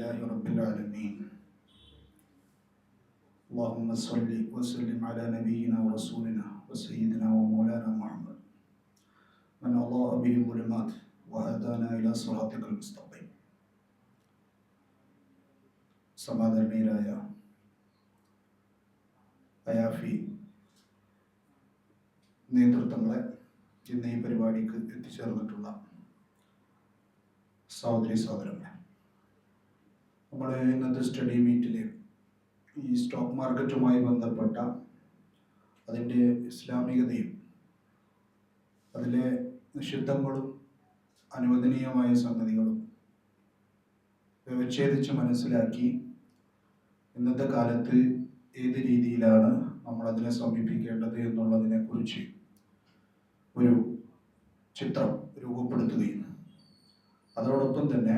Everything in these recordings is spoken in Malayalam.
لله رب العالمين. اللهم صل وسلم على نبينا ورسولنا وسيدنا ومولانا محمد من أضاء به الظلمات وهدانا إلى صراطك المستقيم. സമാദരണീയരായ അയാഫി നേതൃത്വങ്ങളെ, ഇന്ന് ഈ പരിപാടിക്ക് എത്തിച്ചേർന്നിട്ടുള്ള സഹോദരി സഹോദരങ്ങളെ, നമ്മുടെ ഇന്നത്തെ സ്റ്റഡി മീറ്റിൽ ഈ സ്റ്റോക്ക് മാർക്കറ്റുമായി ബന്ധപ്പെട്ട അതിൻ്റെ ഇസ്ലാമികതയും അതിലെ നിഷിദ്ധങ്ങളും അനുവദനീയമായ സംഗതികളും വിച്ഛേദിച്ച് മനസ്സിലാക്കി ഇന്നത്തെ കാലത്ത് ഏത് രീതിയിലാണ് നമ്മളതിനെ സമീപിക്കേണ്ടത് എന്നുള്ളതിനെക്കുറിച്ച് ഒരു ചിത്രം രൂപപ്പെടുത്തുകയും അതോടൊപ്പം തന്നെ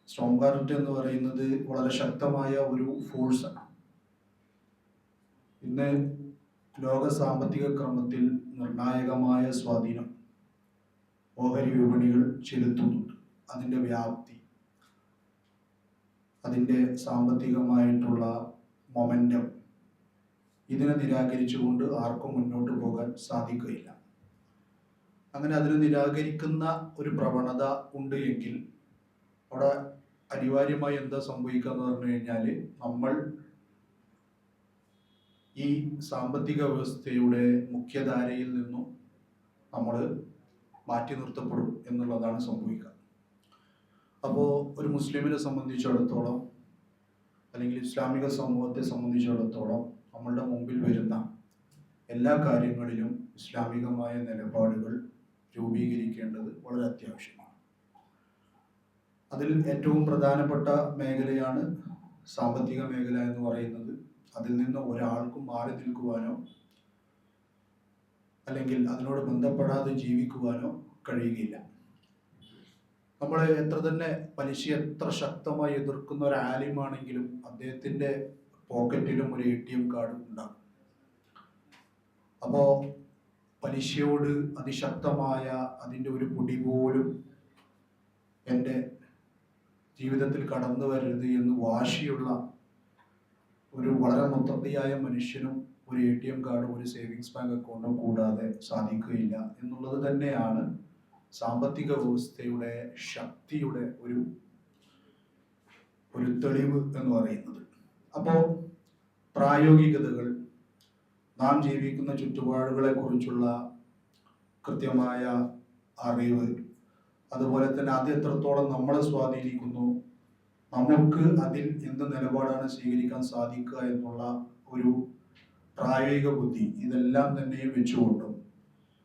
സ്റ്റോക്ക് മാർക്കറ്റ് എന്ന് പറയുന്നത് വളരെ ശക്തമായ ഒരു ഫോഴ്സാണ്. ഇന്ന് ലോക സാമ്പത്തിക ക്രമത്തിൽ നിർണായകമായ സ്വാധീനം ഓഹരി വിപണികൾ ചെലുത്തുന്നുണ്ട്. അതിൻ്റെ വ്യാപ്തി, അതിൻ്റെ സാമ്പത്തികമായിട്ടുള്ള മൊമെൻറ്റം, ഇതിനെ നിരാകരിച്ചുകൊണ്ട് ആർക്കും മുന്നോട്ട് പോകാൻ സാധിക്കുകയില്ല. അങ്ങനെ അതിനെ നിരാകരിക്കുന്ന ഒരു പ്രവണത ഉണ്ട് എങ്കിൽ അവിടെ അനിവാര്യമായി എന്താ സംഭവിക്കുക എന്ന് പറഞ്ഞു കഴിഞ്ഞാൽ, നമ്മൾ ഈ സാമ്പത്തിക വ്യവസ്ഥയുടെ മുഖ്യധാരയിൽ നിന്നും നമ്മൾ മാറ്റി നിർത്തപ്പെടും എന്നുള്ളതാണ് സംഭവിക്കുക. അപ്പോൾ ഒരു മുസ്ലിമിനെ സംബന്ധിച്ചിടത്തോളം അല്ലെങ്കിൽ ഇസ്ലാമിക സമൂഹത്തെ സംബന്ധിച്ചിടത്തോളം നമ്മളുടെ മുമ്പിൽ വരുന്ന എല്ലാ കാര്യങ്ങളിലും ഇസ്ലാമികമായ നിലപാടുകൾ രൂപീകരിക്കേണ്ടത് വളരെ അത്യാവശ്യമാണ്. അതിൽ ഏറ്റവും പ്രധാനപ്പെട്ട മേഖലയാണ് സാമ്പത്തിക മേഖല എന്ന് പറയുന്നത്. അതിൽ നിന്ന് ഒരാൾക്കും മാറി നിൽക്കുവാനോ അല്ലെങ്കിൽ അതിനോട് ബന്ധപ്പെടാതെ ജീവിക്കുവാനോ കഴിയുകയില്ല. നമ്മൾ എത്ര തന്നെ പലിശ എത്ര ശക്തമായി എതിർക്കുന്ന ഒരു ആലിമാണെങ്കിലും അദ്ദേഹത്തിൻ്റെ പോക്കറ്റിലും ഒരു ATM കാർഡ് ഉണ്ടാകും. അപ്പോൾ പലിശയോട് അതിശക്തമായ അതിൻ്റെ ഒരു പൊടി പോലും എൻ്റെ ജീവിതത്തിൽ കടന്നു വരരുത് എന്ന് വാശിയുള്ള ഒരു വളരെ മുത്തക്കിയായ മനുഷ്യനും ഒരു ATM കാർഡും ഒരു സേവിങ്സ് ബാങ്ക് അക്കൗണ്ടും കൂടാതെ സാധിക്കുകയില്ല എന്നുള്ളത് തന്നെയാണ് സാമ്പത്തിക വ്യവസ്ഥയുടെ ശക്തിയുടെ ഒരു തെളിവ് എന്ന് പറയുന്നത്. അപ്പോൾ പ്രായോഗികതകൾ, നാം ജീവിക്കുന്ന ചുറ്റുപാടുകളെ കുറിച്ചുള്ള കൃത്യമായ അറിവ്, അതുപോലെ തന്നെ അത് എത്രത്തോളം നമ്മളെ സ്വാധീനിക്കുന്നു, നമുക്ക് അതിൽ എന്ത് നിലപാടാണ് സ്വീകരിക്കാൻ സാധിക്കുക എന്നുള്ള ഒരു പ്രായോഗിക ബുദ്ധി, ഇതെല്ലാം തന്നെയും വെച്ചുകൊണ്ടും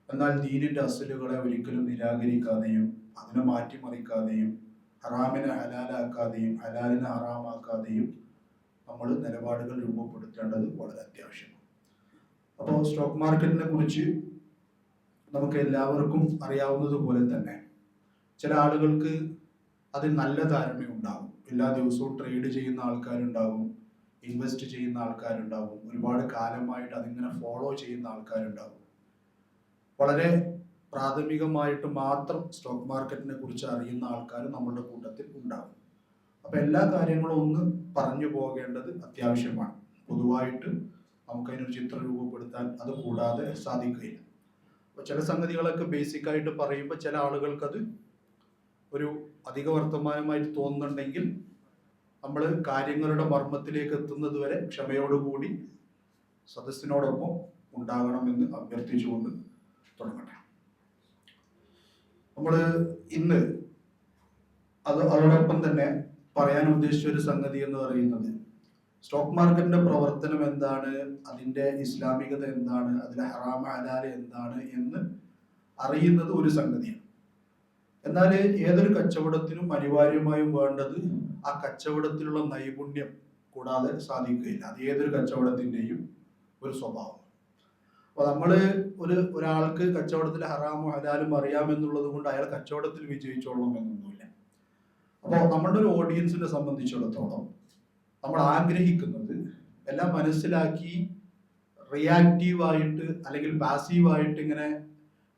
എന്നാൽ ദീനിൻ്റെ അസലുകളെ ഒരിക്കലും നിരാകരിക്കാതെയും അതിനെ മാറ്റിമറിക്കാതെയും ഹറാമിനെ ഹലാലാക്കാതെയും ഹലാലിനെ ഹറാമാക്കാതെയും നമ്മൾ നിലപാടുകൾ രൂപപ്പെടുത്തേണ്ടത് വളരെ അത്യാവശ്യമാണ്. അപ്പോൾ സ്റ്റോക്ക് മാർക്കറ്റിനെ കുറിച്ച് നമുക്ക് എല്ലാവർക്കും അറിയാവുന്നതുപോലെ തന്നെ ചില ആളുകൾക്ക് അതിൽ നല്ല ധാരണയുണ്ടാകും. എല്ലാ ദിവസവും ട്രേഡ് ചെയ്യുന്ന ആൾക്കാരുണ്ടാകും, ഇൻവെസ്റ്റ് ചെയ്യുന്ന ആൾക്കാരുണ്ടാകും, ഒരുപാട് കാലമായിട്ട് അതിങ്ങനെ ഫോളോ ചെയ്യുന്ന ആൾക്കാരുണ്ടാകും. വളരെ പ്രാഥമികമായിട്ട് മാത്രം സ്റ്റോക്ക് മാർക്കറ്റിനെ കുറിച്ച് അറിയുന്ന ആൾക്കാർ നമ്മളുടെ കൂട്ടത്തിൽ ഉണ്ടാകും. അപ്പം എല്ലാ കാര്യങ്ങളും ഒന്ന് പറഞ്ഞു പോകേണ്ടത് അത്യാവശ്യമാണ്. പൊതുവായിട്ട് നമുക്കതിനൊരു ചിത്രം രൂപപ്പെടുത്താൻ അത് കൂടാതെ സാധിക്കുകയില്ല. അപ്പോൾ ചില സംഗതികളൊക്കെ ബേസിക്കായിട്ട് പറയുമ്പോൾ ചില ആളുകൾക്കത് ഒരു അധിക വർത്തമാനമായിട്ട് തോന്നുന്നുണ്ടെങ്കിൽ നമ്മൾ കാര്യങ്ങളുടെ മർമ്മത്തിലേക്ക് എത്തുന്നത് വരെ ക്ഷമയോടുകൂടി സദസ്സിനോടൊപ്പം ഉണ്ടാകണമെന്ന് അഭ്യർത്ഥിച്ചുകൊണ്ട് തുടങ്ങട്ടെ. നമ്മൾ ഇന്ന് അതോടൊപ്പം തന്നെ പറയാൻ ഉദ്ദേശിച്ച ഒരു സംഗതി എന്ന് പറയുന്നത്, സ്റ്റോക്ക് മാർക്കറ്റിന്റെ പ്രവർത്തനം എന്താണ്, അതിൻ്റെ ഇസ്ലാമികത എന്താണ്, അതിലെ ഹറാമ ഹലാല് എന്താണ് എന്ന് അറിയുന്നത് ഒരു സംഗതിയാണ്. എന്നാൽ ഏതൊരു കച്ചവടത്തിനും അനിവാര്യമായും വേണ്ടത് ആ കച്ചവടത്തിലുള്ള നൈപുണ്യം കൂടാതെ സാധിക്കുകയില്ല. അത് ഏതൊരു കച്ചവടത്തിൻ്റെയും ഒരു സ്വഭാവം. അപ്പോൾ നമ്മൾ ഒരാൾക്ക് കച്ചവടത്തിൽ ഹറാമും ഹലാലും അറിയാമെന്നുള്ളത് കൊണ്ട് അയാൾ കച്ചവടത്തിൽ വിജയിച്ചോളണം എന്നൊന്നുമില്ല. അപ്പോൾ നമ്മളുടെ ഒരു ഓഡിയൻസിനെ സംബന്ധിച്ചിടത്തോളം നമ്മൾ ആഗ്രഹിക്കുന്നത് എല്ലാം മനസ്സിലാക്കി റിയാക്റ്റീവായിട്ട് അല്ലെങ്കിൽ പാസീവായിട്ട് ഇങ്ങനെ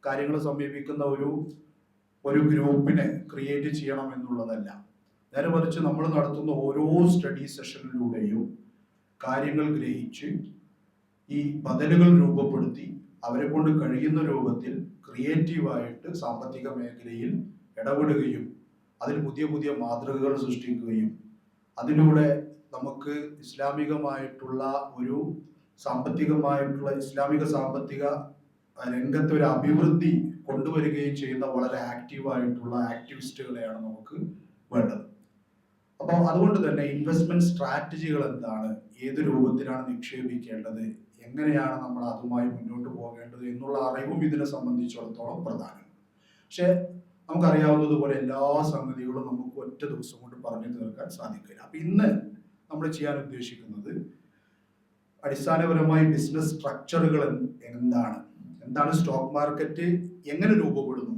കാര്യങ്ങൾ സമീപിക്കുന്ന ഒരു ഗ്രൂപ്പിനെ ക്രിയേറ്റ് ചെയ്യണം എന്നുള്ളതല്ല. നേരെ മറിച്ച് നമ്മൾ നടത്തുന്ന ഓരോ സ്റ്റഡി സെഷനിലൂടെയും കാര്യങ്ങൾ ഗ്രഹിച്ച് ഈ ബദലുകൾ രൂപപ്പെടുത്തി അവരെ കൊണ്ട് കഴിയുന്ന രൂപത്തിൽ ക്രിയേറ്റീവായിട്ട് സാമ്പത്തിക മേഖലയിൽ ഇടപെടുകയും അതിൽ പുതിയ പുതിയ മാതൃകകൾ സൃഷ്ടിക്കുകയും അതിലൂടെ നമുക്ക് ഇസ്ലാമികമായിട്ടുള്ള ഒരു ഇസ്ലാമിക സാമ്പത്തിക രംഗത്ത് ഒരു അഭിവൃദ്ധി കൊണ്ടുവരികയും ചെയ്യുന്ന വളരെ ആക്റ്റീവായിട്ടുള്ള ആക്ടിവിസ്റ്റുകളെയാണ് നമുക്ക് വേണ്ടത്. അപ്പോൾ അതുകൊണ്ട് തന്നെ ഇൻവെസ്റ്റ്മെന്റ് സ്ട്രാറ്റജികൾ എന്താണ്, ഏത് രൂപത്തിലാണ് നിക്ഷേപിക്കേണ്ടത്, എങ്ങനെയാണ് നമ്മൾ അതുമായി മുന്നോട്ട് പോകേണ്ടത് എന്നുള്ള അറിവും ഇതിനെ സംബന്ധിച്ചിടത്തോളം പ്രധാനമാണ്. പക്ഷെ നമുക്കറിയാവുന്നതുപോലെ എല്ലാ സംഗതികളും നമുക്ക് ഒറ്റ ദിവസം കൊണ്ട് പറഞ്ഞു തീർക്കാൻ സാധിക്കില്ല. അപ്പൊ ഇന്ന് നമ്മൾ ചെയ്യാൻ ഉദ്ദേശിക്കുന്നത് അടിസ്ഥാനപരമായി ബിസിനസ് സ്ട്രക്ചറുകൾ എന്താണ് സ്റ്റോക്ക് മാർക്കറ്റ് എങ്ങനെ രൂപപ്പെടുന്നു,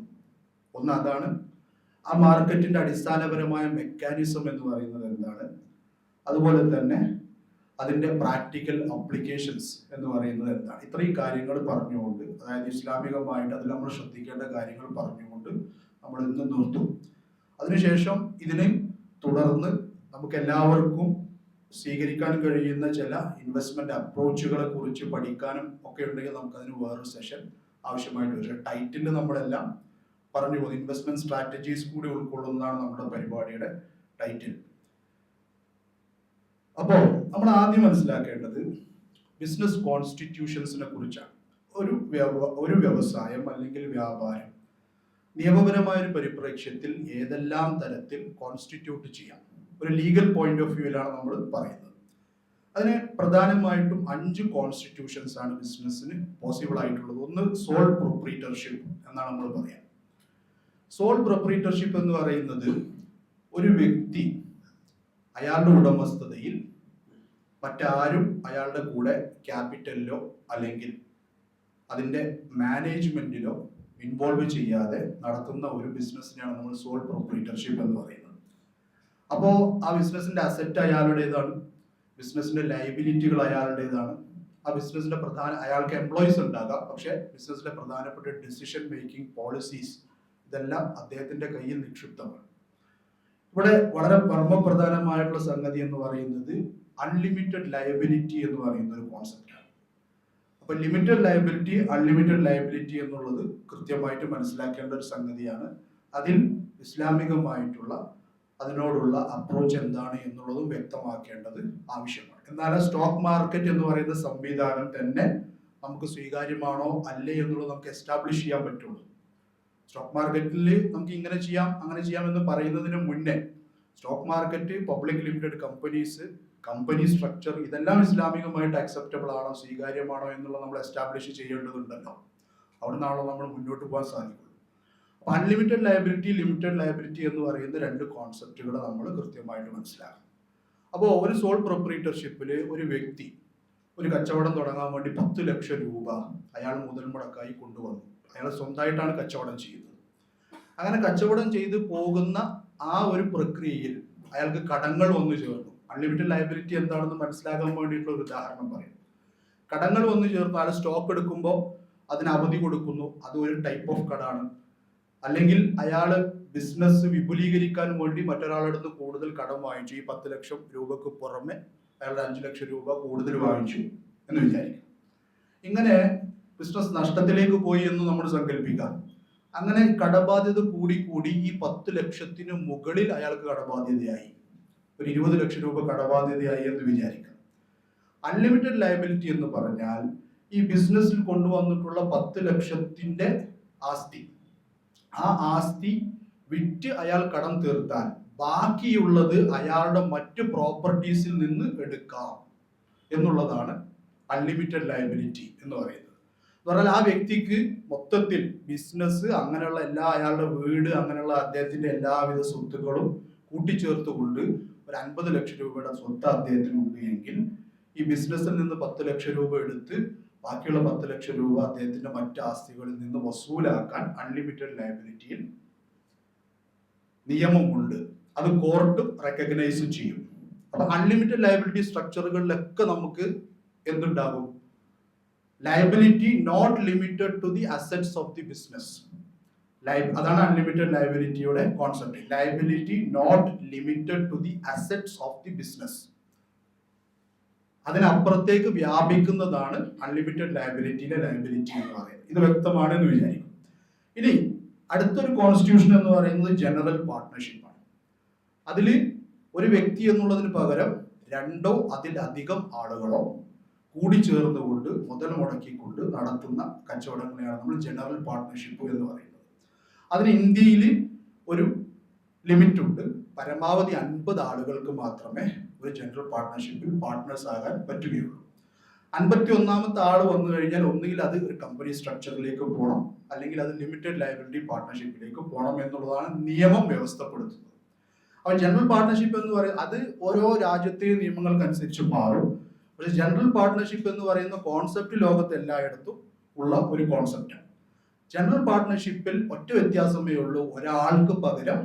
ഒന്ന് അതാണ്. ആ മാർക്കറ്റിന്റെ അടിസ്ഥാനപരമായ മെക്കാനിസം എന്ന് പറയുന്നത് എന്താണ്, അതുപോലെ തന്നെ അതിന്റെ പ്രാക്ടിക്കൽ അപ്ലിക്കേഷൻസ് എന്ന് പറയുന്നത് എന്താണ്. ഇത്രയും കാര്യങ്ങൾ പറഞ്ഞുകൊണ്ട്, അതായത് ഇസ്ലാമികമായിട്ട് അതിൽ നമ്മൾ ശ്രദ്ധിക്കേണ്ട കാര്യങ്ങൾ പറഞ്ഞുകൊണ്ട് നമ്മൾ ഇന്ന് നിർത്തും. അതിനുശേഷം ഇതിനെ തുടർന്ന് നമുക്ക് എല്ലാവർക്കും സ്വീകരിക്കാൻ കഴിയുന്ന ചില ഇൻവെസ്റ്റ്മെന്റ് അപ്രോച്ചുകളെ കുറിച്ച് പഠിക്കാനും ഒക്കെ ഉണ്ടെങ്കിൽ നമുക്കതിന് വേറൊരു സെഷൻ ആവശ്യമായിട്ട് വരും. ടൈറ്റിൽ നമ്മളെല്ലാം പറഞ്ഞു പോകുന്നത് ഇൻവെസ്റ്റ്മെന്റ് സ്ട്രാറ്റജീസ് കൂടി ഉൾക്കൊള്ളുന്നതാണ് നമ്മുടെ പരിപാടിയുടെ ടൈറ്റിൽ. അപ്പോൾ നമ്മൾ ആദ്യം മനസ്സിലാക്കേണ്ടത് ബിസിനസ് കോൺസ്റ്റിറ്റ്യൂഷൻസിനെ കുറിച്ചാണ്. ഒരു വ്യവസായം അല്ലെങ്കിൽ വ്യാപാരം നിയമപരമായ ഒരു പരിപ്രേക്ഷ്യത്തിൽ ഏതെല്ലാം തരത്തിൽ കോൺസ്റ്റിറ്റ്യൂട്ട് ചെയ്യാം, ഒരു ലീഗൽ പോയിന്റ് ഓഫ് വ്യൂവിലാണ് നമ്മൾ പറയുന്നത്. അതിന് പ്രധാനമായിട്ടും 5 കോൺസ്റ്റിറ്റ്യൂഷൻസ് ആണ് ബിസിനസ്സിന് പോസിബിൾ ആയിട്ടുള്ളത്. ഒന്ന് സോൾ പ്രൊപ്രീറ്റർഷിപ്പ് എന്നാണ് നമ്മൾ പറയാം. സോൾ പ്രൊപ്രീറ്റർഷിപ്പ് എന്ന് പറയുന്നത് ഒരു വ്യക്തി അയാളുടെ ഉടമസ്ഥതയിൽ മറ്റാരും അയാളുടെ കൂടെ ക്യാപിറ്റലിലോ അല്ലെങ്കിൽ അതിൻ്റെ മാനേജ്മെന്റിലോ ഇൻവോൾവ് ചെയ്യാതെ നടത്തുന്ന ഒരു ബിസിനസ്സിനെയാണ് നമ്മൾ സോൾ പ്രൊപ്രീറ്റർഷിപ്പ് എന്ന് പറയുന്നത്. അപ്പോൾ ആ ബിസിനസിന്റെ അസറ്റ് അയാളുടേതാണ്, ബിസിനസിന്റെ ലയബിലിറ്റികൾ അയാളുടേതാണ്, ആ ബിസിനസിന്റെ അയാൾക്ക് എംപ്ലോയീസ് ഉണ്ടാകാം, പക്ഷെ ബിസിനസിലെ പ്രധാനപ്പെട്ട ഡിസിഷൻ മേക്കിംഗ് പോളിസീസ് ഇതെല്ലാം അദ്ദേഹത്തിന്റെ കയ്യിൽ നിക്ഷിപ്തമാണ്. ഇവിടെ വളരെ പരമപ്രധാനമായിട്ടുള്ള സംഗതി എന്ന് പറയുന്നത് അൺലിമിറ്റഡ് ലയബിലിറ്റി എന്ന് പറയുന്ന ഒരു കോൺസെപ്റ്റാണ്. അപ്പൊ ലിമിറ്റഡ് ലയബിലിറ്റി, അൺലിമിറ്റഡ് ലയബിലിറ്റി എന്നുള്ളത് കൃത്യമായിട്ട് മനസ്സിലാക്കേണ്ട ഒരു സംഗതിയാണ്. അതിൽ ഇസ്ലാമികമായിട്ടുള്ള അതിനോടുള്ള അപ്രോച്ച് എന്താണ് എന്നുള്ളതും വ്യക്തമാക്കേണ്ടത് ആവശ്യമാണ്. എന്നാൽ സ്റ്റോക്ക് മാർക്കറ്റ് എന്ന് പറയുന്ന സംവിധാനം തന്നെ നമുക്ക് സ്വീകാര്യമാണോ അല്ലേ എന്നുള്ളത് നമുക്ക് എസ്റ്റാബ്ലിഷ് ചെയ്യാൻ പറ്റുള്ളൂ. സ്റ്റോക്ക് മാർക്കറ്റിൽ നമുക്ക് ഇങ്ങനെ ചെയ്യാം അങ്ങനെ ചെയ്യാം എന്ന് പറയുന്നതിന് മുന്നേ stock market, public limited companies, company structure ഇതെല്ലാം ഇസ്ലാമികമായിട്ട് അക്സെപ്റ്റബിൾ ആണോ, സ്വീകാര്യമാണോ എന്നുള്ളത് നമ്മൾ എസ്റ്റാബ്ലിഷ് ചെയ്യേണ്ടതുണ്ടല്ലോ. അവിടെ നിന്നാണല്ലോ നമ്മൾ മുന്നോട്ട് പോകാൻ സാധിക്കുള്ളൂ. അപ്പൊ അൺലിമിറ്റഡ് ലയബിലിറ്റി, ലിമിറ്റഡ് ലയബിലിറ്റി എന്ന് പറയുന്ന 2 കോൺസെപ്റ്റുകൾ നമ്മൾ കൃത്യമായിട്ട് മനസ്സിലാക്കണം. അപ്പോൾ ഒരു സോൾ പ്രൊപ്രീറ്റർഷിപ്പിൽ ഒരു വ്യക്തി ഒരു കച്ചവടം തുടങ്ങാൻ വേണ്ടി 10 ലക്ഷം രൂപ അയാൾ മുതൽ മുടക്കായി കൊണ്ടുവന്നു. അയാൾ സ്വന്തമായിട്ടാണ് കച്ചവടം ചെയ്യുന്നത്. അങ്ങനെ കച്ചവടം ചെയ്ത് പോകുന്ന ആ ഒരു പ്രക്രിയയിൽ അയാൾക്ക് കടങ്ങൾ വന്നു ചേർന്നു. അൺലിമിറ്റഡ് ലയബിലിറ്റി എന്താണെന്ന് മനസ്സിലാക്കാൻ വേണ്ടിയിട്ടുള്ള ഒരു ഉദാഹരണം പറയും. കടങ്ങൾ വന്നു ചേർന്നു, അയാൾ സ്റ്റോക്ക് എടുക്കുമ്പോൾ അതിന് അവധി കൊടുക്കുന്നു, അത് ഒരു ടൈപ്പ് ഓഫ് കടാണ്. അല്ലെങ്കിൽ അയാൾ ബിസിനസ് വിപുലീകരിക്കാൻ വേണ്ടി മറ്റൊരാളെടുത്ത് കൂടുതൽ കടം വാങ്ങിച്ചു. ഈ 10 ലക്ഷം രൂപക്ക് പുറമെ അയാളുടെ 5 ലക്ഷം രൂപ കൂടുതൽ വാങ്ങിച്ചു എന്ന് വിചാരിക്കും. ഇങ്ങനെ ബിസിനസ് നഷ്ടത്തിലേക്ക് പോയി എന്ന് നമ്മൾ സങ്കല്പിക്കാം. അങ്ങനെ കടബാധ്യത കൂടി ഈ 10 ലക്ഷത്തിന് മുകളിൽ അയാൾക്ക് കടബാധ്യതയായി, ഒരു 20 ലക്ഷം രൂപ കടബാധ്യതയായി എന്ന് വിചാരിക്കാം. അൺലിമിറ്റഡ് ലയബിലിറ്റി എന്ന് പറഞ്ഞാൽ ഈ ബിസിനസ്സിൽ കൊണ്ടുവന്നിട്ടുള്ള 10 ലക്ഷത്തിന്റെ ആസ്തി, ആ ആസ്തി വിറ്റ് അയാൾ കടം തീർത്താൽ ബാക്കിയുള്ളത് അയാളുടെ മറ്റ് പ്രോപ്പർട്ടീസിൽ നിന്ന് എടുക്കാം എന്നുള്ളതാണ് അൺലിമിറ്റഡ് ലയബിലിറ്റി എന്ന് പറയുന്നത്. എന്ന് പറഞ്ഞാൽ ആ വ്യക്തിക്ക് മൊത്തത്തിൽ ബിസിനസ് അങ്ങനെയുള്ള അയാളുടെ വീട് അങ്ങനെയുള്ള അദ്ദേഹത്തിന്റെ എല്ലാവിധ സ്വത്തുക്കളും കൂട്ടിച്ചേർത്തുകൊണ്ട് ഒരു 50 ലക്ഷം രൂപയുടെ സ്വത്ത് അദ്ദേഹത്തിനുണ്ട് എങ്കിൽ ഈ ബിസിനസ്സിൽ നിന്ന് 10 ലക്ഷം രൂപ എടുത്ത് ബാക്കിയുള്ള 10 ലക്ഷം രൂപ അദ്ദേഹത്തിന്റെ മറ്റ് ആസ്തികളിൽ നിന്ന് വസൂലാക്കാൻ അൺലിമിറ്റഡ് ലയബിലിറ്റിയിൽ നിയമമുണ്ട്. അത് കോർട്ട് റെക്കഗ്നൈസ് ചെയ്യും. അപ്പൊ അൺലിമിറ്റഡ് ലയബിലിറ്റി സ്ട്രക്ചറുകളിലൊക്കെ നമുക്ക് എന്തുണ്ടാകും? Liability not limited to the assets of the business. അതാണ് അൺലിമിറ്റഡ് ലയബിലിറ്റിയുടെ concept. Liability not limited to the assets of the business. അതിനപ്പുറത്തേക്ക് വ്യാപിക്കുന്നതാണ് അൺലിമിറ്റഡ് ലയബിലിറ്റിയിലെ ലയബിലിറ്റി എന്ന് പറയുന്നത്. ഇത് വ്യക്തമാണ് എന്ന് വിചാരിക്കും. ഇനി അടുത്തൊരു കോൺസ്റ്റിറ്റ്യൂഷൻ എന്ന് പറയുന്നത് ജനറൽ പാർട്ട്ണർഷിപ്പാണ്. അതിൽ ഒരു വ്യക്തി എന്നുള്ളതിന് പകരം രണ്ടോ അതിലധികം ആളുകളോ കൂടിച്ചേർന്നുകൊണ്ട് മുതൽ മുടക്കിക്കൊണ്ട് നടത്തുന്ന കച്ചവടങ്ങളെയാണ് നമ്മൾ ജനറൽ പാർട്ട്ണർഷിപ്പ് എന്ന് പറയുന്നത്. അതിന് ഇന്ത്യയിൽ ഒരു ലിമിറ്റ് ഉണ്ട്. പരമാവധി 50 ആളുകൾക്ക് മാത്രമേ ഒരു ജനറൽ പാർട്ട്ണർഷിപ്പിൽ പാർട്ട്നേഴ്സ് ആകാൻ പറ്റുകയുള്ളൂ. 51ാമത്തെ ആൾ വന്നു കഴിഞ്ഞാൽ ഒന്നുകിൽ അത് ഒരു കമ്പനി സ്ട്രക്ചറിലേക്ക് പോകണം, അല്ലെങ്കിൽ അത് ലിമിറ്റഡ് ലയബിലിറ്റി പാർട്ട്ണർഷിപ്പിലേക്ക് പോകണം എന്നുള്ളതാണ് നിയമം വ്യവസ്ഥപ്പെടുത്തുന്നത്. അപ്പോൾ ജനറൽ പാർട്ട്ണർഷിപ്പ് എന്ന് പറയുന്നത് അത് ഓരോ രാജ്യത്തെയും നിയമങ്ങൾക്കനുസരിച്ച് മാറും. പക്ഷെ ജനറൽ പാർട്ട്ണർഷിപ്പ് എന്ന് പറയുന്ന കോൺസെപ്റ്റ് ലോകത്ത് എല്ലായിടത്തും ഉള്ള ഒരു കോൺസെപ്റ്റാണ്. ജനറൽ പാർട്ട്ണർഷിപ്പിൽ ഒറ്റ വ്യത്യാസമേ ഉള്ളൂ, ഒരാൾക്ക് പകരം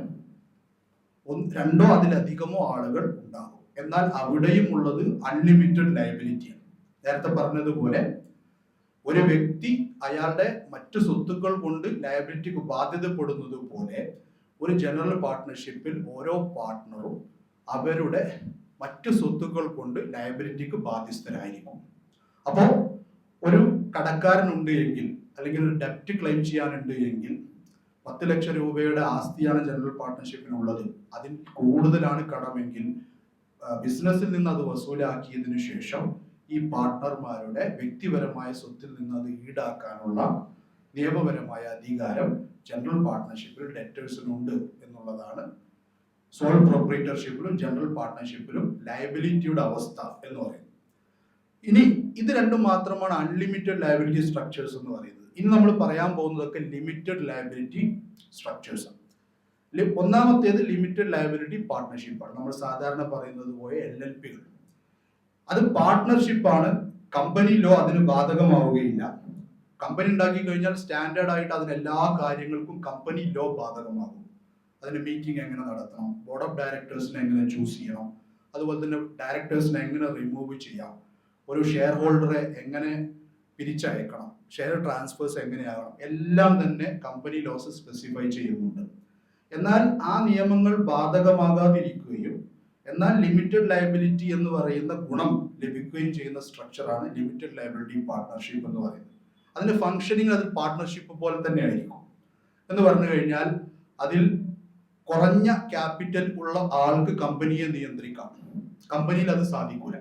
രണ്ടോ അതിലധികമോ ആളുകൾ ഉണ്ടാകും. എന്നാൽ അവിടെയും ഉള്ളത് അൺലിമിറ്റഡ് ലയബിലിറ്റിയാണ്. നേരത്തെ പറഞ്ഞതുപോലെ ഒരു വ്യക്തി അയാളുടെ മറ്റു സ്വത്തുക്കൾ കൊണ്ട് ലയബിലിറ്റിക്ക് ബാധ്യതപ്പെടുന്നത് പോലെ ഒരു ജനറൽ പാർട്ട്ണർഷിപ്പിൽ ഓരോ പാർട്ട്ണറും അവരുടെ മറ്റു സ്വത്തുക്കൾ കൊണ്ട് ലയബിലിറ്റിക്ക് ബാധ്യസ്ഥരായിരിക്കും. അപ്പോൾ ഒരു കടക്കാരനുണ്ട് എങ്കിൽ, അല്ലെങ്കിൽ ഒരു ഡെപ്റ്റ് ക്ലെയിം ചെയ്യാനുണ്ട് എങ്കിൽ 10 ലക്ഷം രൂപയുടെ ആസ്തിയാണ് ജനറൽ പാർട്ട്ണർഷിപ്പിനുള്ളത്, അതിൽ കൂടുതലാണ് കടമെങ്കിൽ ബിസിനസ്സിൽ നിന്ന് അത് വസൂലാക്കിയതിനു ശേഷം ഈ പാർട്ട്ണർമാരുടെ വ്യക്തിപരമായ സ്വത്തിൽ നിന്ന് അത് ഈടാക്കാനുള്ള നിയമപരമായ അധികാരം ജനറൽ പാർട്ട്ണർഷിപ്പിൽ ഡെറ്റേഴ്സിനുണ്ട് എന്നുള്ളതാണ് സോൾ പ്രൊപ്രൈറ്റർഷിപ്പിലും ജനറൽ പാർട്ട്ണർഷിപ്പിലും ലയബിലിറ്റിയുടെ അവസ്ഥ എന്ന് പറയുന്നത്. ഇനി ഇത് രണ്ടും മാത്രമാണ് അൺലിമിറ്റഡ് ലയബിലിറ്റി സ്ട്രക്ചേഴ്സ് എന്ന് പറയുന്നത്. ഇനി നമ്മൾ പറയാൻ പോകുന്നതൊക്കെ ലിമിറ്റഡ് ലയബിലിറ്റി സ്ട്രക്ചേഴ്സ് ആണ്. ഒന്നാമത്തേത് ലിമിറ്റഡ് ലയബിലിറ്റി പാർട്ട്ണർഷിപ്പാണ്. നമ്മൾ സാധാരണ പറയുന്നത് പോലെ LLPകൾ. അത് പാർട്ട്ണർഷിപ്പാണ്. കമ്പനി ലോ അതിന് ബാധകമാവുകയില്ല. കമ്പനി ഉണ്ടാക്കി കഴിഞ്ഞാൽ സ്റ്റാൻഡേർഡ് ആയിട്ട് അതിന് എല്ലാ കാര്യങ്ങൾക്കും കമ്പനി ലോ ബാധകമാകും. അതിന് മീറ്റിംഗ് എങ്ങനെ നടത്തണം, ബോർഡ് ഓഫ് ഡയറക്ടേഴ്സിനെ എങ്ങനെ ചൂസ് ചെയ്യണം, അതുപോലെ തന്നെ ഡയറക്ടേഴ്സിനെ എങ്ങനെ റിമൂവ് ചെയ്യാം, ഒരു ഷെയർ ഹോൾഡറെ എങ്ങനെ പിരിച്ചയക്കണം, ഷെയർ ട്രാൻസ്ഫേഴ്സ് എങ്ങനെയാകണം, എല്ലാം തന്നെ കമ്പനി ലോസ് സ്പെസിഫൈ ചെയ്യുന്നുണ്ട്. എന്നാൽ ആ നിയമങ്ങൾ ബാധകമാകാതിരിക്കുകയും എന്നാൽ ലിമിറ്റഡ് ലയബിലിറ്റി എന്ന് പറയുന്ന ഗുണം ലഭിക്കുകയും ചെയ്യുന്ന സ്ട്രക്ചറാണ് ലിമിറ്റഡ് ലയബിലിറ്റി പാർട്ട്ണർഷിപ്പ് എന്ന് പറയുന്നത്. അതിന്റെ ഫംഗ്ഷനിങ് അത് പാർട്ട്ണർഷിപ്പ് പോലെ തന്നെ ആയിരിക്കും. എന്ന് പറഞ്ഞു കഴിഞ്ഞാൽ അതിൽ കുറഞ്ഞ ക്യാപിറ്റൽ ഉള്ള ആൾക്ക് കമ്പനിയെ നിയന്ത്രിക്കാം. കമ്പനിയിൽ അത് സാധിക്കൂല.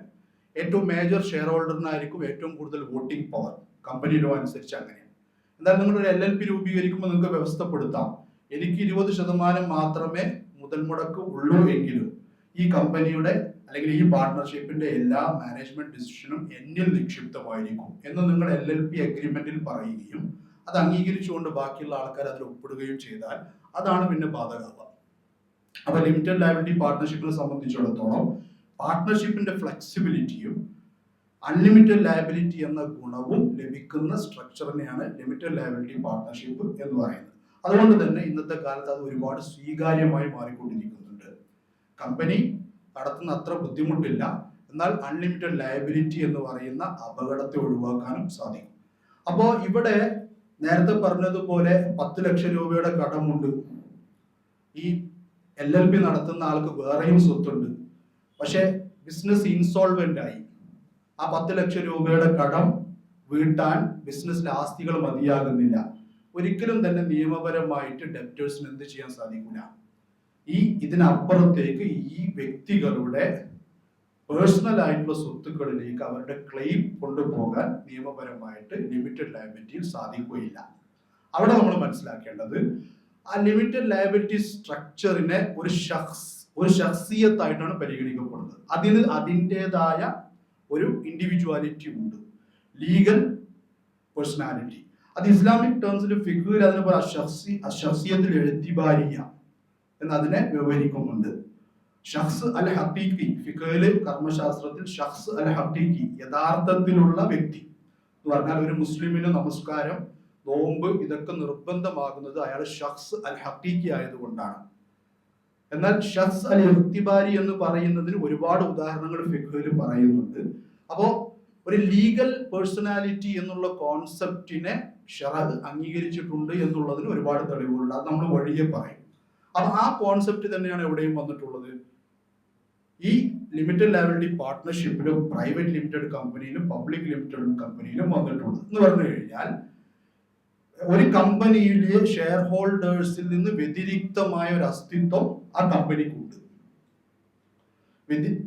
ഏറ്റവും മേജർ ഷെയർ ഹോൾഡറിനായിരിക്കും ഏറ്റവും കൂടുതൽ വോട്ടിംഗ് പവർ. കമ്പനി ലോ അനുസരിച്ച് അങ്ങനെയാണ്. എന്നാൽ നിങ്ങളൊരു LLP രൂപീകരിക്കുമ്പോൾ നിങ്ങൾക്ക് വ്യവസ്ഥപ്പെടുത്താം, എനിക്ക് 20% മാത്രമേ മുതൽ മുടക്ക് ഉള്ളൂ എങ്കിലും ഈ കമ്പനിയുടെ അല്ലെങ്കിൽ ഈ പാർട്ട്ണർഷിപ്പിന്റെ എല്ലാ മാനേജ്മെന്റ് ഡിസിഷനും എന്നിൽ നിക്ഷിപ്തമായിരിക്കും എന്ന് നിങ്ങൾ LLP അഗ്രിമെന്റിൽ പറയുകയും അത് അംഗീകരിച്ചുകൊണ്ട് ബാക്കിയുള്ള ആൾക്കാർ അതിൽ ഒപ്പിടുകയും ചെയ്താൽ അതാണ് പിന്നെ ബാധകമാവുക. അപ്പൊ ലിമിറ്റഡ് ലയബിലിറ്റി പാർട്ട്ണർഷിപ്പിനെ സംബന്ധിച്ചിടത്തോളം പാർട്ട്ണർഷിപ്പിന്റെ ഫ്ലെക്സിബിലിറ്റിയും അൺലിമിറ്റഡ് ലയബിലിറ്റി എന്ന ഗുണവും ലഭിക്കുന്ന സ്ട്രക്ചറിനെയാണ് ലിമിറ്റഡ് ലയബിലിറ്റി പാർട്ട്ണർഷിപ്പ് എന്ന് പറയുന്നത്. അതുകൊണ്ട് തന്നെ ഇന്നത്തെ കാലത്ത് അത് ഒരുപാട് സ്വീകാര്യമായി മാറിക്കൊണ്ടിരിക്കുന്നുണ്ട്. കമ്പനി നടത്തുന്ന അത്ര ബുദ്ധിമുട്ടില്ല, എന്നാൽ അൺലിമിറ്റഡ് ലയബിലിറ്റി എന്ന് പറയുന്ന അപകടത്തെ ഒഴിവാക്കാനും സാധിക്കും. അപ്പോൾ ഇവിടെ നേരത്തെ പറഞ്ഞതുപോലെ 10 ലക്ഷം രൂപയുടെ കടമുണ്ട്. ഈ LLP നടത്തുന്ന ആൾക്ക് വേറെയും സ്വത്തുണ്ട്. പക്ഷെ ബിസിനസ് ഇൻസോൾവെന്റ് ആയി. ആ 10 ലക്ഷം രൂപയുടെ കടം വീട്ടാൻ ബിസിനസ്സിലെ ആസ്തികൾ മതിയാകുന്നില്ല. ഒരിക്കലും തന്നെ നിയമപരമായിട്ട് ഡെപ്റ്റേഴ്സിന് എന്ത് ചെയ്യാൻ സാധിക്കില്ല. ഇതിനപ്പുറത്തേക്ക് ഈ വ്യക്തികളുടെ പേഴ്സണൽ ആയിട്ടുള്ള സ്വത്തുക്കളിലേക്ക് അവരുടെ ക്ലെയിം കൊണ്ടുപോകാൻ നിയമപരമായിട്ട് ലിമിറ്റഡ് ലയബിലിറ്റിയിൽ സാധിക്കുകയില്ല. അവിടെ നമ്മൾ മനസ്സിലാക്കേണ്ടത് ആ ലിമിറ്റഡ് ലയബിലിറ്റി സ്ട്രക്ചറിനെ ഒരു ശഖ്സിയത്തായിട്ടാണ് പരിഗണിക്കപ്പെടുന്നത്. അതിന് അതിൻ്റെതായ ഒരു ഇൻഡിവിജ്വാലിറ്റി ഉണ്ട്, ലീഗൽ പേഴ്സണാലിറ്റി. അത് ഇസ്ലാമിക് ടേംസിൽ ഫിഖ്ഹിൽ അതിനെ അശഖ്സിയത്തിൽ എഴുതിബാരിയ എന്നതിനെ വിവരിക്കുന്നുണ്ട്. ഷഖ്സ് അൽ ഹഖീഖി, ഫിഖ്ഹിൽ കർമ്മശാസ്ത്രത്തിൽ ഷഖ്സ് അൽ ഹഖീഖി യഥാർത്ഥത്തിലുള്ള വ്യക്തി എന്ന് പറഞ്ഞാൽ ഒരു മുസ്ലിമിന് നമസ്കാരം, നോമ്പ് ഇതൊക്കെ നിർബന്ധമാകുന്നത് അയാൾ ഷഖ്സ് അൽ ഹഖീഖി ആയതുകൊണ്ടാണ്. എന്നാൽ ഷഖ്സ് അൽ ഇഖ്തിബാരി എന്ന് പറയുന്നതിന് ഒരുപാട് ഉദാഹരണങ്ങൾ ഫിഖ്ഹിൽ പറയുന്നുണ്ട്. അപ്പോ ഒരു ലീഗൽ പേഴ്സണാലിറ്റി എന്നുള്ള കോൺസെപ്റ്റിനെ ഷറഅ് അംഗീകരിച്ചിട്ടുണ്ട് എന്നുള്ളതിന് ഒരുപാട് തെളിവുകളുണ്ട്. അത് നമ്മൾ വഴിയെ പറയും. അപ്പൊ ആ കോൺസെപ്റ്റ് തന്നെയാണ് എവിടെയും വന്നിട്ടുള്ളത്. ഈ ലിമിറ്റഡ് ലയബിലിറ്റി പാർട്ട്ണർഷിപ്പിലും പ്രൈവറ്റ് ലിമിറ്റഡ് കമ്പനിയിലും പബ്ലിക് ലിമിറ്റഡ് കമ്പനിയിലും വന്നിട്ടുള്ളത് എന്ന് പറഞ്ഞു കഴിഞ്ഞാൽ ഒരു കമ്പനിയിലെ ഷെയർ ഹോൾഡേഴ്സിൽ നിന്ന് വ്യതിരിക്തമായ ഒരു അസ്തിത്വം ആ കമ്പനിക്കുണ്ട്.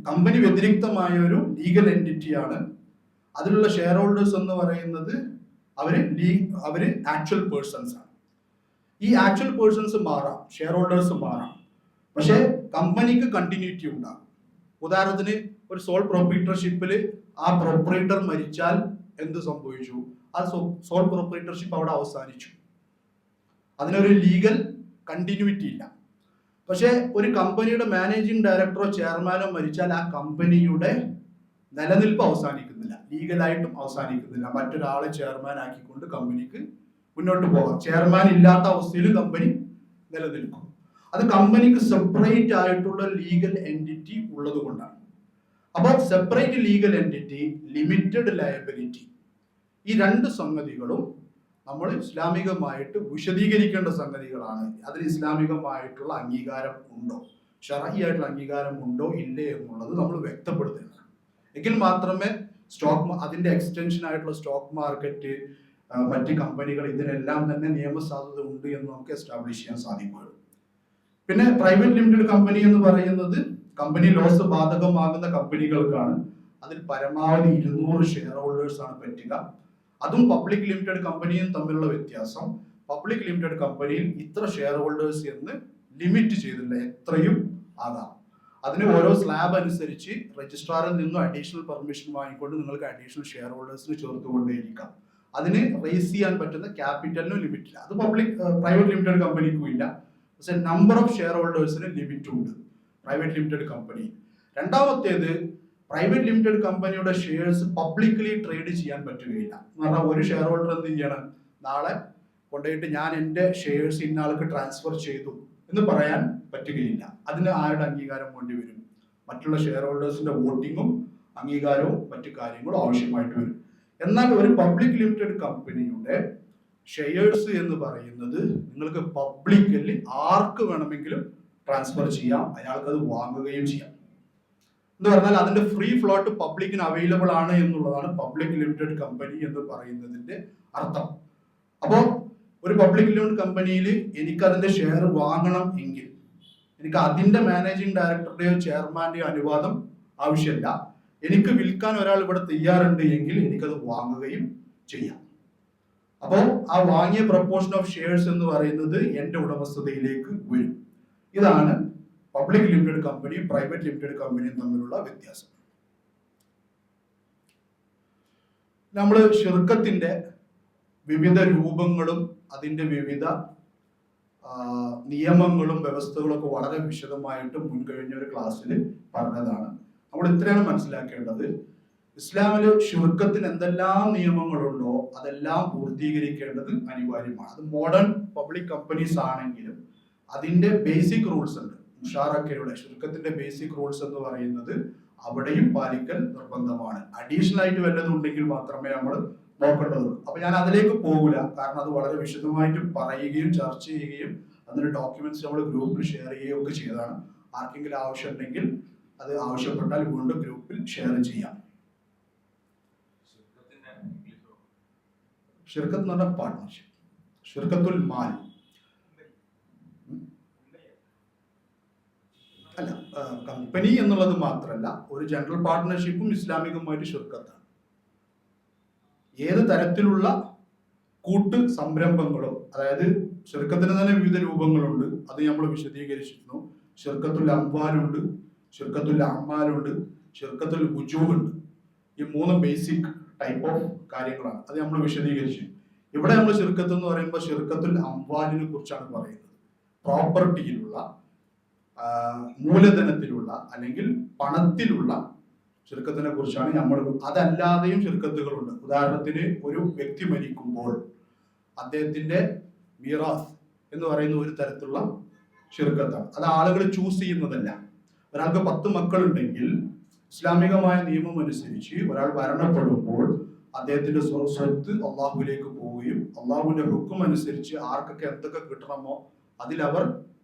കമ്പനി വ്യതിരിക്തമായ ഒരു ലീഗൽ എൻറ്റിറ്റിയാണ്. അതിലുള്ള ഷെയർ ഹോൾഡേഴ്സ് എന്ന് പറയുന്നത് അവര് ആക്ച്വൽ പേഴ്സൺസ് ആണ്. ഈ ആക്ച്വൽ പേഴ്സൺസ് മാറാം, ഷെയർ ഹോൾഡേഴ്സ് മാറാം, പക്ഷേ കമ്പനിക്ക് കണ്ടിന്യൂറ്റി ഉണ്ടാകും. ഉദാഹരണത്തിന് ഒരു സോൾ പ്രൊപ്രൈറ്റർഷിപ്പിൽ ആ പ്രൊപ്രൈറ്റർ മരിച്ചാൽ എന്ത് സംഭവിച്ചു? ആ സോൾ പ്രൊപ്രൈറ്റർഷിപ്പ് അവിടെ അവസാനിച്ചു. അതിനൊരു ലീഗൽ കണ്ടിന്യൂറ്റി ഇല്ല. പക്ഷേ ഒരു കമ്പനിയുടെ മാനേജിംഗ് ഡയറക്ടറോ ചെയർമാനോ മരിച്ചാൽ ആ കമ്പനിയുടെ നിലനിൽപ്പ് അവസാനിക്കുന്നില്ല, ലീഗലായിട്ടും അവസാനിക്കുന്നില്ല. മറ്റൊരാളെ ചെയർമാൻ ആക്കിക്കൊണ്ട് കമ്പനിക്ക് മുന്നോട്ട് പോകാം. ചെയർമാൻ ഇല്ലാത്ത അവസ്ഥയിൽ കമ്പനി നിലനിൽക്കും. അത് കമ്പനിക്ക് സെപ്പറേറ്റ് ആയിട്ടുള്ള ലീഗൽ എൻറ്റിറ്റി ഉള്ളത് കൊണ്ടാണ്. അപ്പോൾ separate legal entity, limited liability, ഈ രണ്ട് സംഗതികളും നമ്മൾ ഇസ്ലാമികമായിട്ട് വിശദീകരിക്കേണ്ട സംഗതികളാണ്. അതിന് ഇസ്ലാമികമായിട്ടുള്ള അംഗീകാരം ഉണ്ടോ, ശറഈ ആയിട്ടുള്ള അംഗീകാരം ഉണ്ടോ ഇല്ലേ എന്നുള്ളത് നമ്മൾ വ്യക്തപ്പെടുത്തേണ്ടതാണ്. എങ്കിൽ മാത്രമേ അതിന്റെ എക്സ്റ്റൻഷൻ ആയിട്ടുള്ള സ്റ്റോക്ക് മാർക്കറ്റ്, മറ്റ് കമ്പനികൾ, ഇതിനെല്ലാം തന്നെ നിയമസാധുത ഉണ്ട് എന്ന് നമുക്ക് എസ്റ്റാബ്ലിഷ് ചെയ്യാൻ സാധിക്കുകയുള്ളൂ. പിന്നെ പ്രൈവറ്റ് ലിമിറ്റഡ് കമ്പനി എന്ന് പറയുന്നത് കമ്പനി ലോസ് ബാധകമാകുന്ന കമ്പനികൾക്കാണ്. അതിൽ പരമാവധി 200 ഷെയർ ഹോൾഡേഴ്സ് ആണ് പറ്റുക. അതും പബ്ലിക് ലിമിറ്റഡ് കമ്പനിയും തമ്മിലുള്ള വ്യത്യാസം, പബ്ലിക് ലിമിറ്റഡ് കമ്പനിയിൽ ഇത്ര ഷെയർ ഹോൾഡേഴ്സ് എന്ന് ലിമിറ്റ് ചെയ്തില്ല, എത്രയും ആകാം. അതിന് ഓരോ സ്ലാബ് അനുസരിച്ച് രജിസ്ട്രാറിൽ നിന്നും അഡീഷണൽ പെർമിഷൻ വാങ്ങിക്കൊണ്ട് നിങ്ങൾക്ക് അഡീഷണൽ ഷെയർ ഹോൾഡേഴ്സിന് ചേർത്തുകൊണ്ടേയിരിക്കാം. അതിന് റേസ് ചെയ്യാൻ പറ്റുന്ന ക്യാപിറ്റലിനും ലിമിറ്റില്ല. അത് പ്രൈവറ്റ് ലിമിറ്റഡ് കമ്പനിക്കും ഇല്ല. പക്ഷെ നമ്പർ ഓഫ് ഷെയർ ഹോൾഡേഴ്സിന് ലിമിറ്റ് ഉണ്ട് പ്രൈവറ്റ് ലിമിറ്റഡ് കമ്പനി. രണ്ടാമത്തേത്, പ്രൈവറ്റ് ലിമിറ്റഡ് കമ്പനിയുടെ ഷെയർസ് പബ്ലിക്കലി ട്രേഡ് ചെയ്യാൻ പറ്റുകയില്ല. എന്ന് പറഞ്ഞാൽ ഒരു ഷെയർ ഹോൾഡർ എന്ത് ചെയ്യണം, നാളെ കൊണ്ടുപോയിട്ട് ഞാൻ എൻ്റെ ഷെയർസ് ഇന്നാൾക്ക് ട്രാൻസ്ഫർ ചെയ്തു എന്ന് പറയാൻ പറ്റുകയില്ല. അതിന് ആരുടെ അംഗീകാരം വേണ്ടി വരും? മറ്റുള്ള ഷെയർ ഹോൾഡേഴ്സിന്റെ വോട്ടിങ്ങും അംഗീകാരവും മറ്റു കാര്യങ്ങളും ആവശ്യമായിട്ട് വരും. എന്നാൽ ഒരു പബ്ലിക് ലിമിറ്റഡ് കമ്പനിയുടെ ഷെയർസ് എന്ന് പറയുന്നത് നിങ്ങൾക്ക് പബ്ലിക്കലി ആർക്ക് വേണമെങ്കിലും ട്രാൻസ്ഫർ ചെയ്യാം, അയാൾക്കത് വാങ്ങുകയും ചെയ്യാം. എന്ന് പറഞ്ഞാൽ അതിന്റെ ഫ്രീ ഫ്ലോട്ട് പബ്ലിക്കിന് അവൈലബിൾ ആണ് എന്നുള്ളതാണ് പബ്ലിക് ലിമിറ്റഡ് കമ്പനി എന്ന് പറയുന്നതിന്റെ അർത്ഥം. അപ്പോൾ ഒരു പബ്ലിക് ലിമിറ്റഡ് കമ്പനിയിൽ എനിക്ക് അതിന്റെ ഷെയർ വാങ്ങണം എങ്കിൽ എനിക്ക് അതിന്റെ മാനേജിംഗ് ഡയറക്ടറുടെയോ ചെയർമാന്റെയോ അനുവാദം ആവശ്യമില്ല. എനിക്ക് വിൽക്കാൻ ഒരാൾ ഇവിടെ തയ്യാറുണ്ട് എങ്കിൽ എനിക്കത് വാങ്ങുകയും ചെയ്യാം. അപ്പോൾ ആ വാങ്ങിയ പ്രപ്പോർഷൻ ഓഫ് ഷെയർസ് എന്ന് പറയുന്നത് എൻ്റെ ഉടമസ്ഥതയിലേക്ക് വരും. ഇതാണ് പബ്ലിക് ലിമിറ്റഡ് കമ്പനിയും പ്രൈവറ്റ് ലിമിറ്റഡ് കമ്പനിയും തമ്മിലുള്ള വ്യത്യാസം. നമ്മൾ ഷിർക്കത്തിന്റെ വിവിധ രൂപങ്ങളും അതിൻ്റെ വിവിധ നിയമങ്ങളും വ്യവസ്ഥകളും ഒക്കെ വളരെ വിശദമായിട്ട് മുൻകഴിഞ്ഞ ഒരു ക്ലാസ്സിൽ പറഞ്ഞതാണ്. നമ്മൾ ഇത്രയാണ് മനസ്സിലാക്കേണ്ടത്, ഇസ്ലാമില് ഷിർക്കത്തിന് എന്തെല്ലാം നിയമങ്ങളുണ്ടോ അതെല്ലാം പൂർത്തീകരിക്കേണ്ടത് അനിവാര്യമാണ്. അത് മോഡേൺ പബ്ലിക് കമ്പനീസ് ആണെങ്കിലും അതിന്റെ ബേസിക് റൂൾസ് ഉണ്ട്. മുഷാറക്കയുടെ ഷിർക്കത്തിന്റെ ബേസിക് റൂൾസ് എന്ന് പറയുന്നത് അവിടെയും പാലിക്കൽ നിർബന്ധമാണ്. അഡീഷണൽ ആയിട്ട് വല്ലതും ഉണ്ടെങ്കിൽ മാത്രമേ നമ്മൾ നോക്കേണ്ടതുള്ളൂ. അപ്പൊ ഞാൻ അതിലേക്ക് പോകില്ല, കാരണം അത് വളരെ വിശദമായിട്ട് പറയുകയും ചർച്ച ചെയ്യുകയും അതിന്റെ ഡോക്യുമെന്റ്സ് നമ്മൾ ഗ്രൂപ്പിൽ ഷെയർ ചെയ്യുകയും ഒക്കെ ചെയ്തതാണ്. ആർക്കെങ്കിലും ആവശ്യമുണ്ടെങ്കിൽ അത് ആവശ്യപ്പെട്ടാൽ വീണ്ടും ഗ്രൂപ്പിൽ ഷെയർ ചെയ്യാം. ഷിർക്കത്ത് എന്ന് പറഞ്ഞാൽ പാർട്ട്ണർഷിപ്പ്, ഷിർക്കത്തുൽ മാൽ അല്ല, കമ്പനി എന്നുള്ളത് മാത്രമല്ല, ഒരു ജനറൽ പാർട്ട്ണർഷിപ്പും ഇസ്ലാമികമായിട്ട് ഷിർക്കത്താണ്. ഏത് തരത്തിലുള്ള കൂട്ട് സംരംഭങ്ങളും, അതായത് ഷിർക്കത്തിന് തന്നെ വിവിധ രൂപങ്ങളുണ്ട്, അത് നമ്മൾ വിശദീകരിച്ചിരുന്നു. ഷിർക്കത്തുൽ അംവാലുണ്ട്, ഷിർക്കത്തുൽ അഅ്മാലുണ്ട്, ഷിർക്കത്തുൽ ഉജൂബുണ്ട്. ഈ 3 ബേസിക് ടൈപ്പ് ഓഫ് കാര്യങ്ങളാണ്, അത് നമ്മൾ വിശദീകരിച്ചു. ഇവിടെ നമ്മൾ ഷിർക്കത്ത് എന്ന് പറയുമ്പോൾ ഷിർക്കത്തുൽ അംവാലിനെ കുറിച്ചാണ് പറയുന്നത്. പ്രോപ്പർട്ടിയിലുള്ള, മൂലധനത്തിലുള്ള അല്ലെങ്കിൽ പണത്തിലുള്ള ഷിർക്കത്തിനെ കുറിച്ചാണ് നമ്മൾ. അതല്ലാതെയും ഷിർക്കത്തുകളുണ്ട്. ഉദാഹരണത്തിന് ഒരു വ്യക്തി മരിക്കുമ്പോൾ അദ്ദേഹത്തിന്റെ മീറാസ് എന്ന് പറയുന്ന ഒരു തരത്തിലുള്ള ഷിർക്കത്താണ്. അത് ആളുകൾ ചൂസ് ചെയ്യുന്നതല്ല. ഒരാൾക്ക് 10 മക്കളുണ്ടെങ്കിൽ ഇസ്ലാമികമായ നിയമം അനുസരിച്ച് ഒരാൾ മരണപ്പെടുമ്പോൾ അദ്ദേഹത്തിന്റെ സ്വത്ത് അള്ളാഹുവിലേക്ക് പോവുകയും അള്ളാഹുവിന്റെ ഹുക്കം അനുസരിച്ച് ആർക്കൊക്കെ എന്തൊക്കെ കിട്ടണമോ അതിലവർ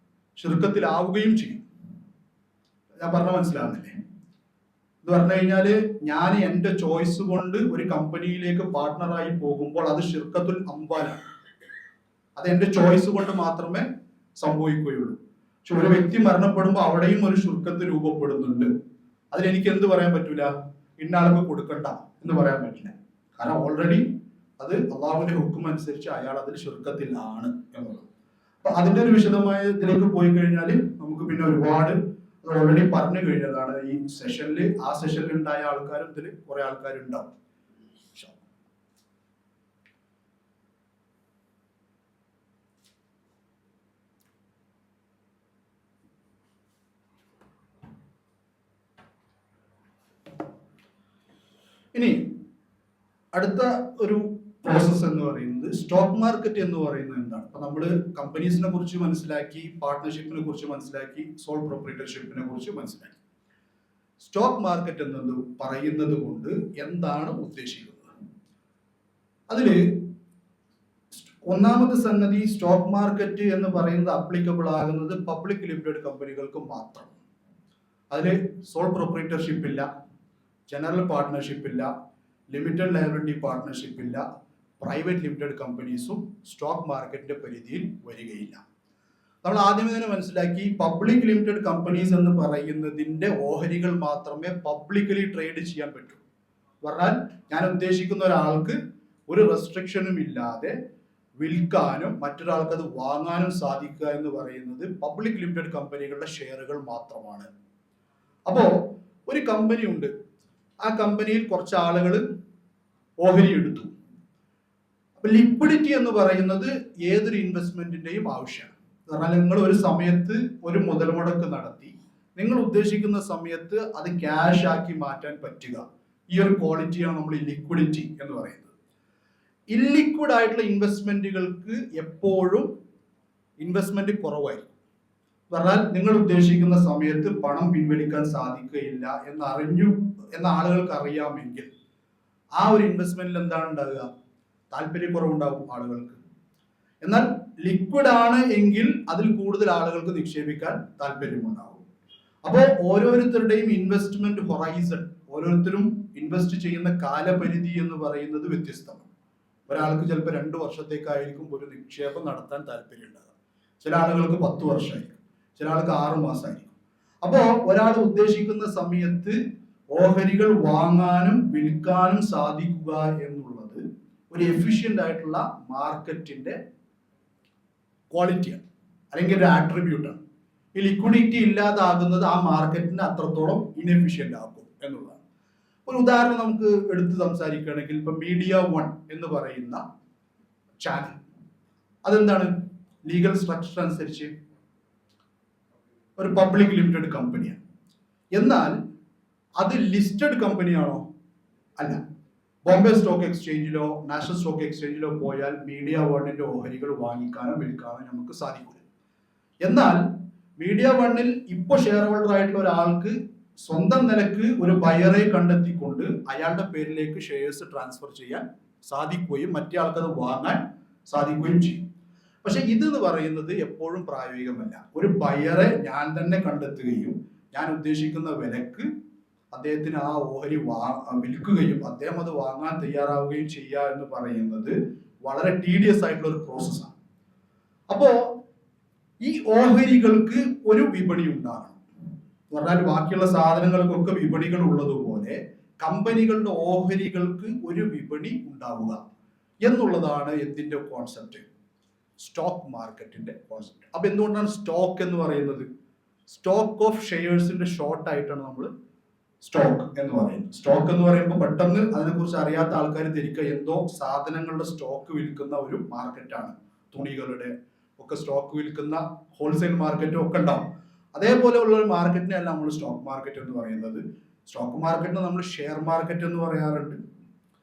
ശിർക്കത്തിലാവുകയും ചെയ്യും. ഞാൻ പറഞ്ഞ മനസ്സിലാവുന്നില്ലേ? എന്ന് പറഞ്ഞു കഴിഞ്ഞാല് ഞാൻ എന്റെ ചോയ്സ് കൊണ്ട് ഒരു കമ്പനിയിലേക്ക് പാർട്ട്ണറായി പോകുമ്പോൾ അത് ഷിർക്കത്തുൽ അംവാലാണ്. അത് എന്റെ ചോയ്സ് കൊണ്ട് മാത്രമേ സംഭവിക്കുകയുള്ളൂ. പക്ഷെ ഒരു വ്യക്തി മരണപ്പെടുമ്പോൾ അവിടെയും ഒരു ഷിർക്കത്ത് രൂപപ്പെടുന്നുണ്ട്. അതിലെനിക്ക് എന്ത് പറയാൻ പറ്റൂല? ഇന്ന ആൾക്ക് കൊടുക്കണ്ട എന്ന് പറയാൻ പറ്റില്ല. കാരണം ഓൾറെഡി അത് അള്ളാഹുവിന്റെ ഹുക്കം അനുസരിച്ച് അയാൾ അതിൽ ഷിർക്കത്തിലാണ് എന്നുള്ളത്. അപ്പൊ അതിന്റെ ഒരു വിശദമായ ഇതിലേക്ക് പോയി കഴിഞ്ഞാൽ നമുക്ക് പിന്നെ ഒരുപാട് ഓൾറെഡി പറഞ്ഞു കഴിഞ്ഞതാണ്. ഈ സെഷനിൽ ആ സെഷനിൽ ഉണ്ടായ ആൾക്കാരും ഇതിൽ കുറെ ആൾക്കാരുണ്ടാവും. ഇനി അടുത്ത ഒരു പ്രോസസ് എന്ന് പറയുന്നത് സ്റ്റോക്ക് മാർക്കറ്റ് എന്ന് പറയുന്നത് എന്താണ്? അപ്പൊ നമ്മള് കമ്പനീസിനെ കുറിച്ച് മനസ്സിലാക്കി, പാർട്ട്ണർഷിപ്പിനെ കുറിച്ച് മനസ്സിലാക്കി, സോൾ പ്രൊപ്രൈറ്റർഷിപ്പിനെ കുറിച്ച് മനസ്സിലാക്കി. സ്റ്റോക്ക് മാർക്കറ്റ് എന്നത് പറയുന്നത് കൊണ്ട് എന്താണ് ഉദ്ദേശിക്കുന്നത്? അതില് ഒന്നാമത്തെ സംഗതി, സ്റ്റോക്ക് മാർക്കറ്റ് എന്ന് പറയുന്നത് അപ്ലിക്കബിൾ ആകുന്നത് പബ്ലിക് ലിമിറ്റഡ് കമ്പനികൾക്ക് മാത്രം. അതില് സോൾ പ്രൊപ്രൈറ്റർഷിപ്പ് ഇല്ല, ജനറൽ പാർട്ട്ണർഷിപ്പ് ഇല്ല, ലിമിറ്റഡ് ലയബിലിറ്റി പാർട്ട്ണർഷിപ്പ് ഇല്ല, പ്രൈവറ്റ് ലിമിറ്റഡ് കമ്പനീസും സ്റ്റോക്ക് മാർക്കറ്റിന്റെ പരിധിയിൽ വരികയില്ല. നമ്മൾ ആദ്യമേ തന്നെ മനസ്സിലാക്കി, പബ്ലിക് ലിമിറ്റഡ് കമ്പനീസ് എന്ന് പറയുന്നതിന്റെ ഓഹരികൾ മാത്രമേ പബ്ലിക്കലി ട്രേഡ് ചെയ്യാൻ പറ്റൂ. പറഞ്ഞാൽ ഞാൻ ഉദ്ദേശിക്കുന്ന ഒരാൾക്ക് ഒരു റെസ്ട്രിക്ഷനും ഇല്ലാതെ വിൽക്കാനും മറ്റൊരാൾക്ക് അത് വാങ്ങാനും സാധിക്കുക എന്ന് പറയുന്നത് പബ്ലിക് ലിമിറ്റഡ് കമ്പനികളുടെ ഷെയറുകൾ മാത്രമാണ്. അപ്പോ ഒരു കമ്പനി ഉണ്ട്, ആ കമ്പനിയിൽ കുറച്ച് ആളുകൾ ഓഹരി എടുത്തു. അപ്പൊ ലിക്വിഡിറ്റി എന്ന് പറയുന്നത് ഏതൊരു ഇൻവെസ്റ്റ്മെന്റിന്റെയും ആവശ്യമാണ്. കാരണം നിങ്ങൾ ഒരു സമയത്ത് ഒരു മുതൽ മുടക്ക് നടത്തി നിങ്ങൾ ഉദ്ദേശിക്കുന്ന സമയത്ത് അത് ക്യാഷ് ആക്കി മാറ്റാൻ പറ്റുക, ഈ ഒരു ക്വാളിറ്റിയാണ് നമ്മൾ ലിക്വിഡിറ്റി എന്ന് പറയുന്നത്. ഇല്ലിക്വിഡ് ആയിട്ടുള്ള ഇൻവെസ്റ്റ്മെന്റുകൾക്ക് എപ്പോഴും ഇൻവെസ്റ്റ്മെന്റ് കുറവായിരിക്കും. പറഞ്ഞാൽ നിങ്ങൾ ഉദ്ദേശിക്കുന്ന സമയത്ത് പണം പിൻവലിക്കാൻ സാധിക്കുകയില്ല എന്ന ആളുകൾക്ക് അറിയാമെങ്കിൽ ആ ഒരു ഇൻവെസ്റ്റ്മെന്റിൽ എന്താണ് ഉണ്ടാകുക? താല്പര്യക്കുറവുണ്ടാവും ആളുകൾക്ക്. എന്നാൽ ലിക്വിഡ് ആണ് എങ്കിൽ അതിൽ കൂടുതൽ ആളുകൾക്ക് നിക്ഷേപിക്കാൻ താല്പര്യമുണ്ടാവും. അപ്പോൾ ഓരോരുത്തരുടെയും ഇൻവെസ്റ്റ്മെന്റ് ഹൊറൈസൺ, ഓരോരുത്തരും ഇൻവെസ്റ്റ് ചെയ്യുന്ന കാലപരിധി എന്ന് പറയുന്നത് വ്യത്യസ്തമാണ്. ഒരാൾക്ക് ചിലപ്പോൾ 2 വർഷത്തേക്കായിരിക്കും ഒരു നിക്ഷേപം നടത്താൻ താല്പര്യം ഉണ്ടാകുക. ചില ആളുകൾക്ക് 10 വർഷമായിരിക്കും, ചില ആൾക്ക് 6 മാസമായിരിക്കും. അപ്പോൾ ഒരാൾ ഉദ്ദേശിക്കുന്ന സമയത്ത് ഓഹരികൾ വാങ്ങാനും വിൽക്കാനും സാധിക്കുക എന്നുള്ളത് ഒരു എഫിഷ്യന്റ് ആയിട്ടുള്ള മാർക്കറ്റിന്റെ ക്വാളിറ്റിയാണ്, അല്ലെങ്കിൽ ഒരു ആട്രിബ്യൂട്ടാണ്. ഈ ലിക്വിഡിറ്റി ഇല്ലാതാകുന്നത് ആ മാർക്കറ്റിനെ അത്രത്തോളം ഇൻഎഫിഷ്യന്റ് ആക്കും എന്നുള്ളതാണ്. ഒരു ഉദാഹരണം നമുക്ക് എടുത്ത് സംസാരിക്കുകയാണെങ്കിൽ, ഇപ്പൊ മീഡിയ വൺ എന്ന് പറയുന്ന ചാനൽ, അതെന്താണ്? ലീഗൽ സ്ട്രക്ചർ അനുസരിച്ച് ഒരു പബ്ലിക് ലിമിറ്റഡ് കമ്പനിയാണ്. എന്നാൽ അത് ലിസ്റ്റഡ് കമ്പനിയാണോ? അല്ല. ബോംബെ സ്റ്റോക്ക് എക്സ്ചേഞ്ചിലോ നാഷണൽ സ്റ്റോക്ക് എക്സ്ചേഞ്ചിലോ പോയാൽ മീഡിയ വണ്ണിന്റെ ഓഹരികൾ വാങ്ങിക്കാനോ വിൽക്കാനോ നമുക്ക് സാധിക്കില്ല. എന്നാൽ മീഡിയ വണ്ണിൽ ഇപ്പോൾ ഷെയർ ഹോൾഡർ ആയിട്ടുള്ള ഒരാൾക്ക് സ്വന്തം നിലക്ക് ഒരു ബയറെ കണ്ടെത്തിക്കൊണ്ട് അയാളുടെ പേരിലേക്ക് ഷെയർസ് ട്രാൻസ്ഫർ ചെയ്യാൻ സാധിക്കുകയും മറ്റേ ആൾക്കത് വാങ്ങാൻ സാധിക്കുകയും ചെയ്യും. പക്ഷെ ഇതെന്ന് പറയുന്നത് എപ്പോഴും പ്രായോഗികമല്ല. ഒരു ബയറെ ഞാൻ തന്നെ കണ്ടെത്തുകയും ഞാൻ ഉദ്ദേശിക്കുന്ന വിലക്ക് അദ്ദേഹത്തിന് ആ ഓഹരി വിൽക്കുകയും അദ്ദേഹം അത് വാങ്ങാൻ തയ്യാറാവുകയും ചെയ്യുക എന്ന് പറയുന്നത് വളരെ ടീഡിയസ് ആയിട്ടുള്ള ഒരു പ്രോസസ്സാണ്. അപ്പോ ഈ ഓഹരികൾക്ക് ഒരു വിപണി ഉണ്ടാകണം. പറഞ്ഞാൽ ബാക്കിയുള്ള സാധനങ്ങൾക്കൊക്കെ വിപണികൾ ഉള്ളതുപോലെ കമ്പനികളുടെ ഓഹരികൾക്ക് ഒരു വിപണി ഉണ്ടാവുക എന്നുള്ളതാണ് എന്തിന്റെ കോൺസെപ്റ്റ്? സ്റ്റോക്ക് മാർക്കറ്റിന്റെ കോൺസെപ്റ്റ്. അപ്പൊ എന്തുകൊണ്ടാണ് സ്റ്റോക്ക് എന്ന് പറയുന്നത്? സ്റ്റോക്ക് ഓഫ് ഷെയർസിന്റെ ഷോർട്ട് ആയിട്ടാണ് നമ്മൾ സ്റ്റോക്ക് എന്ന് പറയുന്നത്. സ്റ്റോക്ക് എന്ന് പറയുമ്പോൾ പെട്ടെന്ന് അതിനെക്കുറിച്ച് അറിയാത്ത ആൾക്കാർ ധരിക്കുക എന്തോ സാധനങ്ങളുടെ സ്റ്റോക്ക് വിൽക്കുന്ന ഒരു മാർക്കറ്റാണ്. തുണികളുടെ ഒക്കെ സ്റ്റോക്ക് വിൽക്കുന്ന ഹോൾസെയിൽ മാർക്കറ്റും ഒക്കെ ഉണ്ടാവും. അതേപോലെ ഉള്ള ഒരു മാർക്കറ്റിനെയല്ല നമ്മൾ സ്റ്റോക്ക് മാർക്കറ്റ് എന്ന് പറയുന്നത്. സ്റ്റോക്ക് മാർക്കറ്റിനെ നമ്മൾ ഷെയർ മാർക്കറ്റ് എന്ന് പറയാറുണ്ട്,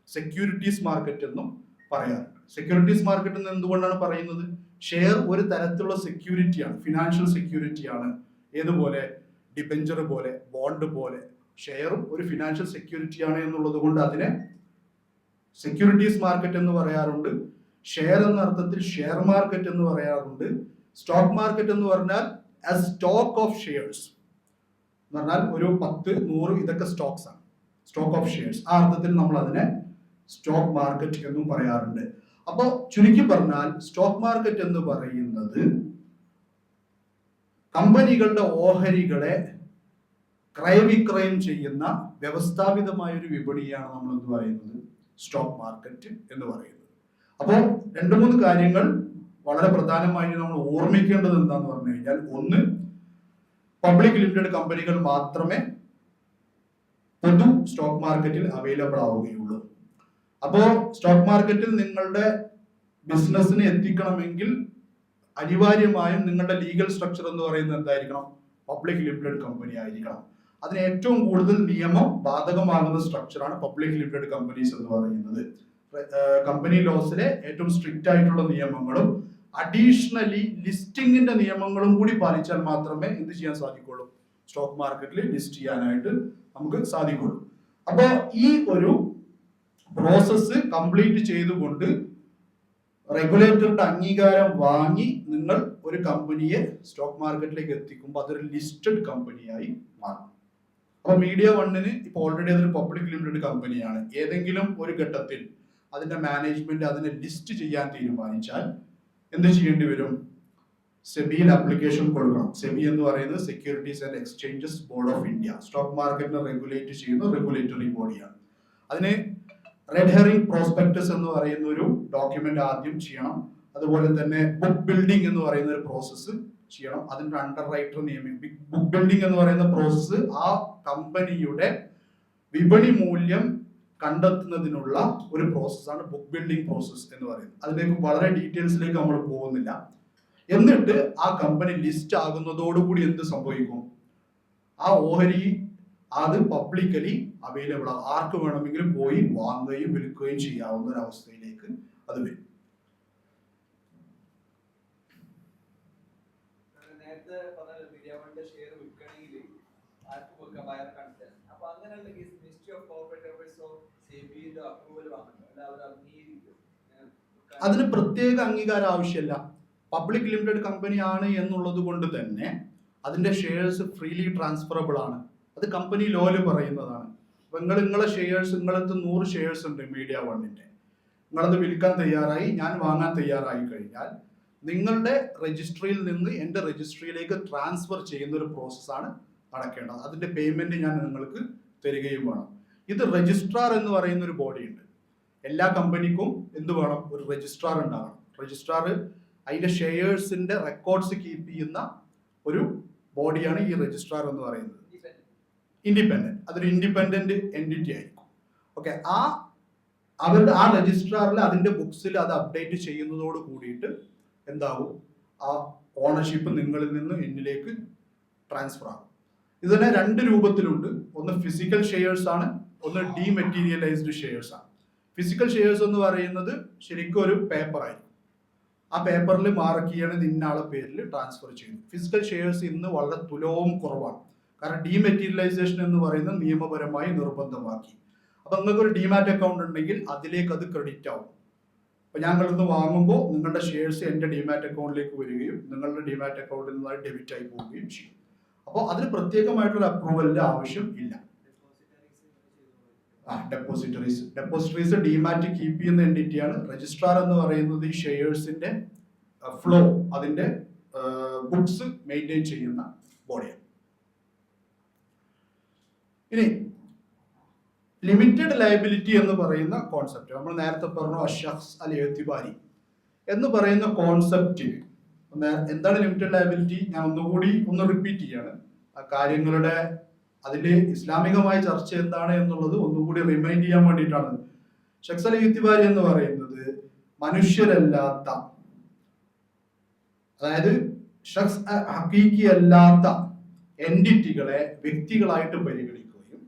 സെക്യൂരിറ്റീസ് മാർക്കറ്റ് എന്നും പറയാറുണ്ട്. സെക്യൂരിറ്റീസ് മാർക്കറ്റ് എന്ന് എന്തുകൊണ്ടാണ് പറയുന്നത്? ഷെയർ ഒരു തരത്തിലുള്ള സെക്യൂരിറ്റിയാണ്, ഫിനാൻഷ്യൽ സെക്യൂരിറ്റിയാണ്. ഏതുപോലെ? ഡിബെഞ്ചർ പോലെ, ബോണ്ട് പോലെ, ഷെയറും ഒരു ഫിനാൻഷ്യൽ സെക്യൂരിറ്റിയാണ് എന്നുള്ളത് കൊണ്ട് അതിനെ സെക്യൂരിറ്റീസ് മാർക്കറ്റ് എന്ന് പറയാറുണ്ട്. ഷെയർ എന്ന അർത്ഥത്തിൽ ഷെയർ മാർക്കറ്റ് എന്ന് പറയാറുണ്ട്. സ്റ്റോക്ക് മാർക്കറ്റ് എന്ന് പറഞ്ഞാൽ a stock of shares എന്ന് പറഞ്ഞാൽ ഒരു 10, 100 ഇതൊക്കെ സ്റ്റോക്സ് ആണ്, സ്റ്റോക്ക് ഓഫ് ഷെയർസ്. ആ അർത്ഥത്തിൽ നമ്മൾ അതിനെ സ്റ്റോക്ക് മാർക്കറ്റ് എന്നും പറയാറുണ്ട്. അപ്പോൾ ചുരുക്കി പറഞ്ഞാൽ സ്റ്റോക്ക് മാർക്കറ്റ് എന്ന് പറയുന്നത് കമ്പനികളുടെ ഓഹരികളെ ക്രയവിക്രയം ചെയ്യുന്ന വ്യവസ്ഥാപിതമായ ഒരു വിപണിയാണ് നമ്മൾ എന്ത് പറയുന്നത്, സ്റ്റോക്ക് മാർക്കറ്റ് എന്ന് പറയുന്നത്. അപ്പോൾ 2-3 കാര്യങ്ങൾ വളരെ പ്രധാനമായി നമ്മൾ ഓർമ്മിക്കേണ്ടത് എന്താന്ന് പറഞ്ഞു കഴിഞ്ഞാൽ, ഒന്ന്, പബ്ലിക് ലിമിറ്റഡ് കമ്പനികൾ മാത്രമേ പൊതു സ്റ്റോക്ക് മാർക്കറ്റിൽ അവൈലബിൾ ആവുകയുള്ളൂ. അപ്പോൾ സ്റ്റോക്ക് മാർക്കറ്റിൽ നിങ്ങളുടെ ബിസിനസ്സിനെ എത്തിക്കണമെങ്കിൽ അനിവാര്യമായും നിങ്ങളുടെ ലീഗൽ സ്ട്രക്ചർ എന്ന് പറയുന്നത് എന്തായിരിക്കണം, പബ്ലിക് ലിമിറ്റഡ് കമ്പനി ആയിരിക്കണം. അതിന് ഏറ്റവും കൂടുതൽ നിയമം ബാധകമാകുന്ന സ്ട്രക്ചറാണ് പബ്ലിക് ലിമിറ്റഡ് കമ്പനീസ് എന്ന് പറയുന്നത്. കമ്പനി ലോസിലെ ഏറ്റവും സ്ട്രിക്റ്റ് ആയിട്ടുള്ള നിയമങ്ങളും അഡീഷണലി ലിസ്റ്റിംഗിന്റെ നിയമങ്ങളും കൂടി പാലിച്ചാൽ മാത്രമേ എന്ത് ചെയ്യാൻ സാധിക്കുള്ളൂ, സ്റ്റോക്ക് മാർക്കറ്റിൽ ലിസ്റ്റ് ചെയ്യാനായിട്ട് നമുക്ക് സാധിക്കുള്ളൂ. അപ്പൊ ഈ ഒരു പ്രോസസ്സ് കംപ്ലീറ്റ് ചെയ്തുകൊണ്ട് റെഗുലേറ്ററുടെ അംഗീകാരം വാങ്ങി നിങ്ങൾ ഒരു കമ്പനിയെ സ്റ്റോക്ക് മാർക്കറ്റിലേക്ക് എത്തിക്കുമ്പോൾ അതൊരു ലിസ്റ്റഡ് കമ്പനിയായി മാറും. അപ്പൊ മീഡിയ വണ്ണിന് ഇപ്പൊ ഓൾറെഡി അതൊരു പബ്ലിക് ലിമിറ്റഡ് കമ്പനിയാണ്. ഏതെങ്കിലും ഒരു ഘട്ടത്തിൽ അതിന്റെ മാനേജ്മെന്റ് അതിനെ ലിസ്റ്റ് ചെയ്യാൻ തീരുമാനിച്ചാൽ എന്ത് ചെയ്യേണ്ടി വരും, സെബിയിൽ ആപ്ലിക്കേഷൻ കൊടുക്കണം. സെബി എന്ന് പറയുന്നത് securities and exchanges board of India, stock മാർക്കറ്റിനെ റെഗുലേറ്റ് ചെയ്യുന്ന റെഗുലേറ്ററി ബോഡിയാണ്. അതിന് റെഡ് ഹെറിംഗ് പ്രോസ്പെക്ടസ് എന്ന് പറയുന്ന ഒരു ഡോക്യുമെന്റ് ആദ്യം ചെയ്യണം. അതുപോലെ തന്നെ ബുക്ക് ബിൽഡിംഗ് എന്ന് പറയുന്ന ഒരു പ്രോസസ്സ് ചെയ്യണം. അതിന്റെ അണ്ടർ റൈറ്റർ നിയമിക്കും. ബുക്ക് ബിൽഡിംഗ് എന്ന് പറയുന്ന പ്രോസസ്സ് ആ കമ്പനിയുടെ വിപണി മൂല്യം കണ്ടെത്തുന്നതിനുള്ള ഒരു പ്രോസസ്സാണ് ബുക്ക് ബിൽഡിംഗ് പ്രോസസ്സ് എന്ന് പറയുന്നത്. അതിലേക്ക് വളരെ ഡീറ്റെയിൽസിലേക്ക് നമ്മൾ പോകുന്നില്ല. എന്നിട്ട് ആ കമ്പനി ലിസ്റ്റ് ആകുന്നതോടുകൂടി എന്ത് സംഭവിക്കും, ആ ഓഹരി അത് പബ്ലിക്കലി അവൈലബിൾ ആകും. ആർക്ക് വേണമെങ്കിലും പോയി വാങ്ങുകയും വിൽക്കുകയും ചെയ്യാവുന്ന ഒരു അവസ്ഥയിലേക്ക് അത് വരും. അതിന് പ്രത്യേക അംഗീകാരം ആവശ്യമില്ല. പബ്ലിക് ലിമിറ്റഡ് കമ്പനി ആണ് എന്നുള്ളത് കൊണ്ട് തന്നെ അതിന്റെ ഷെയർസ് ഫ്രീലി ട്രാൻസ്ഫറബിൾ ആണ്. അത് കമ്പനി ലോയിൽ പറയുന്നതാണ്. അപ്പൊ നിങ്ങളെ ഷെയർസ്, നിങ്ങളടുത്ത് 100 ഷെയർസ് ഉണ്ട് മീഡിയ വണ്ണിന്റെ, നിങ്ങളത് വിൽക്കാൻ തയ്യാറായി, ഞാൻ വാങ്ങാൻ തയ്യാറായി കഴിഞ്ഞാൽ നിങ്ങളുടെ രജിസ്ട്രിയിൽ നിന്ന് എൻ്റെ രജിസ്ട്രിയിലേക്ക് ട്രാൻസ്ഫർ ചെയ്യുന്ന ഒരു പ്രോസസ്സാണ് നടക്കേണ്ടത്. അതിന്റെ പേയ്മെന്റ് ഞാൻ നിങ്ങൾക്ക് തരികയും വേണം. ഇത് രജിസ്ട്രാർ എന്ന് പറയുന്ന ഒരു ബോഡി ഉണ്ട്. എല്ലാ കമ്പനിക്കും എന്ത് വേണം, ഒരു രജിസ്ട്രാർ ഉണ്ടാകണം. രജിസ്ട്രാർ അതിന്റെ ഷെയർസിന്റെ റെക്കോർഡ്സ് കീപ്പ് ചെയ്യുന്ന ഒരു ബോഡിയാണ് ഈ രജിസ്ട്രാർ എന്ന് പറയുന്നത്. ഇൻഡിപെൻഡന്റ്, അതൊരു ഇൻഡിപെൻഡന്റ് എൻറ്റിറ്റി ആയിരിക്കും. ഓക്കെ, അവരുടെ ആ രജിസ്ട്രാറിൽ അതിന്റെ ബുക്സിൽ അത് അപ്ഡേറ്റ് ചെയ്യുന്നതോട് കൂടിയിട്ട് എന്താകും, ആ ഓണർഷിപ്പ് നിങ്ങളിൽ നിന്ന് എന്നിലേക്ക് ട്രാൻസ്ഫർ ആകും. ഇത് തന്നെ 2 രൂപത്തിലുണ്ട്. ഒന്ന് ഫിസിക്കൽ ഷെയർസ് ആണ്, ഒന്ന് ഡീമെറ്റീരിയലൈസ്ഡ് ഷെയർസ് ആണ്. ഫിസിക്കൽ ഷെയർസ് എന്ന് പറയുന്നത് ശരിക്കും ഒരു പേപ്പർ ആയിരിക്കും. ആ പേപ്പറിൽ മാർക്ക് ചെയ്യണത് ഇന്നാളെ പേരിൽ ട്രാൻസ്ഫർ ചെയ്യുന്നു. ഫിസിക്കൽ ഷെയർസ് ഇന്ന് വളരെ തുലവും കുറവാണ്. കാരണം ഡീമെറ്റീരിയലൈസേഷൻ എന്ന് പറയുന്നത് നിയമപരമായി നിർബന്ധമാക്കി. അപ്പൊ നിങ്ങൾക്ക് ഒരു ഡിമാറ്റ് അക്കൗണ്ട് ഉണ്ടെങ്കിൽ അതിലേക്ക് അത് ക്രെഡിറ്റ് ആവും. അപ്പൊ ഞങ്ങളിന്ന് വാങ്ങുമ്പോൾ നിങ്ങളുടെ ഷെയർസ് എൻ്റെ ഡിമാറ്റ് അക്കൗണ്ടിലേക്ക് വരികയും നിങ്ങളുടെ ഡിമാറ്റ് അക്കൗണ്ടിൽ നിന്ന് അത് ഡെബിറ്റ് ആയി പോവുകയും ചെയ്യും. അപ്പോൾ അതിന് പ്രത്യേകമായിട്ടൊരു അപ്രൂവലിന്റെ ആവശ്യം ഇല്ല. ഡെപ്പോസിറ്ററീസ് ഡിമാറ്റ് കീപ്പ് ചെയ്യുന്ന എൻറ്റിറ്റിയാണ്. രജിസ്ട്രാർ എന്ന് പറയുന്നത് ഈ ഷെയർസിന്റെ ഫ്ലോ, അതിന്റെ ബുക്സ് മെയിൻറ്റെയിൻ ചെയ്യുന്ന ബോഡിയാണ്. ഇനി ലിമിറ്റഡ് ലയബിലിറ്റി എന്ന് പറയുന്ന കോൺസെപ്റ്റ് നമ്മൾ നേരത്തെ പറഞ്ഞു, അഷഖ്സ് അൽ ഇഅ്തിബാരി എന്ന് പറയുന്ന കോൺസെപ്റ്റ് എന്താണ് ലിമിറ്റഡ് ലയബിലിറ്റി, ഞാൻ ഒന്നുകൂടി റിപ്പീറ്റ് ചെയ്യാണ്. ആ കാര്യങ്ങളുടെ അതിന്റെ ഇസ്ലാമികമായ ചർച്ച എന്താണ് എന്നുള്ളത് ഒന്നുകൂടി റിമൈൻഡ് ചെയ്യാൻ വേണ്ടിയിട്ടാണ്. ഷഖ്സ് അൽ ഇഅ്തിബാരി എന്ന് പറയുന്നത് മനുഷ്യരല്ലാത്ത, അതായത് ഷഖ്സ് ഹഖീഖി അല്ലാത്ത എൻറ്റിറ്റികളെ വ്യക്തികളായിട്ട് പരിഗണിക്കുകയും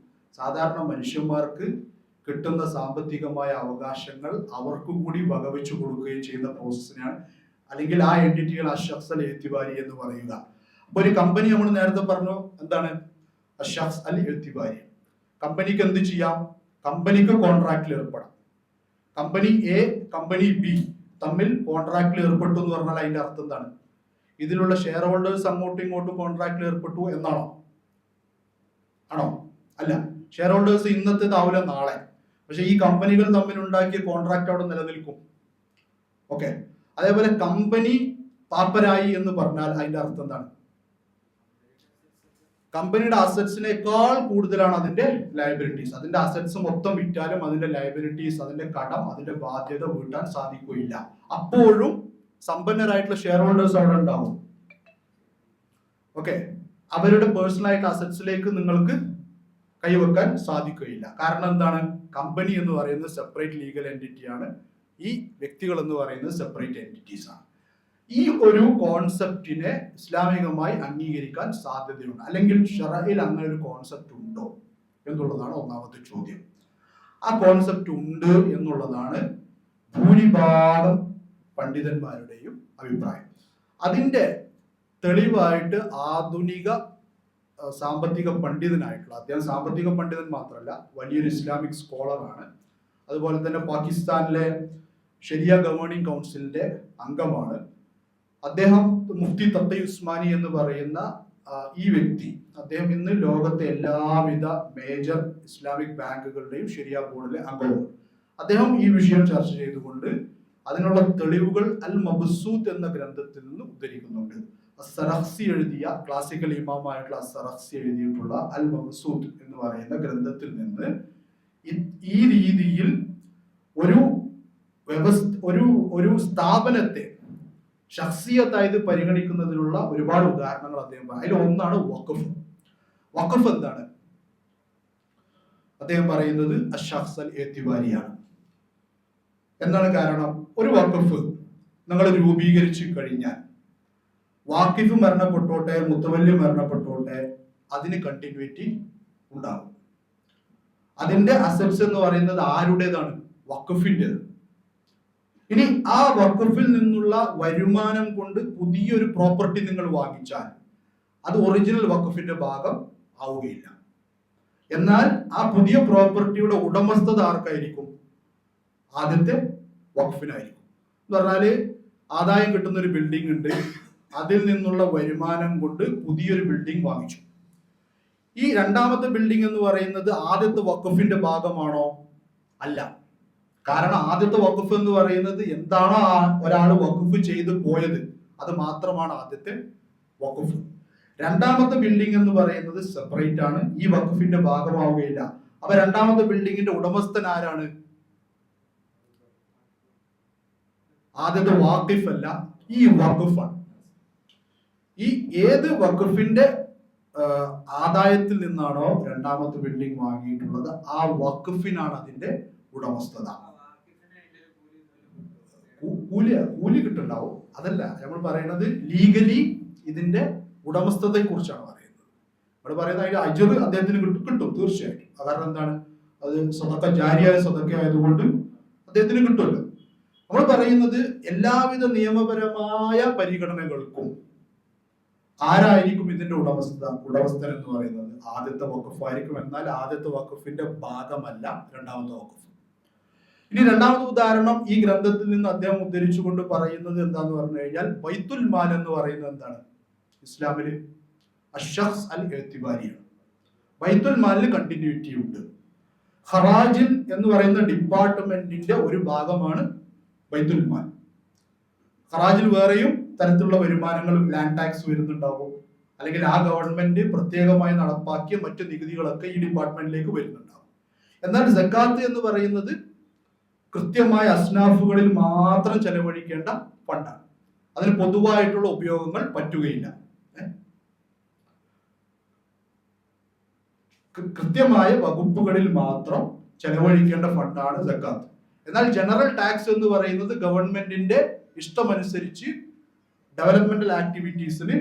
സാധാരണ മനുഷ്യന്മാർക്ക് കിട്ടുന്ന സാമ്പത്തികമായ അവകാശങ്ങൾ അവർക്ക് കൂടി വകവെച്ചു കൊടുക്കുകയും ചെയ്യുന്ന പ്രോസസ്സിനാണ്, അല്ലെങ്കിൽ ആ എൻറ്റിറ്റികൾ അഷഖ്സ് അൽ ഇഅ്തിബാരി എന്ന് പറയുക. അപ്പൊ ഒരു കമ്പനി നമ്മൾ നേരത്തെ പറഞ്ഞു എന്താണ്, അഷഖ്സ് അൽ ഇഅ്തിബാരി. കമ്പനിക്ക് എന്ത് ചെയ്യാം? കമ്പനിക്ക് കോൺട്രാക്റ്റിൽ ഏർപ്പെടാം. കമ്പനി എ കമ്പനി ബി തമ്മിൽ കോൺട്രാക്റ്റിൽ ഏർപ്പെട്ടു എന്ന് പറഞ്ഞാൽ അതിന്റെ അർത്ഥം എന്താണ്? ഇതിലുള്ള ഷെയർ ഹോൾഡേഴ്സ് അങ്ങോട്ടും ഇങ്ങോട്ടും കോൺട്രാക്റ്റിൽ ഏർപ്പെട്ടു എന്നാണോ? ആണോ? അല്ല. ഷെയർ ഹോൾഡേഴ്സ് ഇന്നത്തേതാവില്ല നാളെ, പക്ഷെ ഈ കമ്പനികൾ തമ്മിൽ ഉണ്ടാക്കിയ കോൺട്രാക്ട് അവിടെ നിലനിൽക്കും. ഓക്കെ. അതേപോലെ കമ്പനി പാപ്പരായി എന്ന് പറഞ്ഞാൽ അതിന്റെ അർത്ഥം എന്താണ്? കമ്പനിയുടെ അസറ്റ്സിനേക്കാൾ കൂടുതലാണ് അതിന്റെ ലയബിലിറ്റീസ്. അതിന്റെ അസറ്റ്സ് മൊത്തം വിറ്റാലും അതിന്റെ ലയബിലിറ്റീസ്, അതിന്റെ കടം, അതിന്റെ ബാധ്യത വീട്ടാൻ സാധിക്കുകയില്ല. അപ്പോഴും സമ്പന്നരായിട്ടുള്ള ഷെയർ ഹോൾഡേഴ്സ് അവിടെ ഉണ്ടാവും. ഓക്കെ. അവരുടെ പേഴ്സണൽ ആയിട്ട് അസറ്റ്സിലേക്ക് നിങ്ങൾക്ക് കൈവെക്കാൻ സാധിക്കുകയില്ല. കാരണം എന്താണ്? കമ്പനി എന്ന് പറയുന്നത് സെപ്പറേറ്റ് ലീഗൽ എൻറ്റിറ്റിയാണ്, ഈ വ്യക്തികൾ എന്ന് പറയുന്നത് സെപ്പറേറ്റ് എൻറ്റിറ്റീസ് ആണ്. ഈ ഒരു കോൺസെപ്റ്റിനെ ഇസ്ലാമികമായി അംഗീകരിക്കാൻ സാധ്യതയുണ്ട്, അല്ലെങ്കിൽ ഷറഇൽ അങ്ങനെ ഒരു കോൺസെപ്റ്റ് ഉണ്ടോ എന്നുള്ളതാണ് ഒന്നാമത്തെ ചോദ്യം. ആ കോൺസെപ്റ്റ് ഉണ്ട് എന്നുള്ളതാണ് ഭൂരിഭാഗം പണ്ഡിതന്മാരുടെയും അഭിപ്രായം. അതിന്റെ തെളിവായിട്ട് ആധുനിക സാമ്പത്തിക പണ്ഡിതനായിട്ടുള്ള, അദ്ദേഹം സാമ്പത്തിക പണ്ഡിതൻ മാത്രമല്ല, വലിയൊരു ഇസ്ലാമിക് സ്കോളറാണ്. അതുപോലെ തന്നെ പാകിസ്ഥാനിലെ ശരിയ ഗവേണിംഗ് കൗൺസിലിന്റെ അംഗമാണ് അദ്ദേഹം. മുഫ്തി തഖി ഉസ്മാനി എന്ന് പറയുന്ന ഈ വ്യക്തി, അദ്ദേഹം ഇന്ന് ലോകത്തെ എല്ലാവിധ മേജർ ഇസ്ലാമിക് ബാങ്കുകളുടെയും ശരിയ ബോർഡിലെ അംഗമാണ്. അദ്ദേഹം ഈ വിഷയം ചർച്ച ചെയ്തുകൊണ്ട് അതിനുള്ള തെളിവുകൾ അൽ മബ്സൂത്ത് എന്ന ഗ്രന്ഥത്തിൽ നിന്ന് ഉദ്ധരിക്കുന്നുണ്ട്. അസ്സറഹ്സി എഴുതിയ, ക്ലാസിക്കൽ ഇമാമായിട്ടുള്ള അസ്സറഹ്സി എഴുതിയിട്ടുള്ള അൽ മബ്സൂത്ത് എന്ന് പറയുന്ന ഗ്രന്ഥത്തിൽ നിന്ന് ഈ രീതിയിൽ ഒരു സ്ഥാപനത്തെ ശഖ്സിയത്തായത് പരിഗണിക്കുന്നതിനുള്ള ഒരുപാട് ഉദാഹരണങ്ങൾ അദ്ദേഹം പറയും. അതിൽ ഒന്നാണ് വഖഫ്. വഖഫ് എന്താണ്? അദ്ദേഹം പറയുന്നത് അശ്ശഖ്സ് അൽ ഇഅ്തിബാരിയാണ്. എന്താണ് കാരണം? ഒരു വഖഫ് നിങ്ങൾ രൂപീകരിച്ചു കഴിഞ്ഞാൽ വാക്കിഫ് മരണപ്പെട്ടോട്ടെ, മുത്തവല്ലി മരണപ്പെട്ടോട്ടെ, അതിന് കണ്ടിന്യൂറ്റി ഉണ്ടാകും. അതിന്റെ അസറ്റ്സ് എന്ന് പറയുന്നത് ആരുടേതാണ്? വഖഫിൻ്റെത്. ഇനി ആ വഖഫിൽ നിന്നുള്ള വരുമാനം കൊണ്ട് പുതിയൊരു പ്രോപ്പർട്ടി നിങ്ങൾ വാങ്ങിച്ചാൽ അത് ഒറിജിനൽ വഖഫിന്റെ ഭാഗം ആവുകയില്ല. എന്നാൽ ആ പുതിയ പ്രോപ്പർട്ടിയുടെ ഉടമസ്ഥത ആർക്കായിരിക്കും? ആദ്യത്തെ വഖഫിനായിരിക്കും. എന്ന് പറഞ്ഞാല് ആദായം കിട്ടുന്ന ഒരു ബിൽഡിംഗ് ഉണ്ട്, അതിൽ നിന്നുള്ള വരുമാനം കൊണ്ട് പുതിയൊരു ബിൽഡിംഗ് വാങ്ങിച്ചു. ഈ രണ്ടാമത്തെ ബിൽഡിംഗ് എന്ന് പറയുന്നത് ആദ്യത്തെ വഖഫിന്റെ ഭാഗമാണോ? അല്ല. കാരണം ആദ്യത്തെ വഖഫ് എന്ന് പറയുന്നത് എന്താണോ ഒരാൾ വഖഫ് ചെയ്ത് പോയത് അത് മാത്രമാണ് ആദ്യത്തെ വഖഫ്. രണ്ടാമത്തെ ബിൽഡിംഗ് എന്ന് പറയുന്നത് സെപ്പറേറ്റ് ആണ്, ഈ വഖഫിന്റെ ഭാഗമാവുകയില്ല. അപ്പൊ രണ്ടാമത്തെ ബിൽഡിങ്ങിന്റെ ഉടമസ്ഥൻ ആരാണ്? ആദ്യത്തെ വാഖിഫ് അല്ല, ഈ വഖഫാണ്. ഈ ഏത് വഖഫിന്റെ ആദായത്തിൽ നിന്നാണോ രണ്ടാമത്തെ ബിൽഡിംഗ് വാങ്ങിയിട്ടുള്ളത് ആ വഖഫിനാണ് അതിന്റെ ഉടമസ്ഥത. കൂലി കിട്ടുണ്ടാവും, അതല്ല നമ്മൾ പറയുന്നത്. ലീഗലി ഇതിന്റെ ഉടമസ്ഥതയെ കുറിച്ചാണ് പറയുന്നത്. നമ്മൾ പറയുന്നത് അതിന്റെ അജ്ർ അദ്ദേഹത്തിന് കിട്ടും തീർച്ചയായിട്ടും. കാരണം എന്താണ്? അത് സദഖ ജാരിയായ സദഖ ആയതുകൊണ്ട് അദ്ദേഹത്തിന് കിട്ടുമല്ലോ. നമ്മൾ പറയുന്നത് എല്ലാവിധ നിയമപരമായ പരിഗണനകൾക്കും ആരായിരിക്കും ഇതിന്റെ ഉടമസ്ഥൻ എന്ന് പറയുന്നത്? ആദ്യത്തെ വഖഫായിരിക്കും. എന്നാൽ ആദ്യത്തെ വഖഫിന്റെ ഭാഗമല്ല രണ്ടാമത്തെ വഖഫ്. ഇനി രണ്ടാമത്തെ ഉദാഹരണം ഈ ഗ്രന്ഥത്തിൽ നിന്ന് അദ്ദേഹം ഉദ്ധരിച്ചുകൊണ്ട് പറയുന്നത് എന്താന്ന് പറഞ്ഞു കഴിഞ്ഞാൽ, ബൈത്തുൽ മാൽ എന്ന് പറയുന്നത് എന്താണ്? ഇസ്ലാമില് അശ്ശഖ്സ് അൽ ഇഅ്തിബാരിയാണ്. ബൈത്തുൽ മാലിന് കണ്ടിന്യൂറ്റി ഉണ്ട്. ഖറാജിൽ എന്ന് പറയുന്ന ഡിപ്പാർട്ട്മെന്റിന്റെ ഒരു ഭാഗമാണ് ബൈത്തുൽ മാൽ. ഖറാജിൽ വേറെയും തരത്തിലുള്ള വരുമാനങ്ങൾ, ലാൻഡ് ടാക്സ് വരുന്നുണ്ടാവും, അല്ലെങ്കിൽ ആ ഗവൺമെന്റ് പ്രത്യേകമായി നടപ്പാക്കിയ മറ്റു നികുതികളൊക്കെ ഈ ഡിപ്പാർട്ട്മെന്റിലേക്ക് വരുന്നുണ്ടാവും. എന്നാൽ സക്കാത്ത് എന്ന് പറയുന്നത് കൃത്യമായ അസ്നാഫുകളിൽ മാത്രം ചെലവഴിക്കേണ്ട ഫണ്ടാണ്. അതിന് പൊതുവായിട്ടുള്ള ഉപയോഗങ്ങൾ പറ്റുകയില്ല. കൃത്യമായ വകുപ്പുകളിൽ മാത്രം ചെലവഴിക്കേണ്ട ഫണ്ടാണ് സക്കാത്ത്. എന്നാൽ ജനറൽ ടാക്സ് എന്ന് പറയുന്നത് ഗവൺമെന്റിന്റെ ഇഷ്ടമനുസരിച്ച് ഡെവലപ്മെന്റൽ ആക്ടിവിറ്റീസിന്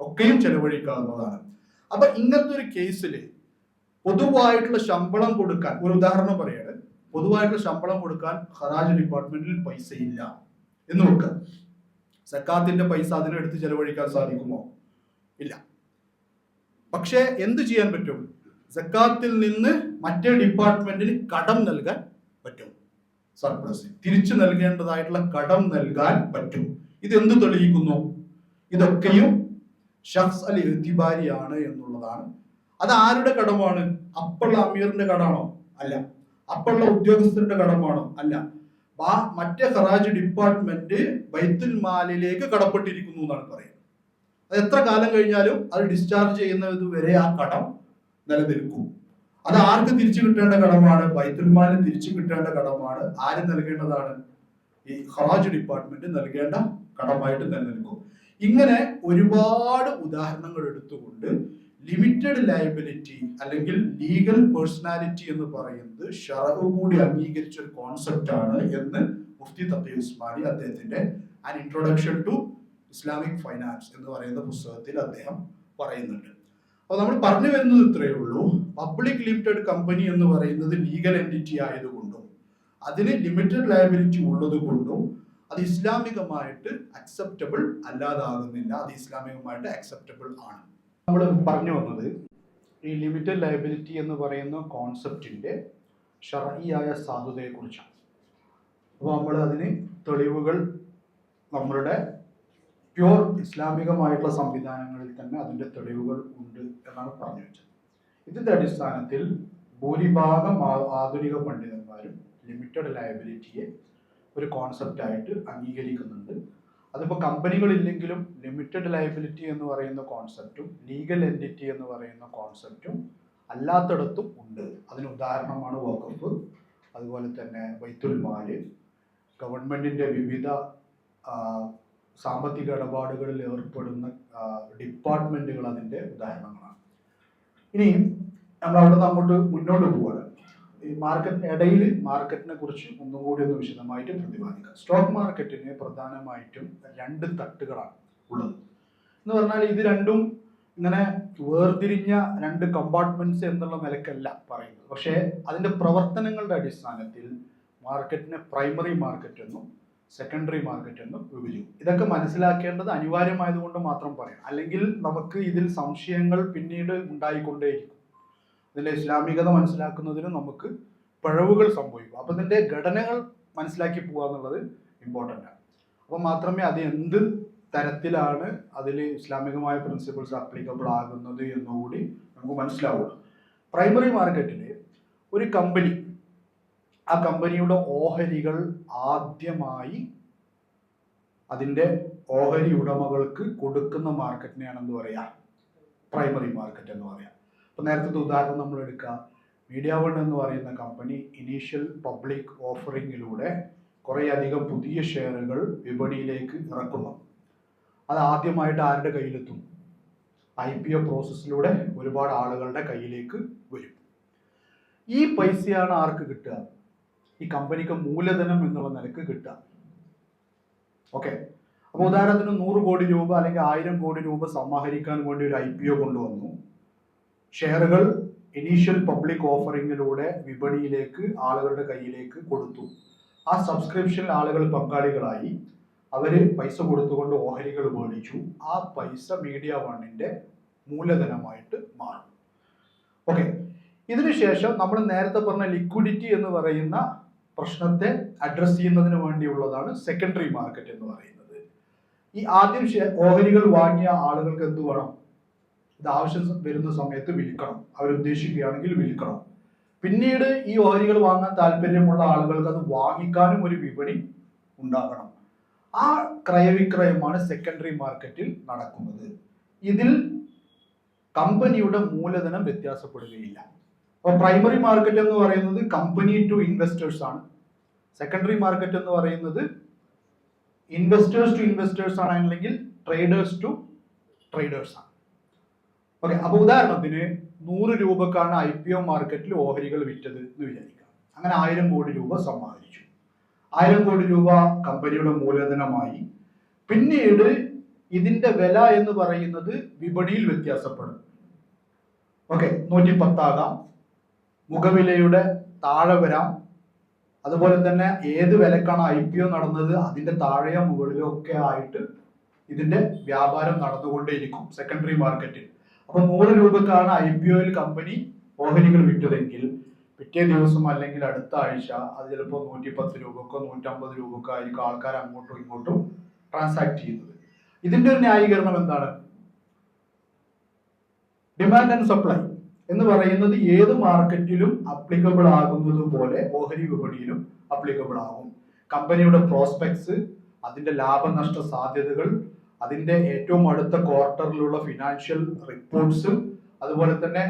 ഒക്കെയും ചെലവഴിക്കാവുന്നതാണ്. അപ്പൊ ഇങ്ങനത്തെ ഒരു കേസില് പൊതുവായിട്ടുള്ള ശമ്പളം കൊടുക്കാൻ, ഒരു ഉദാഹരണം പറയാണ്, പൊതുവായിട്ടുള്ള ശമ്പളം കൊടുക്കാൻ ഖറാജ് ഡിപ്പാർട്ട്മെന്റിൽ പൈസ ഇല്ല എന്ന് വെക്കുക. സക്കാത്തിന്റെ പൈസ അതിനെടുത്ത് ചെലവഴിക്കാൻ സാധിക്കുമോ? ഇല്ല. പക്ഷേ എന്ത് ചെയ്യാൻ പറ്റും? സക്കാത്തിൽ നിന്ന് മറ്റേ ഡിപ്പാർട്ട്മെന്റിന് കടം നൽകാൻ പറ്റും. സർപ്ലസ് തിരിച്ചു നൽകേണ്ടതായിട്ടുള്ള കടം നൽകാൻ പറ്റും. ഇത് എന്ത് തെളിയിക്കുന്നു? ഇതൊക്കെയും ഷഖ്സ് അൽ ഇഅ്തിബാരിയാണ് എന്നുള്ളതാണ്. അത് ആരുടെ കടമാണ്? അപ്പുള്ള അമീറിന്റെ കടമാണോ? അല്ല. അപ്പുള്ള ഉദ്യോഗസ്ഥരുടെ കടമാണോ? അല്ല. മറ്റേ ഖറാജ് ഡിപ്പാർട്ട്മെന്റ് ബൈത്തുൽ മാലിലേക്ക് കടപ്പെട്ടിരിക്കുന്നു എന്നാണ് പറയുന്നത്. അത് എത്ര കാലം കഴിഞ്ഞാലും അത് ഡിസ്ചാർജ് ചെയ്യുന്നത് വരെ ആ കടം നിലനിൽക്കും. അത് ആർക്ക് തിരിച്ചു കിട്ടേണ്ട കടമാണ്? ബൈത്തുൽ മാലിന് തിരിച്ചു കിട്ടേണ്ട കടമാണ്. ആര് നൽകേണ്ടതാണ്? ഈ ഖറാജ് ഡിപ്പാർട്ട്മെന്റ് നൽകേണ്ട കടമായിട്ട് നിലനിൽക്കും. ഇങ്ങനെ ഒരുപാട് ഉദാഹരണങ്ങൾ എടുത്തുകൊണ്ട് ലിമിറ്റഡ് ലയബിലിറ്റി അല്ലെങ്കിൽ ലീഗൽ പേഴ്സണാലിറ്റി എന്ന് പറയുന്നത് ശറഅ് കൂടി അംഗീകരിച്ച ഒരു കോൺസെപ്റ്റ് ആണ് എന്ന് മുഫ്തി തഖി ഉസ്മാനി അദ്ദേഹത്തിന്റെ an introduction to Islamic finance എന്ന് പറയുന്ന പുസ്തകത്തിൽ അദ്ദേഹം പറയുന്നുണ്ട്. അപ്പോൾ നമ്മൾ പറഞ്ഞു വരുന്നത് ഇത്രയേ ഉള്ളൂ. പബ്ലിക് ലിമിറ്റഡ് കമ്പനി എന്ന് പറയുന്നത് ലീഗൽ എൻറ്റിറ്റി ആയതുകൊണ്ടും അതിന് ലിമിറ്റഡ് ലയബിലിറ്റി ഉള്ളത് കൊണ്ടും അത് ഇസ്ലാമികമായിട്ട് അക്സെപ്റ്റബിൾ അല്ലാതാകുന്നില്ല. അത് ഇസ്ലാമികമായിട്ട് അക്സെപ്റ്റബിൾ ആണ്. നമ്മൾ പറഞ്ഞു വന്നത് ഈ ലിമിറ്റഡ് ലയബിലിറ്റി എന്ന് പറയുന്ന കോൺസെപ്റ്റിന്റെ ശർഈയായ സാധുതയെക്കുറിച്ചാണ്. അപ്പോൾ നമ്മൾ അതിന് തെളിവുകൾ നമ്മളുടെ പ്യൂർ ഇസ്ലാമികമായിട്ടുള്ള സംവിധാനങ്ങളിൽ തന്നെ അതിൻ്റെ തെളിവുകൾ ഉണ്ട് എന്നാണ് പറഞ്ഞു വെച്ചത്. ഇതിൻ്റെ അടിസ്ഥാനത്തിൽ ഭൂരിഭാഗം ആധുനിക പണ്ഡിതന്മാരും ലിമിറ്റഡ് ലയബിലിറ്റിയെ ഒരു കോൺസെപ്റ്റായിട്ട് അംഗീകരിക്കുന്നുണ്ട്. അതിപ്പോൾ കമ്പനികളില്ലെങ്കിലും ലിമിറ്റഡ് ലയബിലിറ്റി എന്ന് പറയുന്ന കോൺസെപ്റ്റും ലീഗൽ എൻറ്റിറ്റി എന്ന് പറയുന്ന കോൺസെപ്റ്റും അല്ലാത്തിടത്തും ഉണ്ട്. അതിന് ഉദാഹരണമാണ് വഖഫ്, അതുപോലെ തന്നെ ബൈത്തുൽ മാല്, ഗവൺമെൻറ്റിൻ്റെ വിവിധ സാമ്പത്തിക ഇടപാടുകളിൽ ഏർപ്പെടുന്ന ഡിപ്പാർട്ട്മെൻറ്റുകൾ അതിൻ്റെ ഉദാഹരണങ്ങളാണ്. ഇനിയും നമ്മൾ അവിടെ നിന്ന് അങ്ങോട്ട് മുന്നോട്ട് പോവുകയാണ്. ഈ ഇടയിൽ മാർക്കറ്റിനെ കുറിച്ച് ഒന്നും കൂടി ഒന്ന് വിശദമായിട്ട് പ്രതിപാദിക്കാം. സ്റ്റോക്ക് മാർക്കറ്റിന് പ്രധാനമായിട്ടും 2 തട്ടുകളാണ് ഉള്ളത് എന്ന് പറഞ്ഞാൽ ഇത് രണ്ടും ഇങ്ങനെ വേർതിരിഞ്ഞ 2 കമ്പാർട്ട്മെന്റ്സ് എന്നുള്ള നിലക്കല്ല പറയുന്നത്. പക്ഷേ അതിൻ്റെ പ്രവർത്തനങ്ങളുടെ അടിസ്ഥാനത്തിൽ മാർക്കറ്റിനെ പ്രൈമറി മാർക്കറ്റ് എന്നും സെക്കൻഡറി മാർക്കറ്റ് എന്നും വിഭജിക്കും. ഇതൊക്കെ മനസ്സിലാക്കേണ്ടത് അനിവാര്യമായതുകൊണ്ട് മാത്രം പറയാം. അല്ലെങ്കിൽ നമുക്ക് ഇതിൽ സംശയങ്ങൾ പിന്നീട് ഉണ്ടായിക്കൊണ്ടേയിരിക്കും. ഇതിൻ്റെ ഇസ്ലാമികത മനസ്സിലാക്കുന്നതിന് നമുക്ക് പിഴവുകൾ സംഭവിക്കും. അപ്പോൾ ഇതിൻ്റെ ഘടനകൾ മനസ്സിലാക്കി പോകുക എന്നുള്ളത് ഇമ്പോർട്ടൻ്റ് ആണ്. അപ്പോൾ മാത്രമേ അത് എന്ത് തരത്തിലാണ് അതിൽ ഇസ്ലാമികമായ പ്രിൻസിപ്പിൾസ് അപ്ലിക്കബിൾ ആകുന്നത് എന്നുകൂടി നമുക്ക് മനസ്സിലാവുള്ളൂ. പ്രൈമറി മാർക്കറ്റിൽ ഒരു കമ്പനി, ആ കമ്പനിയുടെ ഓഹരികൾ ആദ്യമായി അതിൻ്റെ ഓഹരി ഉടമകൾക്ക് കൊടുക്കുന്ന മാർക്കറ്റിനെയാണ് എന്ത് പറയുക? പ്രൈമറി മാർക്കറ്റ് എന്ന് പറയാം. അപ്പോൾ നേരത്തെ ഉദാഹരണം നമ്മൾ എടുക്കുക. മീഡിയ വൺ എന്ന് പറയുന്ന കമ്പനി ഇനീഷ്യൽ പബ്ലിക് ഓഫറിങ്ങിലൂടെ കുറേയധികം പുതിയ ഷെയറുകൾ വിപണിയിലേക്ക് ഇറക്കുന്നു. അത് ആദ്യമായിട്ട് ആരുടെ കയ്യിലെത്തും? IPO പ്രോസസ്സിലൂടെ ഒരുപാട് ആളുകളുടെ കയ്യിലേക്ക് വരും. ഈ പൈസയാണ് ആർക്ക് കിട്ടുക? ഈ കമ്പനിക്ക് മൂലധനം എന്നുള്ള നിലക്ക് കിട്ടുക. ഓക്കെ. അപ്പോൾ ഉദാഹരണത്തിന് 100 കോടി രൂപ അല്ലെങ്കിൽ 1000 കോടി രൂപ സമാഹരിക്കാൻ വേണ്ടി ഒരു IPO കൊണ്ടുവന്നു. ഷെയറുകൾ ഇനീഷ്യൽ പബ്ലിക് ഓഫറിങ്ങിലൂടെ വിപണിയിലേക്ക് ആളുകളുടെ കയ്യിലേക്ക് കൊടുത്തു. ആ സബ്സ്ക്രിപ്ഷനിൽ ആളുകൾ പങ്കാളികളായി. അവർ പൈസ കൊടുത്തുകൊണ്ട് ഓഹരികൾ മേടിച്ചു. ആ പൈസ മീഡിയ വണ്ണിൻ്റെ മൂലധനമായിട്ട് മാറും. ഓക്കെ. ഇതിനുശേഷം നമ്മൾ നേരത്തെ പറഞ്ഞ ലിക്വിഡിറ്റി എന്ന് പറയുന്ന പ്രശ്നത്തെ അഡ്രസ് ചെയ്യുന്നതിന് വേണ്ടിയുള്ളതാണ് സെക്കൻഡറി മാർക്കറ്റ് എന്ന് പറയുന്നത്. ഈ ആദ്യം ഓഹരികൾ വാങ്ങിയ ആളുകൾക്ക് എന്ത് വേണം? ഇത് ആവശ്യം വരുന്ന സമയത്ത് വിൽക്കണം. അവരുദ്ദേശിക്കുകയാണെങ്കിൽ വിൽക്കണം. പിന്നീട് ഈ ഓഹരികൾ വാങ്ങാൻ താല്പര്യമുള്ള ആളുകൾക്ക് അത് വാങ്ങിക്കാനും ഒരു വിപണി ഉണ്ടാകണം. ആ ക്രയവിക്രയമാണ് സെക്കൻഡറി മാർക്കറ്റിൽ നടക്കുന്നത്. ഇതിൽ കമ്പനിയുടെ മൂലധനം വ്യത്യാസപ്പെടുകയില്ല. അപ്പോൾ പ്രൈമറി മാർക്കറ്റ് എന്ന് പറയുന്നത് കമ്പനി ടു ഇൻവെസ്റ്റേഴ്സ് ആണ്. സെക്കൻഡറി മാർക്കറ്റ് എന്ന് പറയുന്നത് ഇൻവെസ്റ്റേഴ്സ് ടു ഇൻവെസ്റ്റേഴ്സ് ആണ്, അല്ലെങ്കിൽ ട്രേഡേഴ്സ് ടു ട്രേഡേഴ്സ് ആണ്. ഓക്കെ. അപ്പോൾ ഉദാഹരണത്തിന് 100 രൂപക്കാണ് IPO മാർക്കറ്റിൽ ഓഹരികൾ വിറ്റത് എന്ന് വിചാരിക്കാം. അങ്ങനെ 1000 കോടി രൂപ സമാഹരിച്ചു. 1000 കോടി രൂപ കമ്പനിയുടെ മൂലധനമായി. പിന്നീട് ഇതിന്റെ വില എന്ന് പറയുന്നത് വിപണിയിൽ വ്യത്യാസപ്പെടും. ഓക്കെ. 110 ആകാം, മുഖവിലയുടെ താഴെ വരാം. അതുപോലെ തന്നെ ഏത് വിലക്കാണ് IPO നടന്നത് അതിന്റെ താഴെയോ മുകളിലോ ഒക്കെ ആയിട്ട് ഇതിന്റെ വ്യാപാരം നടന്നുകൊണ്ടേയിരിക്കും സെക്കൻഡറി മാർക്കറ്റിൽ. അപ്പൊ 100 രൂപക്കാണ് IPOയിൽ കമ്പനി ഓഹരികൾ വിറ്റതെങ്കിൽ പിറ്റേ ദിവസം അല്ലെങ്കിൽ അടുത്ത ആഴ്ച അത് ചിലപ്പോൾ 110 രൂപക്കോ 150 രൂപക്കോ ആയിരിക്കും ആൾക്കാർ അങ്ങോട്ടും ഇങ്ങോട്ടും ട്രാൻസാക്ട് ചെയ്യുന്നത്. ഇതിന്റെ ഒരു ന്യായീകരണം എന്താണ്? ഡിമാൻഡ് ആൻഡ് സപ്ലൈ എന്ന് പറയുന്നത് ഏത് മാർക്കറ്റിലും അപ്ലിക്കബിൾ ആകുന്നത് പോലെ ഓഹരി വിപണിയിലും അപ്ലിക്കബിൾ ആകും. കമ്പനിയുടെ പ്രോസ്പെക്ട്സ്, അതിന്റെ ലാഭനഷ്ട സാധ്യതകൾ, അതിന്റെ ഏറ്റവും അടുത്ത ക്വാർട്ടറിലുള്ള ഫിനാൻഷ്യൽ റിപ്പോർട്ട്സ്, അതുപോലെ തന്നെ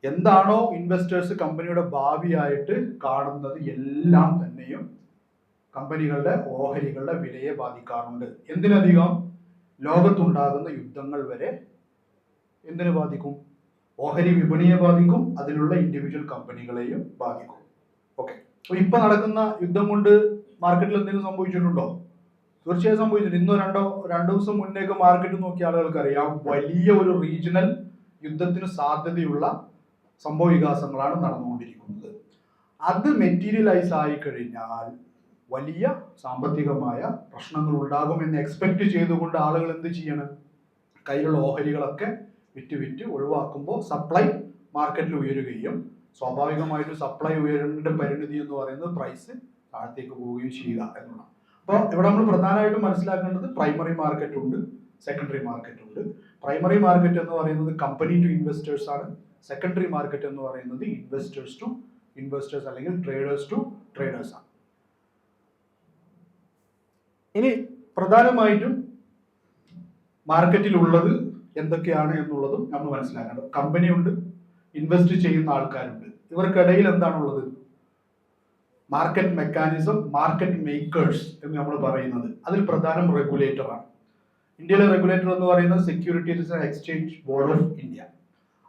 എന്താണോ ഇൻവെസ്റ്റേഴ്സ് കമ്പനിയുടെ ഭാവിയായിട്ട് കാണുന്നത് എല്ലാം തന്നെയും കമ്പനികളുടെ ഓഹരികളുടെ വിലയെ ബാധിക്കാറുണ്ട്. എന്തിനധികം ലോകത്തുണ്ടാകുന്ന യുദ്ധങ്ങൾ വരെ എന്തിനു ബാധിക്കും? ഓഹരി വിപണിയെ ബാധിക്കും, അതിലുള്ള ഇൻഡിവിജ്വൽ കമ്പനികളെയും ബാധിക്കും. ഓക്കെ, അപ്പൊ ഇപ്പൊ നടക്കുന്ന യുദ്ധം കൊണ്ട് മാർക്കറ്റിൽ എന്തെങ്കിലും സംഭവിച്ചിട്ടുണ്ടോ? തീർച്ചയായും സംഭവിച്ചിട്ടുണ്ട്. ഇന്നോ രണ്ടു ദിവസം മുന്നേക്ക് മാർക്കറ്റ് നോക്കിയ ആളുകൾക്ക് അറിയാം വലിയ ഒരു റീജിയണൽ യുദ്ധത്തിന് സാധ്യതയുള്ള സംഭവ വികാസങ്ങളാണ് നടന്നുകൊണ്ടിരിക്കുന്നത്. അത് മെറ്റീരിയലൈസ് ആയി കഴിഞ്ഞാൽ വലിയ സാമ്പത്തികമായ പ്രശ്നങ്ങൾ ഉണ്ടാകുമെന്ന് എക്സ്പെക്ട് ചെയ്തുകൊണ്ട് ആളുകൾ എന്ത് ചെയ്യണം? കയ്യിലുള്ള ഓഹരികളൊക്കെ വിറ്റ് ഒഴിവാക്കുമ്പോൾ സപ്ലൈ മാർക്കറ്റിൽ ഉയരുകയും സ്വാഭാവികമായിട്ട് സപ്ലൈ ഉയരേണ്ട പരിണിതി എന്ന് പറയുന്നത് പ്രൈസ് താഴത്തേക്ക് പോവുകയും ചെയ്യുക എന്നുള്ളതാണ്. അപ്പോൾ ഇവിടെ നമ്മൾ പ്രധാനമായിട്ടും മനസ്സിലാക്കേണ്ടത് പ്രൈമറി മാർക്കറ്റ് ഉണ്ട്, സെക്കൻഡറി മാർക്കറ്റ് ഉണ്ട്. പ്രൈമറി മാർക്കറ്റ് എന്ന് പറയുന്നത് കമ്പനി ടു ഇൻവെസ്റ്റേഴ്സ് ആണ്. സെക്കൻഡറി മാർക്കറ്റ് എന്ന് പറയുന്നത് ഇൻവെസ്റ്റേഴ്സ് ടു ഇൻവെസ്റ്റേഴ്സ് അല്ലെങ്കിൽ ട്രേഡേഴ്സ് ടു ട്രേഡേഴ്സ് ആണ്. ഇനി പ്രധാനമായിട്ടും മാർക്കറ്റിലുള്ളത് എന്തൊക്കെയാണ് എന്നുള്ളതും നമ്മൾ മനസ്സിലാക്കണം. കമ്പനി ഉണ്ട്, ഇൻവെസ്റ്റ് ചെയ്യുന്ന ആൾക്കാരുണ്ട്. ഇവർക്കിടയിൽ എന്താണുള്ളത്? മാർക്കറ്റ് മെക്കാനിസം, മാർക്കറ്റ് മേക്കേഴ്സ് എന്ന് നമ്മൾ പറയുന്നത്. അതിൽ പ്രധാനം റെഗുലേറ്ററാണ്. ഇന്ത്യയിലെ റെഗുലേറ്റർ എന്ന് പറയുന്നത് securities and exchange board of India.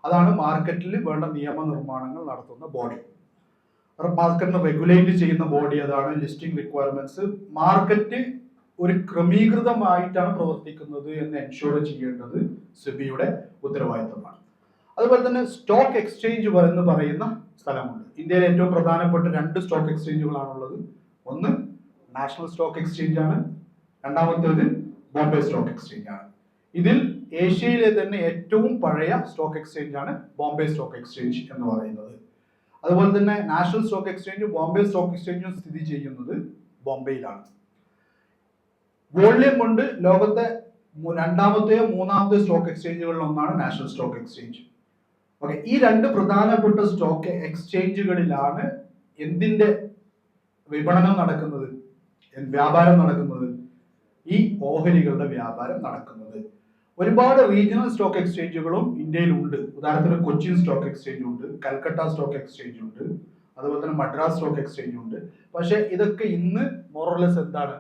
അതാണ് മാർക്കറ്റിൽ വേണ്ട നിയമനിർമ്മാണങ്ങൾ നടത്തുന്ന ബോഡി. മാർക്കറ്റിനെ റെഗുലേറ്റ് ചെയ്യുന്ന ബോഡി അതാണ്. ലിസ്റ്റിംഗ് റിക്വയർമെന്റ്സ്, മാർക്കറ്റ് ഒരു ക്രമീകൃതമായിട്ടാണ് പ്രവർത്തിക്കുന്നത് എന്ന് എൻഷുർ ചെയ്യേണ്ടത് സെബിയുടെ ഉത്തരവാദിത്തമാണ്. അതുപോലെ തന്നെ സ്റ്റോക്ക് എക്സ്ചേഞ്ച് എന്ന് പറയുന്ന സ്ഥലമുണ്ട്. ഇന്ത്യയിലെ ഏറ്റവും പ്രധാനപ്പെട്ട 2 സ്റ്റോക്ക് എക്സ്ചേഞ്ചുകളാണുള്ളത്. ഒന്ന് നാഷണൽ സ്റ്റോക്ക് എക്സ്ചേഞ്ച് ആണ്, രണ്ടാമത്തേത് ബോംബെ സ്റ്റോക്ക് എക്സ്ചേഞ്ച് ആണ്. ഇതിൽ ഏഷ്യയിലെ തന്നെ ഏറ്റവും പഴയ സ്റ്റോക്ക് എക്സ്ചേഞ്ച് ആണ് ബോംബെ സ്റ്റോക്ക് എക്സ്ചേഞ്ച് എന്ന് പറയുന്നത്. അതുപോലെ തന്നെ നാഷണൽ സ്റ്റോക്ക് എക്സ്ചേഞ്ചും ബോംബെ സ്റ്റോക്ക് എക്സ്ചേഞ്ചും സ്ഥിതി ചെയ്യുന്നത് ബോംബെയിലാണ്. വോള്യം കൊണ്ട് ലോകത്തെ 2ാമത്തെയോ 3ാമത്തെയോ സ്റ്റോക്ക് എക്സ്ചേഞ്ചുകളിൽ ഒന്നാണ് നാഷണൽ സ്റ്റോക്ക് എക്സ്ചേഞ്ച്. ഓക്കെ, ഈ 2 പ്രധാനപ്പെട്ട സ്റ്റോക്ക് എക്സ്ചേഞ്ചുകളിലാണ് എന്തിന്റെ വിപണനം നടക്കുന്നത്, വ്യാപാരം നടക്കുന്നത്? ഈ ഓഹരികളുടെ വ്യാപാരം നടക്കുന്നത്. ഒരുപാട് റീജിയണൽ സ്റ്റോക്ക് എക്സ്ചേഞ്ചുകളും ഇന്ത്യയിലുണ്ട്. ഉദാഹരണത്തിന് കൊച്ചിൻ സ്റ്റോക്ക് എക്സ്ചേഞ്ച് ഉണ്ട്, കൽക്കട്ട സ്റ്റോക്ക് എക്സ്ചേഞ്ച് ഉണ്ട്, അതുപോലെ തന്നെ മദ്രാസ് സ്റ്റോക്ക് എക്സ്ചേഞ്ച് ഉണ്ട്. പക്ഷെ ഇതൊക്കെ ഇന്ന് മോറലെസ് എന്താണ്?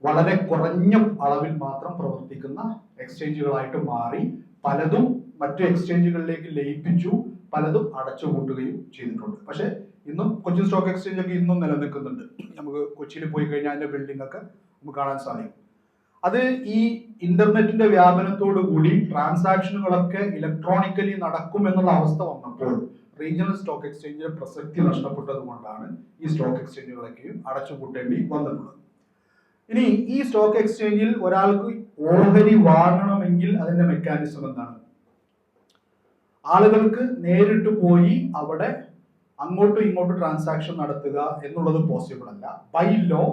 വളരെ കുറഞ്ഞ അളവിൽ മാത്രം പ്രവർത്തിക്കുന്ന എക്സ്ചേഞ്ചുകളായിട്ട് മാറി. പലതും മറ്റു എക്സ്ചേഞ്ചുകളിലേക്ക് ലയിപ്പിച്ചു, പലതും അടച്ചുപൂട്ടുകയും ചെയ്തിട്ടുണ്ട്. പക്ഷെ ഇന്നും കൊച്ചിൻ സ്റ്റോക്ക് എക്സ്ചേഞ്ച് ഒക്കെ ഇന്നും നിലനിൽക്കുന്നുണ്ട്. നമുക്ക് കൊച്ചിയിൽ പോയി കഴിഞ്ഞാൽ അതിന്റെ ബിൽഡിംഗ് ഒക്കെ നമുക്ക് കാണാൻ സാധിക്കും. അത് ഈ ഇന്റർനെറ്റിന്റെ വ്യാപനത്തോടു കൂടി ട്രാൻസാക്ഷനുകളൊക്കെ ഇലക്ട്രോണിക്കലി നടക്കും എന്നുള്ള അവസ്ഥ വന്നപ്പോൾ റീജിയണൽ സ്റ്റോക്ക് എക്സ്ചേഞ്ചിന്റെ പ്രസക്തി നഷ്ടപ്പെട്ടത് കൊണ്ടാണ് ഈ സ്റ്റോക്ക് എക്സ്ചേഞ്ചുകളൊക്കെയും അടച്ചുപൂട്ടേണ്ടി വന്നിട്ടുള്ളത്. ഇനി ഈ സ്റ്റോക്ക് എക്സ്ചേഞ്ചിൽ ഒരാൾക്ക് ഓഹരി വാങ്ങണമെങ്കിൽ അതിന്റെ മെക്കാനിസം എന്താണ്? ആളുകൾക്ക് നേരിട്ട് പോയി അവിടെ അങ്ങോട്ടും ഇങ്ങോട്ടും ട്രാൻസാക്ഷൻ നടത്തുക എന്നുള്ളത് പോസിബിൾ അല്ല. ബൈ ലോ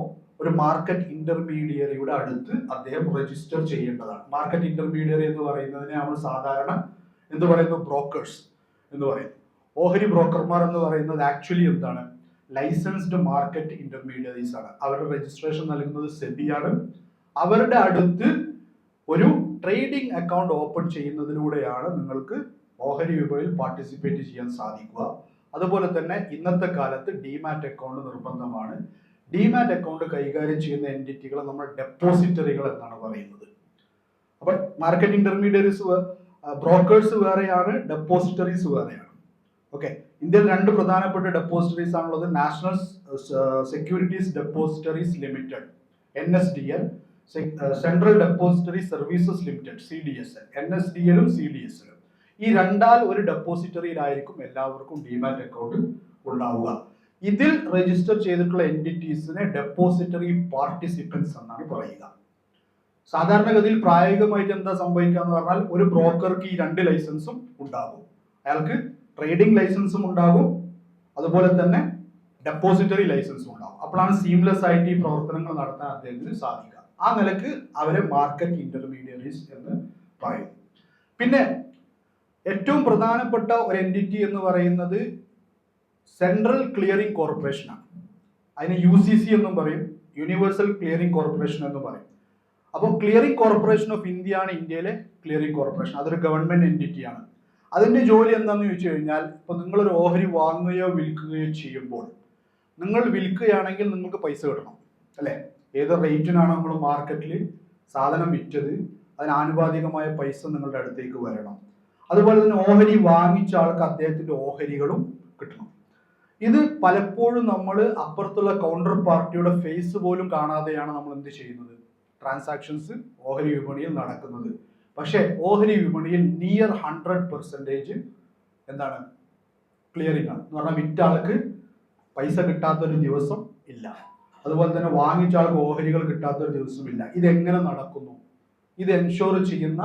ഒരു മാർക്കറ്റ് ഇന്റർമീഡിയറിയുടെ അടുത്ത് അദ്ദേഹം രജിസ്റ്റർ ചെയ്യേണ്ടതാണ്. മാർക്കറ്റ് ഇന്റർമീഡിയറി എന്ന് പറയുന്നതിനെ നമ്മൾ സാധാരണ എന്ത് പറയുന്നു? ബ്രോക്കേഴ്സ് എന്ന് പറയുന്നു. ഓഹരി ബ്രോക്കർമാർ എന്ന് പറയുന്നത് ആക്ച്വലി എന്താണ്? ലൈസൻസ്ഡ് മാർക്കറ്റ് ഇന്റർമീഡിയറീസ് ആണ്. അവരുടെ രജിസ്ട്രേഷൻ നൽകുന്നത് സെബിയാണ്. അവരുടെ അടുത്ത് ഒരു ട്രേഡിംഗ് അക്കൗണ്ട് ഓപ്പൺ ചെയ്യുന്നതിലൂടെയാണ് നിങ്ങൾക്ക് ഓഹരി വിപണിയിൽ പാർട്ടിസിപ്പേറ്റ് ചെയ്യാൻ സാധിക്കുക. അതുപോലെ തന്നെ ഇന്നത്തെ കാലത്ത് ഡിമാറ്റ് അക്കൗണ്ട് നിർബന്ധമാണ്. ഡിമാറ്റ് അക്കൗണ്ട് കൈകാര്യം ചെയ്യുന്ന എൻറ്റിറ്റികളെ നമ്മൾ ഡെപ്പോസിറ്ററികൾ എന്നാണ് പറയുന്നത്. അപ്പൊ മാർക്കറ്റ് ഇന്റർമീഡിയറീസ് ബ്രോക്കേഴ്സ് വേറെയാണ്, ഡെപ്പോസിറ്ററീസ് വേറെയാണ്. ഓക്കെ, ഇന്ത്യയിൽ 2 പ്രധാനപ്പെട്ട ഡെപ്പോസിറ്ററീസ് ആണുള്ളത്. National securities depositories limited NSDL, central depository services limited CDSL. NSDLും CDSLും ഈ 2ആൽ ഒരു ഡെപ്പോസിറ്ററിയിലായിരിക്കും എല്ലാവർക്കും ഡിമാറ്റ് അക്കൗണ്ട് ഉണ്ടാവുക. ഇതിൽ രജിസ്റ്റർ ചെയ്തിട്ടുള്ള എൻറ്റിറ്റീസിനെ ഡെപ്പോസിറ്ററി പാർട്ടിസിപ്പൻസ് എന്നാണ് പറയുക. സാധാരണഗതിയിൽ പ്രായോഗികമായിട്ട് എന്താ സംഭവിക്കുക എന്ന് പറഞ്ഞാൽ ഒരു ബ്രോക്കർക്ക് ഈ 2 ലൈസൻസും ഉണ്ടാകും. അയാൾക്ക് ട്രേഡിംഗ് ലൈസൻസും ഉണ്ടാകും, അതുപോലെ തന്നെ ഡെപ്പോസിറ്ററി ലൈസൻസും ഉണ്ടാകും. അപ്പോഴാണ് സീംലെസ് ആയിട്ട് ഈ പ്രവർത്തനങ്ങൾ നടത്താൻ അദ്ദേഹത്തിന് സാധിക്കുക. ആ നിലക്ക് അവരെ മാർക്കറ്റ് ഇന്റർമീഡിയറീസ് എന്ന് പറയും. പിന്നെ ഏറ്റവും പ്രധാനപ്പെട്ട ഒരു എൻറ്റിറ്റി എന്ന് പറയുന്നത് സെൻട്രൽ ക്ലിയറിംഗ് കോർപ്പറേഷനാണ്. അതിന് UCC എന്നും പറയും, യൂണിവേഴ്സൽ ക്ലിയറിംഗ് കോർപ്പറേഷൻ എന്ന് പറയും. അപ്പോൾ ക്ലിയറിംഗ് കോർപ്പറേഷൻ ഓഫ് ഇന്ത്യ ആണ് ഇന്ത്യയിലെ ക്ലിയറിംഗ് കോർപ്പറേഷൻ. അതൊരു ഗവൺമെന്റ് എൻറ്റിറ്റിയാണ്. അതിന്റെ ജോലി എന്താണെന്ന് ചോദിച്ചു കഴിഞ്ഞാൽ, ഇപ്പോൾ നിങ്ങളൊരു ഓഹരി വാങ്ങുകയോ വിൽക്കുകയോ ചെയ്യുമ്പോൾ, നിങ്ങൾ വിൽക്കുകയാണെങ്കിൽ നിങ്ങൾക്ക് പൈസ കിട്ടണം, അല്ലേ? ഏത് റേറ്റിനാണ് നമ്മൾ മാർക്കറ്റിൽ സാധനം വിറ്റത് അതിന് ആനുപാതികമായ പൈസ നിങ്ങളുടെ അടുത്തേക്ക് വരണം. അതുപോലെ തന്നെ ഓഹരി വാങ്ങിച്ച ആൾക്ക് അദ്ദേഹത്തിന്റെ ഓഹരികളും കിട്ടണം. ഇത് പലപ്പോഴും നമ്മൾ അപ്പുറത്തുള്ള കൗണ്ടർ പാർട്ടിയുടെ ഫേസ് പോലും കാണാതെയാണ് നമ്മൾ എന്ത് ചെയ്യുന്നത്, ട്രാൻസാക്ഷൻസ് ഓഹരി വിപണിയിൽ നടക്കുന്നത്. പക്ഷേ ഓഹരി വിപണിയിൽ നിയർ 100% എന്താണ്, ക്ലിയറിംഗ് ആണ്. എന്ന് പറഞ്ഞാൽ വിറ്റ ആൾക്ക് പൈസ കിട്ടാത്തൊരു ദിവസം ഇല്ല, അതുപോലെ തന്നെ വാങ്ങിച്ച ആൾക്ക് ഓഹരികൾ കിട്ടാത്തൊരു ദിവസമില്ല. ഇതെങ്ങനെ നടക്കുന്നു? ഇത് എൻഷുർ ചെയ്യുന്ന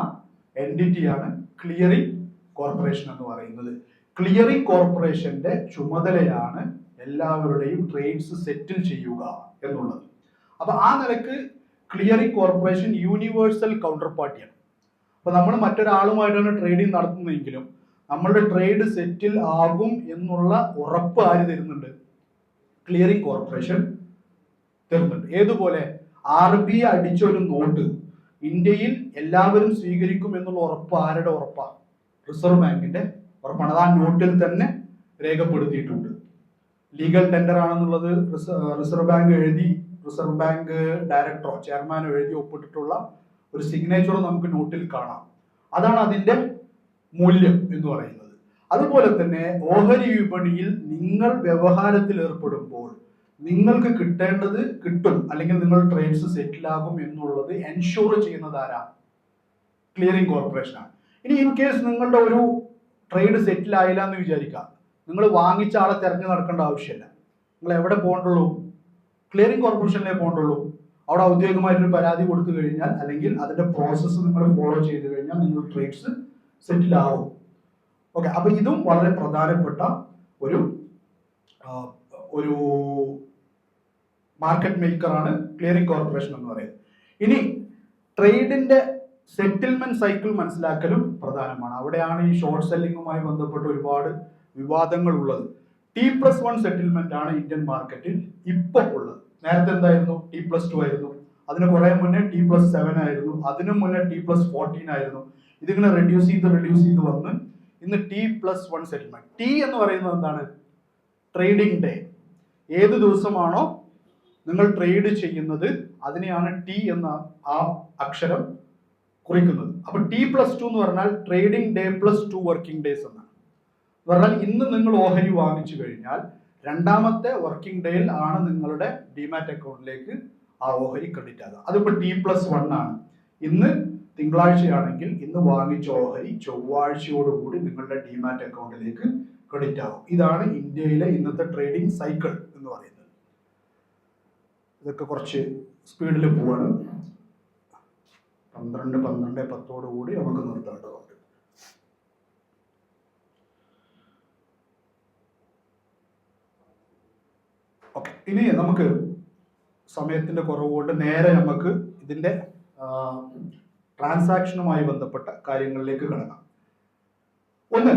എൻറ്റിറ്റിയാണ് ക്ലിയറിംഗ് കോർപ്പറേഷൻ എന്ന് പറയുന്നത്. ക്ലിയറിംഗ് കോർപ്പറേഷന്റെ ചുമതലയാണ് എല്ലാവരുടെയും ട്രേഡ്സ് സെറ്റിൽ ചെയ്യുക എന്നുള്ളത്. അപ്പൊ ആ നിലക്ക് ക്ലിയറിംഗ് കോർപ്പറേഷൻ യൂണിവേഴ്സൽ കൗണ്ടർ പാർട്ടിയാണ്. അപ്പൊ നമ്മൾ മറ്റൊരാളുമായിട്ടാണ് ട്രേഡിംഗ് നടത്തുന്നതെങ്കിലും നമ്മളുടെ ട്രേഡ് സെറ്റിൽ ആകും എന്നുള്ള ഉറപ്പ് ആര് തരുന്നുണ്ട്? ക്ലിയറിംഗ് കോർപ്പറേഷൻ തരുന്നുണ്ട്. ഏതുപോലെ RBI അടിച്ച ഒരു നോട്ട് ഇന്ത്യയിൽ എല്ലാവരും സ്വീകരിക്കും എന്നുള്ള ഉറപ്പ് ആരുടെ ഉറപ്പാണ്? റിസർവ് ബാങ്കിന്റെ ഉറപ്പാണ്. അത് ആ നോട്ടിൽ തന്നെ രേഖപ്പെടുത്തിയിട്ടുണ്ട്. ലീഗൽ ടെൻഡർ ആണെന്നുള്ളത് റിസർവ് ബാങ്ക് എഴുതി, റിസർവ് ബാങ്ക് ഡയറക്ടറോ ചെയർമാനോ എഴുതി ഒപ്പിട്ടിട്ടുള്ള ഒരു സിഗ്നേച്ചർ നമുക്ക് നോട്ടിൽ കാണാം. അതാണ് അതിന്റെ മൂല്യം എന്ന് പറയുന്നത്. അതുപോലെ തന്നെ ഓഹരി വിപണിയിൽ നിങ്ങൾ വ്യവഹാരത്തിൽ ഏർപ്പെടുമ്പോൾ നിങ്ങൾക്ക് കിട്ടേണ്ടത് കിട്ടും, അല്ലെങ്കിൽ നിങ്ങൾ ട്രേഡ്സ് സെറ്റിൽ ആകും എന്നുള്ളത് എൻഷുർ ചെയ്യുന്നത് ആരാ? ക്ലിയറിംഗ് കോർപ്പറേഷനാണ്. ഇനി ഇൻ കേസ് നിങ്ങളുടെ ഒരു ട്രേഡ് സെറ്റിൽ ആയില്ല എന്ന് വിചാരിക്കുക, നിങ്ങൾ വാങ്ങിച്ച ആളെ തെരഞ്ഞു നടക്കേണ്ട ആവശ്യമില്ല. നിങ്ങൾ എവിടെ പോകണ്ടുള്ളൂ? ക്ലിയറിംഗ് കോർപ്പറേഷനിലേ പോകണ്ടുള്ളൂ. അവിടെ ഔദ്യോഗികമായിട്ടൊരു പരാതി കൊടുത്തു കഴിഞ്ഞാൽ, അല്ലെങ്കിൽ അതിന്റെ പ്രോസസ്സ് നിങ്ങൾ ഫോളോ ചെയ്ത് കഴിഞ്ഞാൽ നിങ്ങൾ ട്രേഡ്സ് സെറ്റിൽ ആവും. ഓക്കെ, അപ്പൊ ഇതും വളരെ പ്രധാനപ്പെട്ട ഒരു ഒരു മാർക്കറ്റ് മേക്കറാണ് ക്ലിയറിംഗ് കോർപ്പറേഷൻ എന്ന് പറയുന്നത്. ഇനി ട്രേഡിന്റെ സെറ്റിൽമെന്റ് സൈക്കിൾ മനസ്സിലാക്കലും പ്രധാനമാണ്. അവിടെയാണ് ഈ ഷോർട്ട് സെല്ലിങ്ങുമായി ബന്ധപ്പെട്ട് ഒരുപാട് വിവാദങ്ങൾ ഉള്ളത്. T+1 സെറ്റിൽമെന്റ് ആണ് ഇന്ത്യൻ മാർക്കറ്റിൽ ഇപ്പോൾ ഉള്ളത്. നേരത്തെ എന്തായിരുന്നു? T+2 ആയിരുന്നു. അതിന് കുറെ മുന്നേ T+7 ആയിരുന്നു. അതിനു മുന്നേ T+14 ആയിരുന്നു. ഇതിങ്ങനെ റെഡ്യൂസ് ചെയ്ത് വന്ന് ഇന്ന് T+1 സെറ്റിൽമെന്റ്. T എന്ന് പറയുന്നത് എന്താണ്? Trading day. ഏത് ദിവസമാണോ നിങ്ങൾ ട്രേഡ് ചെയ്യുന്നത് അതിനെയാണ് T എന്ന ആ അക്ഷരം കുറിക്കുന്നത്. അപ്പൊ T+2 എന്ന് പറഞ്ഞാൽ ട്രേഡിംഗ് ഡേ +2 വർക്കിംഗ് ഡേയ്സ് എന്നാണ്. പറഞ്ഞാൽ ഇന്ന് നിങ്ങൾ ഓഹരി വാങ്ങിച്ചു കഴിഞ്ഞാൽ രണ്ടാമത്തെ വർക്കിംഗ് ഡേയിൽ ആണ് നിങ്ങളുടെ ഡിമാറ്റ് അക്കൗണ്ടിലേക്ക് ആ ഓഹരി ക്രെഡിറ്റ് ആകുക. അതിപ്പോൾ T+1 ആണ്. ഇന്ന് തിങ്കളാഴ്ചയാണെങ്കിൽ ഇന്ന് വാങ്ങിച്ച ഓഹരി ചൊവ്വാഴ്ചയോടുകൂടി നിങ്ങളുടെ ഡിമാറ്റ് അക്കൗണ്ടിലേക്ക് ക്രെഡിറ്റ് ആകും. ഇതാണ് ഇന്ത്യയിലെ ഇന്നത്തെ ട്രേഡിംഗ് സൈക്കിൾ എന്ന് പറയുന്നത്. ഇതൊക്കെ കുറച്ച് സ്പീഡിൽ പോവാണ്. 12:10 നമുക്ക് നിർത്തേണ്ടതുണ്ട്. ഓക്കെ, ഇനി നമുക്ക് സമയത്തിന്റെ കുറവ് കൊണ്ട് നേരെ നമുക്ക് ഇതിന്റെ ട്രാൻസാക്ഷനുമായി ബന്ധപ്പെട്ട കാര്യങ്ങളിലേക്ക് കടക്കാം. ഒന്ന്,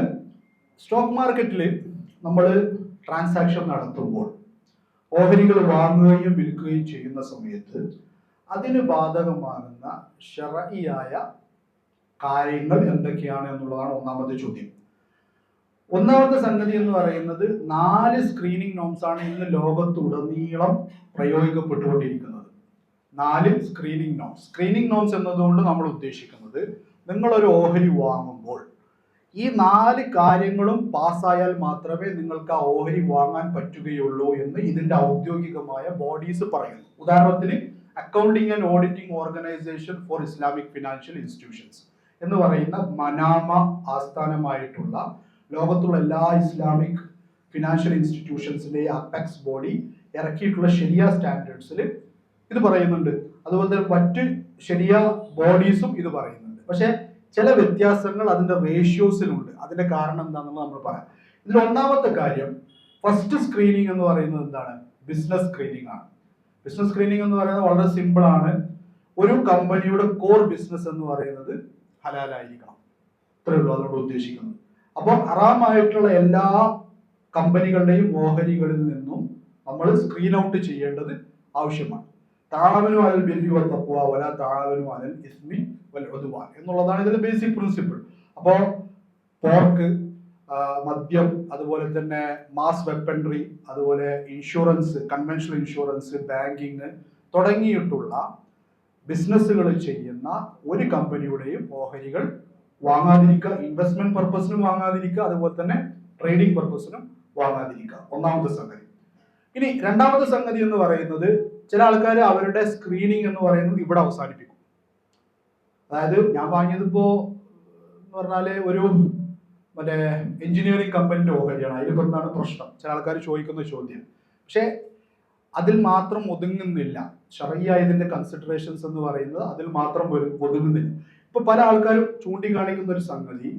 സ്റ്റോക്ക് മാർക്കറ്റിൽ നമ്മൾ ട്രാൻസാക്ഷൻ നടത്തുമ്പോൾ ഓഹരികൾ വാങ്ങുകയും വിൽക്കുകയും ചെയ്യുന്ന സമയത്ത് അതിന് ബാധകമാകുന്ന ശർഈയായ കാര്യങ്ങൾ എന്തൊക്കെയാണ് എന്നുള്ളതാണ് ഒന്നാമത്തെ ചോദ്യം. ഒന്നാമത്തെ സംഗതി എന്ന് പറയുന്നത് 4 സ്ക്രീനിങ് നോംസ് ആണ് ഇന്ന് ലോകത്തുടനീളം പ്രയോഗിക്കപ്പെട്ടുകൊണ്ടിരിക്കുന്നത്. 4 സ്ക്രീനിങ് നോംസ്. സ്ക്രീനിങ് നോംസ് എന്നതുകൊണ്ട് നമ്മൾ ഉദ്ദേശിക്കുന്നത്, നിങ്ങളൊരു ഓഹരി വാങ്ങുമ്പോൾ ഈ 4 കാര്യങ്ങളും പാസ്സായാൽ മാത്രമേ നിങ്ങൾക്ക് ആ ഓഹരി വാങ്ങാൻ പറ്റുകയുള്ളൂ എന്ന് ഇതിന്റെ ഔദ്യോഗികമായ ബോഡീസ് പറയുന്നു. ഉദാഹരണത്തിന് accounting and auditing organisation for Islamic financial institutions എന്ന് പറയുന്ന മനാമ ആസ്ഥാനമായിട്ടുള്ള ലോകത്തുള്ള എല്ലാ ഇസ്ലാമിക് ഫിനാൻഷ്യൽ ഇൻസ്റ്റിറ്റ്യൂഷൻസിന്റെ അപെക്സ് ബോഡി ഇറക്കിയിട്ടുള്ള ശരിയ സ്റ്റാൻഡേർഡ്സിൽ ഇത് പറയുന്നുണ്ട്. അതുപോലെ തന്നെ മറ്റ് ശരിയ ബോഡീസും ഇത് പറയുന്നുണ്ട്. പക്ഷെ ചില വ്യത്യാസങ്ങൾ അതിന്റെ റേഷ്യോസിലുണ്ട്. അതിന്റെ കാരണം എന്താണെന്ന് നമ്മൾ പറയാം. ഇതിൽ ഒന്നാമത്തെ കാര്യം, ഫസ്റ്റ് സ്ക്രീനിങ് എന്ന് പറയുന്നത് എന്താണ്? ബിസിനസ് സ്ക്രീനിങ് ആണ്. ബിസിനസ് സ്ക്രീനിങ് എന്ന് പറയുന്നത് വളരെ സിമ്പിൾ ആണ്. ഒരു കമ്പനിയുടെ കോർ ബിസിനസ് എന്ന് പറയുന്നത് ഹലാലായിരിക്കണം, ഇത്രയേ ഉള്ളൂ അതുകൊണ്ട് ഉദ്ദേശിക്കുന്നത്. അപ്പോൾ ഹറാമായിട്ടുള്ള എല്ലാ കമ്പനികളുടെയും ഓഹരികളിൽ നിന്നും നമ്മൾ സ്ക്രീൻ ഔട്ട് ചെയ്യേണ്ടത് ആവശ്യമാണ്. താഴവനു അലൽ ബിർരി വത്തഖ്വ വലാ താഴവനു അലൽ ഇസ്മി വൽ ഉദ്വാൻ എന്നുള്ളതാണ് ഇതിന്റെ ബേസിക് പ്രിൻസിപ്പിൾ. അപ്പോൾ പോർക്ക്, മദ്യം, അതുപോലെ തന്നെ മാസ് വെപ്പൺറി, അതുപോലെ ഇൻഷുറൻസ്, കൺവെൻഷണൽ ഇൻഷുറൻസ്, ബാങ്കിങ് തുടങ്ങിയിട്ടുള്ള ബിസിനസ്സുകൾ ചെയ്യുന്ന ഒരു കമ്പനിയുടെയും ഓഹരികൾ വാങ്ങാതിരിക്കുക. ഇൻവെസ്റ്റ്മെന്റ് പർപ്പസിനും വാങ്ങാതിരിക്കുക, അതുപോലെ തന്നെ ട്രേഡിംഗ് പർപ്പസിനും വാങ്ങാതിരിക്കുക. ഒന്നാമത്തെ സംഗതി. ഇനി രണ്ടാമത്തെ സംഗതി എന്ന് പറയുന്നത്, ചില ആൾക്കാർ അവരുടെ സ്ക്രീനിങ് എന്ന് പറയുന്നത് ഇവിടെ അവസാനിപ്പിക്കും. അതായത് ഞാൻ വാങ്ങിയതിപ്പോ എന്ന് പറഞ്ഞാല് ഒരു മറ്റേ എഞ്ചിനീയറിംഗ് കമ്പനിന്റെ ഓഹരിയാണ്, അതിലിപ്പോ എന്താണ് പ്രശ്നം? ചില ആൾക്കാർ ചോദിക്കുന്ന ചോദ്യം. പക്ഷെ അതിൽ മാത്രം ഒതുങ്ങുന്നില്ല. ശർഈയ ഇതിന്റെ കൺസിഡറേഷൻസ് എന്ന് പറയുന്നത് അതിൽ മാത്രം ഒതുങ്ങുന്നില്ല. ഇപ്പൊ പല ആൾക്കാരും ചൂണ്ടിക്കാണിക്കുന്ന ഒരു സംഗതി,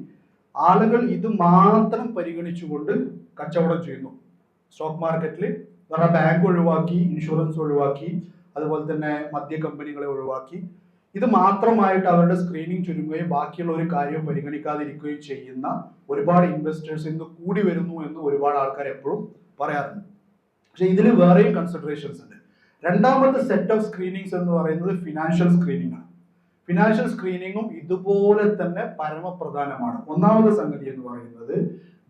ആളുകൾ ഇത് മാത്രം പരിഗണിച്ചുകൊണ്ട് കച്ചവടം ചെയ്യുന്നു. സ്റ്റോക്ക് മാർക്കറ്റിൽ ബാങ്ക് ഒഴിവാക്കി, ഇൻഷുറൻസ് ഒഴിവാക്കി, അതുപോലെ തന്നെ മദ്യ കമ്പനികളെ ഒഴിവാക്കി, ഇത് മാത്രമായിട്ട് അവരുടെ സ്ക്രീനിങ് ചുരുങ്ങുകയും ബാക്കിയുള്ള ഒരു കാര്യം പരിഗണിക്കാതിരിക്കുകയും ചെയ്യുന്ന ഒരുപാട് ഇൻവെസ്റ്റേഴ്സ് ഇന്ന് കൂടി വരുന്നു എന്ന് ഒരുപാട് ആൾക്കാർ എപ്പോഴും പറയാറുണ്ട്. പക്ഷെ ഇതിൽ വേറെയും കൺസിഡറേഷൻസ് ഉണ്ട്. രണ്ടാമത്തെ സെറ്റ് ഓഫ് സ്ക്രീനിങ്സ് എന്ന് പറയുന്നത് ഫിനാൻഷ്യൽ സ്ക്രീനിങ് ആണ്. ഫിനാൻഷ്യൽ സ്ക്രീനിങ്ങും ഇതുപോലെ തന്നെ പരമപ്രധാനമാണ്. ഒന്നാമത്തെ സംഗതി എന്ന് പറയുന്നത്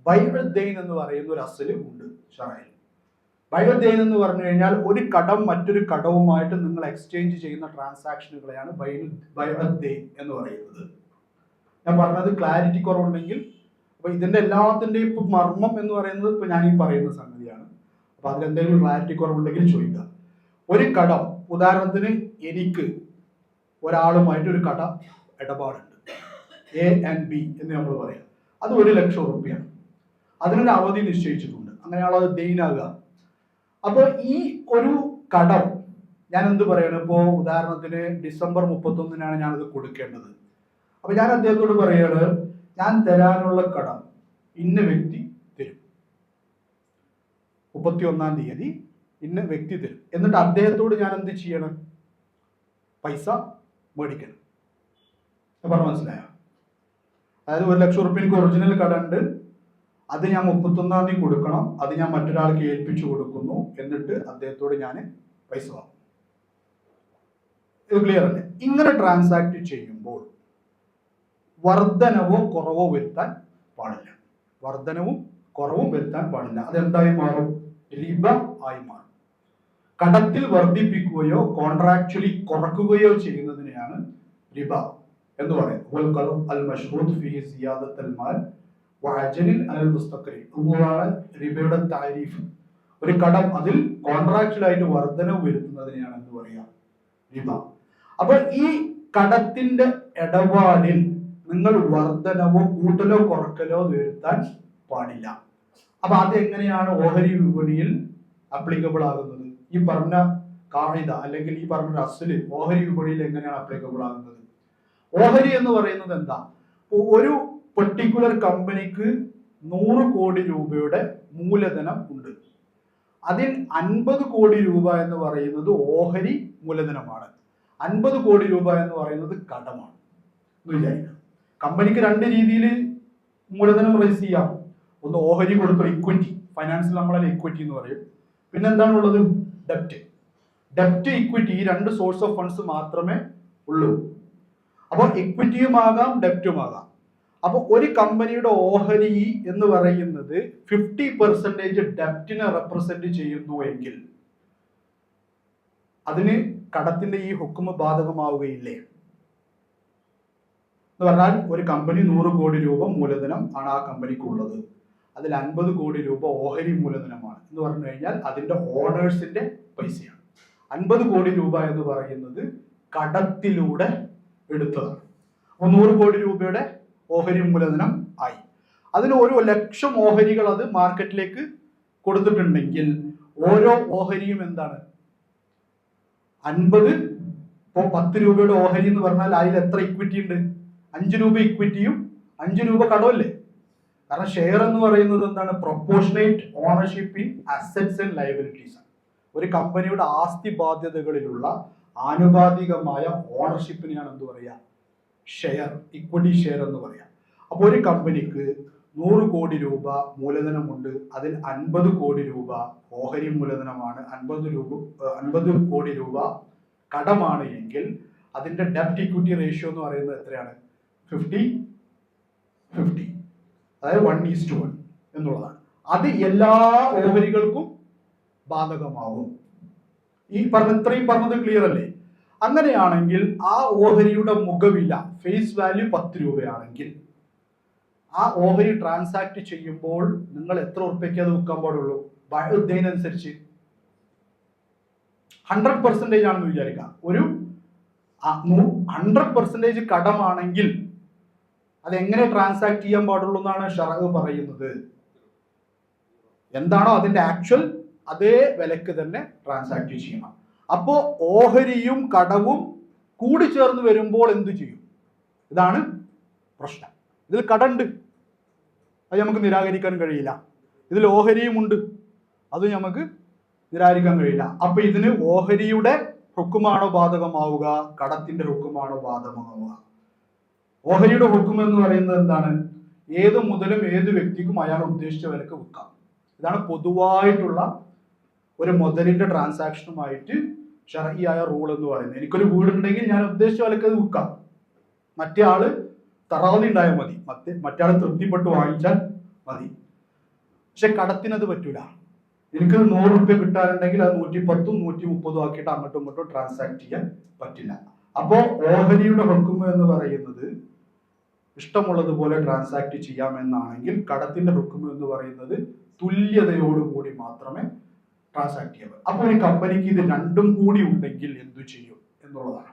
ബൈഅദ്ദൈൻ എന്ന് പറയുന്ന ഒരു അസല് ഉണ്ട് ശറഈൽ. ബൈഅദ്ദൈൻ എന്ന് പറഞ്ഞു കഴിഞ്ഞാൽ ഒരു കടം മറ്റൊരു കടവുമായിട്ട് നിങ്ങൾ എക്സ്ചേഞ്ച് ചെയ്യുന്ന ട്രാൻസാക്ഷനുകളെയാണ് ബൈഅദ്ദൈൻ എന്ന് പറയുന്നത്. ഞാൻ പറഞ്ഞത് ക്ലാരിറ്റി കുറവുണ്ടെങ്കിൽ, അപ്പൊ ഇതിന്റെ എല്ലാത്തിന്റെയും ഇപ്പൊ മർമ്മം എന്ന് പറയുന്നത് ഇപ്പൊ ഞാൻ ഈ പറയുന്ന സംഗതിയാണ്. അപ്പൊ അതിലെന്തെങ്കിലും ക്ലാരിറ്റി കുറവുണ്ടെങ്കിൽ ചോദിക്കുക. ഒരു കടം, ഉദാഹരണത്തിന് എനിക്ക് ഒരാളുമായിട്ട് ഒരു കട ഇടപാടുണ്ട്, A&B എന്ന് നമ്മൾ പറയാം. അത് 1,00,000 രൂപയാണ്. അതിനൊരു അവധി നിശ്ചയിച്ചിട്ടുണ്ട്, അങ്ങനെയാണോ അത് ദൈനാകുക. അപ്പൊ ഈ ഒരു കടം ഞാൻ എന്ത് പറയണം? ഇപ്പോ ഉദാഹരണത്തിന് ഡിസംബർ 31-നാണ് ഞാനത് കൊടുക്കേണ്ടത്. അപ്പൊ ഞാൻ അദ്ദേഹത്തോട് പറയാണ്, ഞാൻ തരാനുള്ള കടം ഇന്ന വ്യക്തി തരും, 31-ാം തീയതി ഇന്ന വ്യക്തി തരും. എന്നിട്ട് അദ്ദേഹത്തോട് ഞാൻ എന്ത് ചെയ്യണം? പൈസ മേടിക്കണം. പറഞ്ഞ മനസ്സിലായോ? അതായത് 1,00,000 രൂപ എനിക്ക് ഒറിജിനൽ കട ഉണ്ട്, അത് ഞാൻ 31-ാം തീയതി കൊടുക്കണം, അത് ഞാൻ മറ്റൊരാൾക്ക് ഏൽപ്പിച്ചു കൊടുക്കുന്നു, എന്നിട്ട് അദ്ദേഹത്തോട് ഞാൻ പൈസ വാങ്ങും. ഇത് ക്ലിയർ അല്ലേ? ഇങ്ങനെ ട്രാൻസാക്ട് ചെയ്യുമ്പോൾ വർധനവോ കുറവോ വരുത്താൻ പാടില്ല. വർധനവും കുറവും വരുത്താൻ പാടില്ല. അതെന്തായി മാറും? റിബ ആയി മാറും. കടത്തിൽ വർദ്ധിപ്പിക്കുകയോ കോൺട്രാക്ച്വലി കുറക്കുകയോ ചെയ്യുന്നതിനെയാണ് റിബ എന്ന് പറയുന്നത്. റിബയുടെ താരീഫ്. ഒരു കടം അതിൽ കോൺട്രാക്ച്വലായിട്ട് വർധനവ് വരുത്തുന്നതിനെയാണ് എന്ത് പറയാ? റിബ. അപ്പൊ ഈ കടത്തിന്റെ ഇടപാടിൽ നിങ്ങൾ വർധനവോ കൂട്ടലോ കുറക്കലോ വരുത്താൻ പാടില്ല. അപ്പൊ അതെങ്ങനെയാണ് ഓഹരി വിപണിയിൽ അപ്ലിക്കബിൾ ആകുന്നത്? ഈ പറഞ്ഞ കായിദ അല്ലെങ്കിൽ ഈ പറഞ്ഞ അസ്ല് ഓഹരി വിപണിയിൽ എങ്ങനെയാണ് അപ്ലിക്കബിൾ ആകുന്നത്? ഓഹരി എന്ന് പറയുന്നത് എന്താ? ഒരു പെർട്ടിക്കുലർ കമ്പനിക്ക് 100 കോടി രൂപയുടെ മൂലധനം ഉണ്ട്. അതിൽ 50 കോടി രൂപ എന്ന് പറയുന്നത് ഓഹരി മൂലധനമാണ്. 50 കോടി രൂപ എന്ന് പറയുന്നത് കടമാണ് എന്ന് വിചാരിക്കുക. കമ്പനിക്ക് 2 രീതിയിൽ മൂലധനം റേസ് ചെയ്യാം. ഒന്ന് ഓഹരി കൊടുത്ത ഇക്വിറ്റി, ഫൈനാൻസിൽ നമ്മളെ ഇക്വിറ്റി എന്ന് പറയും. പിന്നെ എന്താണുള്ളത്? ഡെപ്റ്റ്. ഡെപ്റ്റ്, ഇക്വിറ്റി, ഈ 2 സോഴ്സ് ഓഫ് ഫണ്ട്സ് മാത്രമേ ഉള്ളൂ. അപ്പോൾ ഇക്വിറ്റിയുമാകാം ഡെപ്റ്റുമാകാം. അപ്പൊ ഒരു കമ്പനിയുടെ ഓഹരി എന്ന് പറയുന്നത് 50% ഡെപ്റ്റിനെ റെപ്രസെന്റ് ചെയ്യുന്നു എങ്കിൽ അതിന് കടത്തിന്റെ ഈ ഹുക്കുമ് ബാധകമാവുകയില്ലേ? എന്ന് പറഞ്ഞാൽ ഒരു കമ്പനി 100 കോടി രൂപ മൂലധനം ആണ് ആ കമ്പനിക്ക് ഉള്ളത്. അതിൽ 50 കോടി രൂപ ഓഹരി മൂലധനമാണ് എന്ന് പറഞ്ഞു കഴിഞ്ഞാൽ അതിന്റെ ഓണേഴ്സിന്റെ പൈസയാണ്. 50 കോടി രൂപ എന്ന് പറയുന്നത് കടത്തിലൂടെ എടുത്തതാണ്. അപ്പോൾ 100 കോടി രൂപയുടെ ഓഹരി മൂലധനം ആയി. അതിന് 1,00,000 ഓഹരികൾ അത് മാർക്കറ്റിലേക്ക് കൊടുത്തിട്ടുണ്ടെങ്കിൽ ഓരോ ഓഹരിയും എന്താണ്? 50. ഇപ്പോൾ 10 രൂപയുടെ ഓഹരി എന്ന് പറഞ്ഞാൽ അതിൽ എത്ര ഇക്വിറ്റി ഉണ്ട്? 5 രൂപ ഇക്വിറ്റിയും 5 രൂപ കടമല്ലേ? കാരണം ഷെയർ എന്ന് പറയുന്നത് എന്താണ്? Proportionate ownership in assets and liabilities. ഒരു കമ്പനിയുടെ ആസ്തി ബാധ്യതകളിലുള്ള ആനുപാതികമായ ഓണർഷിപ്പിനെയാണ് എന്ത് പറയുക? ഷെയർ, ഇക്വിറ്റി ഷെയർ എന്ന് പറയാം. അപ്പോൾ ഒരു കമ്പനിക്ക് 100 കോടി രൂപ മൂലധനമുണ്ട്, അതിൽ 50 കോടി രൂപ ഓഹരി മൂലധനമാണ്, 50 കോടി രൂപ കടമാണ് എങ്കിൽ അതിന്റെ ഡെപ്റ്റ് ഇക്വിറ്റി റേഷ്യോ എന്ന് പറയുന്നത് എത്രയാണ്? 50-50, അതായത് 1:1 എന്നുള്ളതാണ്. അത് എല്ലാ ഓഹരികൾക്കും ബാധകമാവും. ഇത്രയും പറഞ്ഞത് ക്ലിയർ അല്ലേ? അങ്ങനെയാണെങ്കിൽ ആ ഓഹരിയുടെ മുഖവില ഫേസ് വാല്യൂ 10 രൂപയാണെങ്കിൽ ആ ഓഹരി ട്രാൻസാക്ട് ചെയ്യുമ്പോൾ നിങ്ങൾ എത്ര ഉറുപ്പ്യക്ക് അത് വിൽക്കാൻ പാടുള്ളൂ? ബഴുദ്ദൈനനുസരിച്ച് 100% ആണെന്ന് വിചാരിക്കാം. ഒരു 100% കടമാണെങ്കിൽ അതെങ്ങനെ ട്രാൻസാക്ട് ചെയ്യാൻ പാടുള്ളൂ എന്നാണ് ഷറഅ് പറയുന്നത്. എന്താണോ അതിന്റെ ആക്ച്വൽ അതേ വിലക്ക് തന്നെ ട്രാൻസാക്ട് ചെയ്യണം. അപ്പോ ഓഹരിയും കടവും കൂടി ചേർന്ന് വരുമ്പോൾ എന്തു ചെയ്യും? ഇതാണ് പ്രശ്നം. ഇതിൽ കടമുണ്ട്, അത് നമുക്ക് നിരാകരിക്കാൻ കഴിയില്ല. ഇതിൽ ഓഹരിയും ഉണ്ട്, അത് നമുക്ക് നിരാകരിക്കാൻ കഴിയില്ല. അപ്പൊ ഇതിന് ഓഹരിയുടെ ഹുക്കുമാണോ ബാധകമാവുക, കടത്തിന്റെ ഹുക്കുമാണോ ബാധകമാവുക? ഓഹരിയുടെ ഹുക്കും എന്ന് പറയുന്നത് എന്താണ്? ഏത് മുതലും ഏത് വ്യക്തിക്കും അയാൾ ഉദ്ദേശിച്ച വിലക്ക് വിൽക്കാം. ഇതാണ് പൊതുവായിട്ടുള്ള ഒരു മുതലിന്റെ ട്രാൻസാക്ഷനുമായിട്ട് ശർഈയായ റൂൾ എന്ന് പറയുന്നത്. എനിക്കൊരു വീടുണ്ടെങ്കിൽ ഞാൻ ഉദ്ദേശിച്ച വിലക്ക് അത് വിൽക്കാം. മറ്റേ ആള് തറാവതി ഉണ്ടായാൽ മതി, മറ്റേ ആള് തൃപ്തിപ്പെട്ട് വാങ്ങിച്ചാൽ മതി. പക്ഷെ കടത്തിനത് പറ്റൂല. എനിക്ക് 100 രൂപ കിട്ടാറുണ്ടെങ്കിൽ അത് 110, 130 ആക്കിയിട്ട് അങ്ങോട്ടും ഇങ്ങോട്ടും ട്രാൻസാക്ട് ചെയ്യാൻ പറ്റില്ല. അപ്പോ ഓഹരിയുടെ ഹുക്കും എന്ന് പറയുന്നത് ഇഷ്ടമുള്ളതുപോലെ ട്രാൻസാക്ട് ചെയ്യാമെന്നാണെങ്കിൽ കടത്തിന്റെ ഹുക്കും എന്ന് പറയുന്നത് തുല്യതയോടുകൂടി മാത്രമേ ട്രാൻസാക്ട് ചെയ്യാവൂ. അപ്പൊ ഒരു കമ്പനിക്ക് ഇത് രണ്ടും കൂടി ഉണ്ടെങ്കിൽ എന്തു ചെയ്യും എന്നുള്ളതാണ്.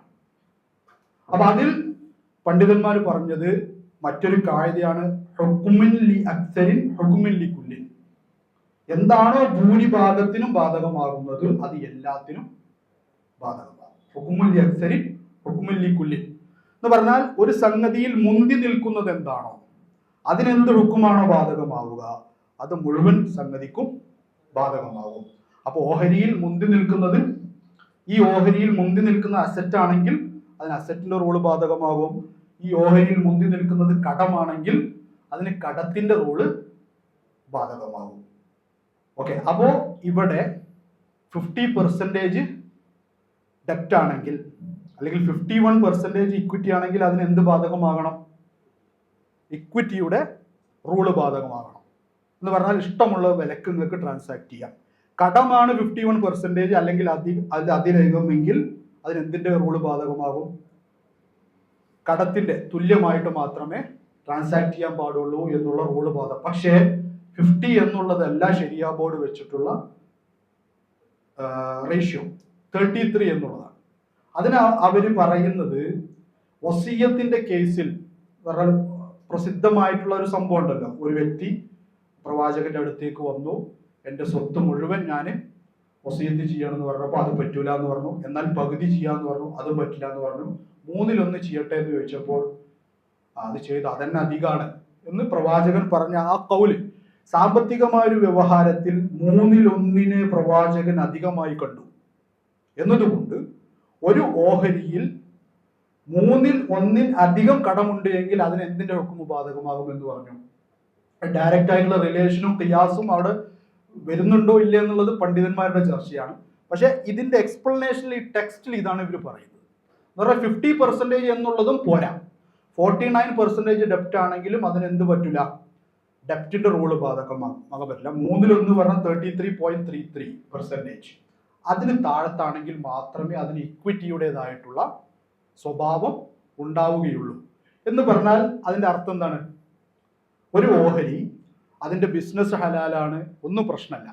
അപ്പൊ അതിൽ പണ്ഡിതന്മാർ പറഞ്ഞത് മറ്റൊരു കായികയാണ് ഹുക്കുമിൻ ലി അക്സരിൻ ഹുക്കുമിൻ ലി കുല്ലിൻ. എന്താണോ ഭൂരിഭാഗത്തിനും ബാധകമാകുന്നത് അത് എല്ലാത്തിനും ബാധകമാകും. ഹുക്കുമുൻ ലി അക്സരിൻ ഹുക്കുമിൻ ലി കുല്ലിൻ എന്ന് പറഞ്ഞാൽ ഒരു സംഗതിയിൽ മുന്തി നിൽക്കുന്നത് എന്താണോ അതിനെന്ത് ഹുക്കുമാണോ ബാധകമാവുക അത് മുഴുവൻ സംഗതിക്കും ബാധകമാകും. അപ്പൊ ഓഹരിയിൽ മുന്തി നിൽക്കുന്നത്, ഈ ഓഹരിയിൽ മുന്തി നിൽക്കുന്ന അസറ്റ് ആണെങ്കിൽ അതിന് അസറ്റിന്റെ റൂള് ബാധകമാകും. ഈ ഓഹരിയിൽ മുന്തി നിൽക്കുന്നത് കടമാണെങ്കിൽ അതിന് കടത്തിന്റെ റൂള് ബാധകമാകും. ഓക്കെ, അപ്പോ ഇവിടെ 50% ഡെപ്റ്റ് ആണെങ്കിൽ അല്ലെങ്കിൽ 51% ഇക്വിറ്റി ആണെങ്കിൽ അതിന് എന്ത് ബാധകമാകണം? ഇക്വിറ്റിയുടെ റൂള് ബാധകമാകണം. എന്ന് പറഞ്ഞാൽ ഇഷ്ടമുള്ള വിലക്ക് നിങ്ങൾക്ക് ട്രാൻസാക്ട് ചെയ്യാം. കടമാണ് 51% അല്ലെങ്കിൽ അതിലധികമെങ്കിൽ അതിന് എന്തിന്റെ റൂള് ബാധകമാകും? കടത്തിന്റെ തുല്യമായിട്ട് മാത്രമേ ട്രാൻസാക്ട് ചെയ്യാൻ പാടുള്ളൂ എന്നുള്ള റൂള് ബാധകം. പക്ഷേ 50 എന്നുള്ളതല്ല ശരിയാ ബോർഡ് വെച്ചിട്ടുള്ള റേഷ്യോ, 33 എന്നുള്ളതാണ്. അതിന് അവര് പറയുന്നത് വസിയ്യത്തിന്റെ കേസിൽ പ്രസിദ്ധമായിട്ടുള്ള ഒരു സംഭവം ഉണ്ടല്ലോ. ഒരു വ്യക്തി പ്രവാചകന്റെ അടുത്തേക്ക് വന്നു, എന്റെ സ്വത്ത് മുഴുവൻ ഞാൻ വസിയ്യത്ത് ചെയ്യണമെന്ന് പറഞ്ഞപ്പോൾ അത് പറ്റൂല എന്ന് പറഞ്ഞു. എന്നാൽ പകുതി ചെയ്യാന്ന് പറഞ്ഞു, അതും പറ്റില്ല എന്ന് പറഞ്ഞു. 1/3 ചെയ്യട്ടെ എന്ന് ചോദിച്ചപ്പോൾ അത് ചെയ്തു, അതന്നെ അധികമാണ് എന്ന് പ്രവാചകൻ പറഞ്ഞ ആ കൗല് സാമ്പത്തികമായ ഒരു വ്യവഹാരത്തിൽ 1/3 പ്രവാചകൻ അധികമായി കണ്ടു എന്നതുകൊണ്ട് ഒരു ഓഹരിയിൽ 1/3 അധികം കടമുണ്ട് എങ്കിൽ അതിന് എന്തിന്റെ ഹുക്കുമ് ബാധകമാകും എന്ന് പറഞ്ഞു. ഡയറക്റ്റ് ആയിട്ടുള്ള റിലേഷനും ഖിയാസും അവിടെ വരുന്നുണ്ടോ ഇല്ല എന്നുള്ളത് പണ്ഡിതന്മാരുടെ ചർച്ചയാണ്. പക്ഷെ ഇതിന്റെ എക്സ്പ്ലനേഷനിൽ ഈ ടെക്സ്റ്റിൽ ഇതാണ് ഇവർ പറയുന്നത്. എന്ന് പറഞ്ഞാൽ 50% എന്നുള്ളതും പോരാ. 49% ഡെപ്റ്റ് ആണെങ്കിലും അതിന് എന്ത് പറ്റില്ല? ഡെപ്റ്റിന്റെ റൂള് ബാധകമാകാൻ പറ്റില്ല. 1/3 പറഞ്ഞാൽ 33.33%. അതിന് താഴത്താണെങ്കിൽ മാത്രമേ അതിന് ഇക്വിറ്റിയുടേതായിട്ടുള്ള സ്വഭാവം ഉണ്ടാവുകയുള്ളൂ. എന്ന് പറഞ്ഞാൽ അതിന്റെ അർത്ഥം എന്താണ്? ഒരു ഓഹരി അതിന്റെ ബിസിനസ് ഹലാലാണ്, ഒന്നും പ്രശ്നമല്ല.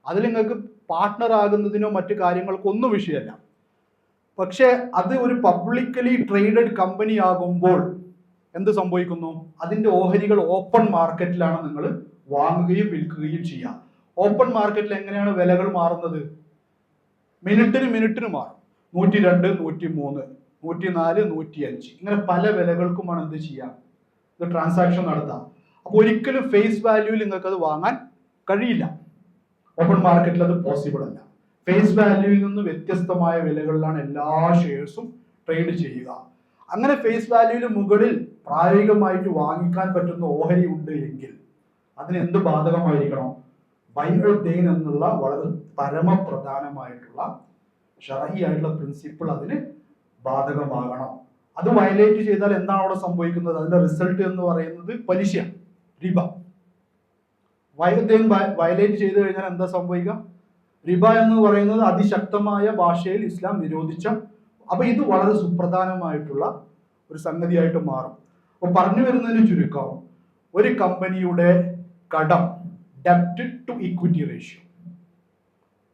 അതിൽ നിങ്ങൾക്ക് പാർട്ട്ണർ ആകുന്നതിനോ മറ്റു കാര്യങ്ങൾക്കോ ഒന്നും വിഷയമല്ല. പക്ഷെ അത് ഒരു പബ്ലിക്കലി ട്രേഡഡ് കമ്പനി ആകുമ്പോൾ എന്ത് സംഭവിക്കുന്നു? അതിന്റെ ഓഹരികൾ ഓപ്പൺ മാർക്കറ്റിലാണ് നിങ്ങൾ വാങ്ങുകയും വിൽക്കുകയും ചെയ്യുക. ഓപ്പൺ മാർക്കറ്റിൽ എങ്ങനെയാണ് വിലകൾ മാറുന്നത്? മിനിറ്റിന് മാറും. 102, 103, 104, 105 ഇങ്ങനെ പല വിലകൾക്കുമാണ് എന്ത് ചെയ്യാം? ഇത് ട്രാൻസാക്ഷൻ നടത്താം. അപ്പോൾ ഒരിക്കലും ഫേസ് വാല്യൂവിൽ നിങ്ങൾക്ക് അത് വാങ്ങാൻ കഴിയില്ല. ഓപ്പൺ മാർക്കറ്റിൽ അത് പോസിബിൾ അല്ല. ഫേസ് വാല്യൂവിൽ നിന്ന് വ്യത്യസ്തമായ വിലകളിലാണ് എല്ലാ ഷെയർസും ട്രേഡ് ചെയ്യുക. അങ്ങനെ ഫേസ് വാല്യൂവിന് മുകളിൽ പ്രായോഗികമായിട്ട് വാങ്ങിക്കാൻ പറ്റുന്ന ഓഹരി ഉണ്ട് എങ്കിൽ അതിന് എന്ത് ബാധകമായിരിക്കണം? ബൈഅ ദൈൻ എന്നുള്ള വളരെ പരമപ്രധാനമായിട്ടുള്ള ശർഈ ആയിട്ടുള്ള പ്രിൻസിപ്പിൾ അതിന് ബാധകമാകണം. അത് വയലേറ്റ് ചെയ്താൽ എന്താണ് അവിടെ സംഭവിക്കുന്നത്? അതിന്റെ റിസൾട്ട് എന്ന് പറയുന്നത് പലിശ, റിബ. ബൈഅ ദൈൻ വയലേറ്റ് ചെയ്തു കഴിഞ്ഞാൽ എന്താ സംഭവിക്കുക? റിബ എന്ന് പറയുന്നത് അതിശക്തമായ ഭാഷയിൽ ഇസ്ലാം നിരോധിച്ച, അപ്പൊ ഇത് വളരെ സുപ്രധാനമായിട്ടുള്ള ഒരു സംഗതിയായിട്ട് മാറും. അപ്പൊ പറഞ്ഞു വരുന്നതിന് ചുരുക്കം, ഒരു കമ്പനിയുടെ കടം, ഡെപ്റ്റ് ടു ഇക്വിറ്റി റേഷ്യോ,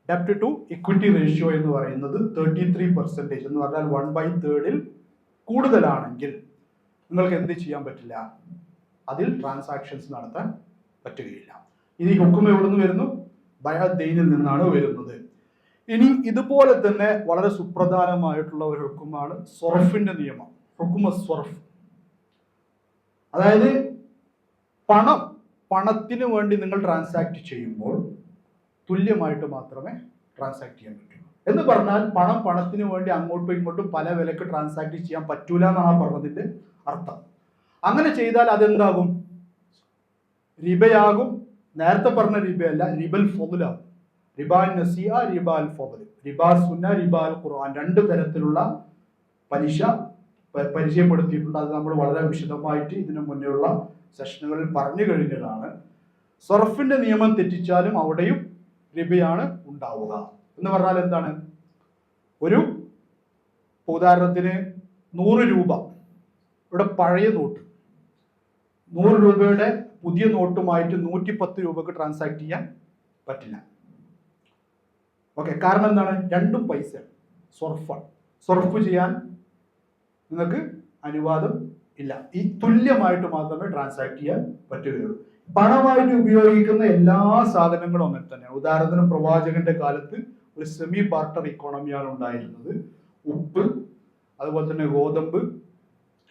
ഡെപ്റ്റ് ടു ഇക്വിറ്റി റേഷ്യോ എന്ന് പറയുന്നത് 33% എന്ന് പറഞ്ഞാൽ 1/3 കൂടുതലാണെങ്കിൽ നിങ്ങൾക്ക് എന്ത് ചെയ്യാൻ പറ്റില്ല? അതിൽ ട്രാൻസാക്ഷൻസ് നടത്താൻ പറ്റുകയില്ല. ഇനി ഹുക്കം എവിടെ നിന്ന് വരുന്നു? ബൈഅ ദൈനിൽ നിന്നാണ് വരുന്നത്. ഇനി ഇതുപോലെ തന്നെ വളരെ സുപ്രധാനമായിട്ടുള്ള ഒരു ഹുക്കുമാണ് സ്വറഫിന്റെ നിയമം, ഹുക്കുമ സ്വറഫ്. അതായത് പണത്തിന് വേണ്ടി നിങ്ങൾ ട്രാൻസാക്ട് ചെയ്യുമ്പോൾ തുല്യമായിട്ട് മാത്രമേ ട്രാൻസാക്ട് ചെയ്യാൻ പറ്റൂ. എന്ന് പറഞ്ഞാൽ പണത്തിന് വേണ്ടി അങ്ങോട്ടും ഇങ്ങോട്ടും പല വിലക്ക് ട്രാൻസാക്ട് ചെയ്യാൻ പറ്റൂല എന്നാണ് പറഞ്ഞതിന്റെ അർത്ഥം. അങ്ങനെ ചെയ്താൽ അതെന്താകും? റിബയാകും. നേരത്തെ പറഞ്ഞ റിബയല്ല, റിബൽ ഫദ്ലാകും. റിബാ നസിയ, റിബാ അൽ ഫദ്ൽ, റിബാ സുന്ന, റിബാ അൽ ഖുർആൻ, 2 തരത്തിലുള്ള പലിശ പരിചയപ്പെടുത്തിയിട്ടുണ്ട്. അത് നമ്മൾ വളരെ വിശദമായിട്ട് ഇതിനു മുന്നേയുള്ള സെഷനുകളിൽ പറഞ്ഞു കഴിഞ്ഞതാണ്. സർഫിന്റെ നിയമം തെറ്റിച്ചാലും അവിടെയും റിബയാണ് ഉണ്ടാവുക. എന്ന് പറഞ്ഞാൽ എന്താണ്? ഒരു ഉദാഹരണത്തിന് 100 രൂപ, ഇവിടെ പഴയ നോട്ട് 100 രൂപയുടെ പുതിയ നോട്ടുമായിട്ട് 110 രൂപക്ക് ട്രാൻസാക്ട് ചെയ്യാൻ പറ്റില്ല. ഓക്കെ, കാരണം എന്താണ്? രണ്ടും പൈസ സ്വറഫാണ്. സ്വറഫ് ചെയ്യാൻ നിങ്ങൾക്ക് അനുവാദം ഇല്ല. ഈ തുല്യമായിട്ട് മാത്രമേ ട്രാൻസാക്ട് ചെയ്യാൻ പറ്റുകയുള്ളൂ. പണമായിട്ട് ഉപയോഗിക്കുന്ന എല്ലാ സാധനങ്ങളും അങ്ങനെ തന്നെയാണ്. ഉദാഹരണത്തിന് പ്രവാചകന്റെ കാലത്ത് ഒരു സെമി ബാർട്ടർ ഇക്കോണമിയാണ് ഉണ്ടായിരുന്നത്. ഉപ്പ്, അതുപോലെ തന്നെ ഗോതമ്പ്,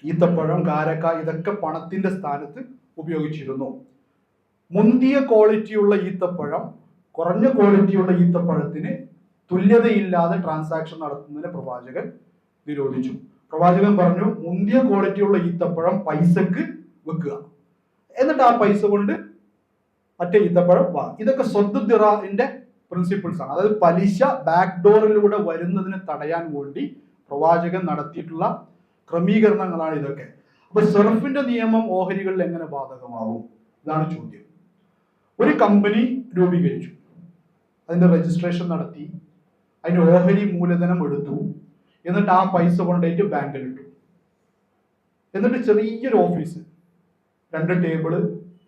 ഈത്തപ്പഴം, കാരക്ക, ഇതൊക്കെ പണത്തിന്റെ സ്ഥാനത്ത് ഉപയോഗിച്ചിരുന്നു. മുന്തിയ ക്വാളിറ്റിയുള്ള ഈത്തപ്പഴം കുറഞ്ഞ ക്വാളിറ്റിയുള്ള ഈത്തപ്പഴത്തിന് തുല്യതയില്ലാതെ ട്രാൻസാക്ഷൻ നടത്തുന്നതിന് പ്രവാചകൻ നിരോധിച്ചു. പ്രവാചകൻ പറഞ്ഞു, മുന്തിയ ക്വാളിറ്റിയുള്ള ഈത്തപ്പഴം പൈസക്ക് വെക്കുക, എന്നിട്ട് ആ പൈസ കൊണ്ട് മറ്റേ ഈത്തപ്പഴം വാങ്ങും. ഇതൊക്കെ സ്വദ്ദിറാഇന്റെ പ്രിൻസിപ്പിൾസ് ആണ്. അതായത് പലിശ ബാക്ക് ഡോറിലൂടെ വരുന്നതിന് തടയാൻ വേണ്ടി പ്രവാചകൻ നടത്തിയിട്ടുള്ള ക്രമീകരണങ്ങളാണ് ഇതൊക്കെ. അപ്പൊ സർഫിന്റെ നിയമം ഓഹരികളിൽ എങ്ങനെ ബാധകമാവും? ഇതാണ് ചോദ്യം. ഒരു കമ്പനി രൂപീകരിച്ചു, അതിന്റെ രജിസ്ട്രേഷൻ നടത്തി, അതിന്റെ ഓഹരി മൂലധനം എടുത്തു, എന്നിട്ട് ആ പൈസ കൊണ്ടുപോയിട്ട് ബാങ്കിലിട്ടു. എന്നിട്ട് ചെറിയൊരു ഓഫീസ്, 2 ടേബിള്,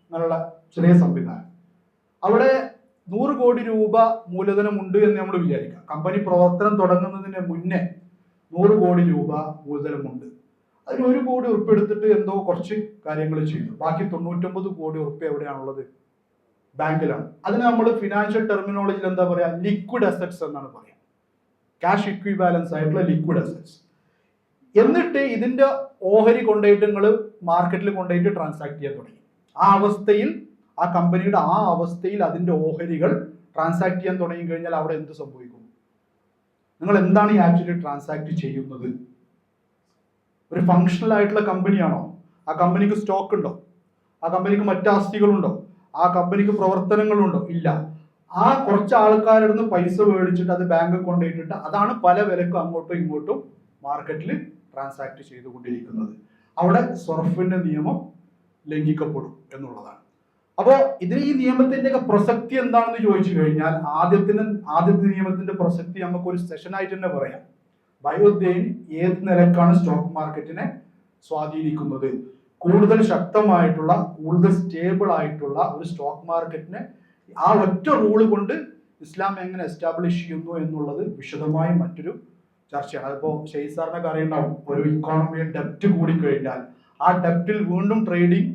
അങ്ങനെയുള്ള ചെറിയ സംവിധാനം. അവിടെ 100 കോടി രൂപ മൂലധനം ഉണ്ട് എന്ന് നമ്മൾ വിചാരിക്കാം. കമ്പനി പ്രവർത്തനം തുടങ്ങുന്നതിന് മുന്നേ 100 കോടി രൂപ മൂലധനമുണ്ട്. അതിന് 1 കോടി ഉറുപ്പ് എടുത്തിട്ട് എന്തോ കുറച്ച് കാര്യങ്ങൾ ചെയ്തു. ബാക്കി 99 കോടി ഉറുപ്പ് എവിടെയാണുള്ളത്? ബാങ്കിലാണ്. അതിന് നമ്മൾ ഫിനാൻഷ്യൽ ടെർമിനോളജിയിൽ എന്താ പറയാ? ലിക്വിഡ് അസറ്റ്സ് എന്നാണ് പറയാ. ക്യാഷ് ഇക്വിവാലൻസ് ആയിട്ടുള്ള ലിക്വിഡ് അസറ്റ്സ്. എന്നിട്ട് ഇതിന്റെ ഓഹരി കൊണ്ടുപോയിട്ട് നിങ്ങൾ മാർക്കറ്റിൽ കൊണ്ടുപോയിട്ട് ട്രാൻസാക്ട് ചെയ്യാൻ തുടങ്ങി. ആ അവസ്ഥയിൽ, ആ കമ്പനിയുടെ ആ അവസ്ഥയിൽ അതിന്റെ ഓഹരികൾ ട്രാൻസാക്ട് ചെയ്യാൻ തുടങ്ങി കഴിഞ്ഞാൽ അവിടെ എന്ത് സംഭവിക്കും? നിങ്ങൾ എന്താണ് ഈ ആക്ച്വലി ട്രാൻസാക്ട് ചെയ്യുന്നത്? ഒരു ഫങ്ഷണൽ ആയിട്ടുള്ള കമ്പനിയാണോ? ആ കമ്പനിക്ക് സ്റ്റോക്ക് ഉണ്ടോ? ആ കമ്പനിക്ക് മറ്റ് ആസ്തികളുണ്ടോ? ആ കമ്പനിക്ക് പ്രവർത്തനങ്ങളുണ്ടോ? ഇല്ല. ആ കുറച്ച് ആൾക്കാരുടെ നിന്ന് പൈസ മേടിച്ചിട്ട് അത് ബാങ്കിൽ കൊണ്ടുപോയിട്ടിട്ട് അതാണ് പല വിലക്കും അങ്ങോട്ടും ഇങ്ങോട്ടും മാർക്കറ്റിൽ ട്രാൻസാക്ട് ചെയ്തുകൊണ്ടിരിക്കുന്നത്. അവിടെ സർഫിന്റെ നിയമം ലംഘിക്കപ്പെടും എന്നുള്ളതാണ്. അപ്പോൾ ഇതിന് ഈ നിയമത്തിന്റെ ഒക്കെ പ്രസക്തി എന്താണെന്ന് ചോദിച്ചു കഴിഞ്ഞാൽ ആദ്യത്തെ നിയമത്തിന്റെ പ്രസക്തി നമുക്കൊരു സെഷനായിട്ട് തന്നെ പറയാം. ബൈഅ ദൈൻ ഏത് നിലക്കാണ് സ്റ്റോക്ക് മാർക്കറ്റിനെ സ്വാധീനിക്കുന്നത്? കൂടുതൽ ശക്തമായിട്ടുള്ള, കൂടുതൽ സ്റ്റേബിൾ ആയിട്ടുള്ള ഒരു സ്റ്റോക്ക് മാർക്കറ്റിനെ ആ ഒറ്റ റൂള് കൊണ്ട് ഇസ്ലാം എങ്ങനെ എസ്റ്റാബ്ലിഷ് ചെയ്യുന്നു എന്നുള്ളത് വിശദമായി മറ്റൊരു ചർച്ചയാണ്. അതിപ്പോ ഷെയ്ഖ് സാറിനൊക്കെ അറിയുണ്ടാവും, ഒരു ഇക്കോണമിയിൽ ഡെപ്റ്റ് കൂടിക്കഴിഞ്ഞാൽ ആ ഡെപ്റ്റിൽ വീണ്ടും ട്രേഡിംഗ്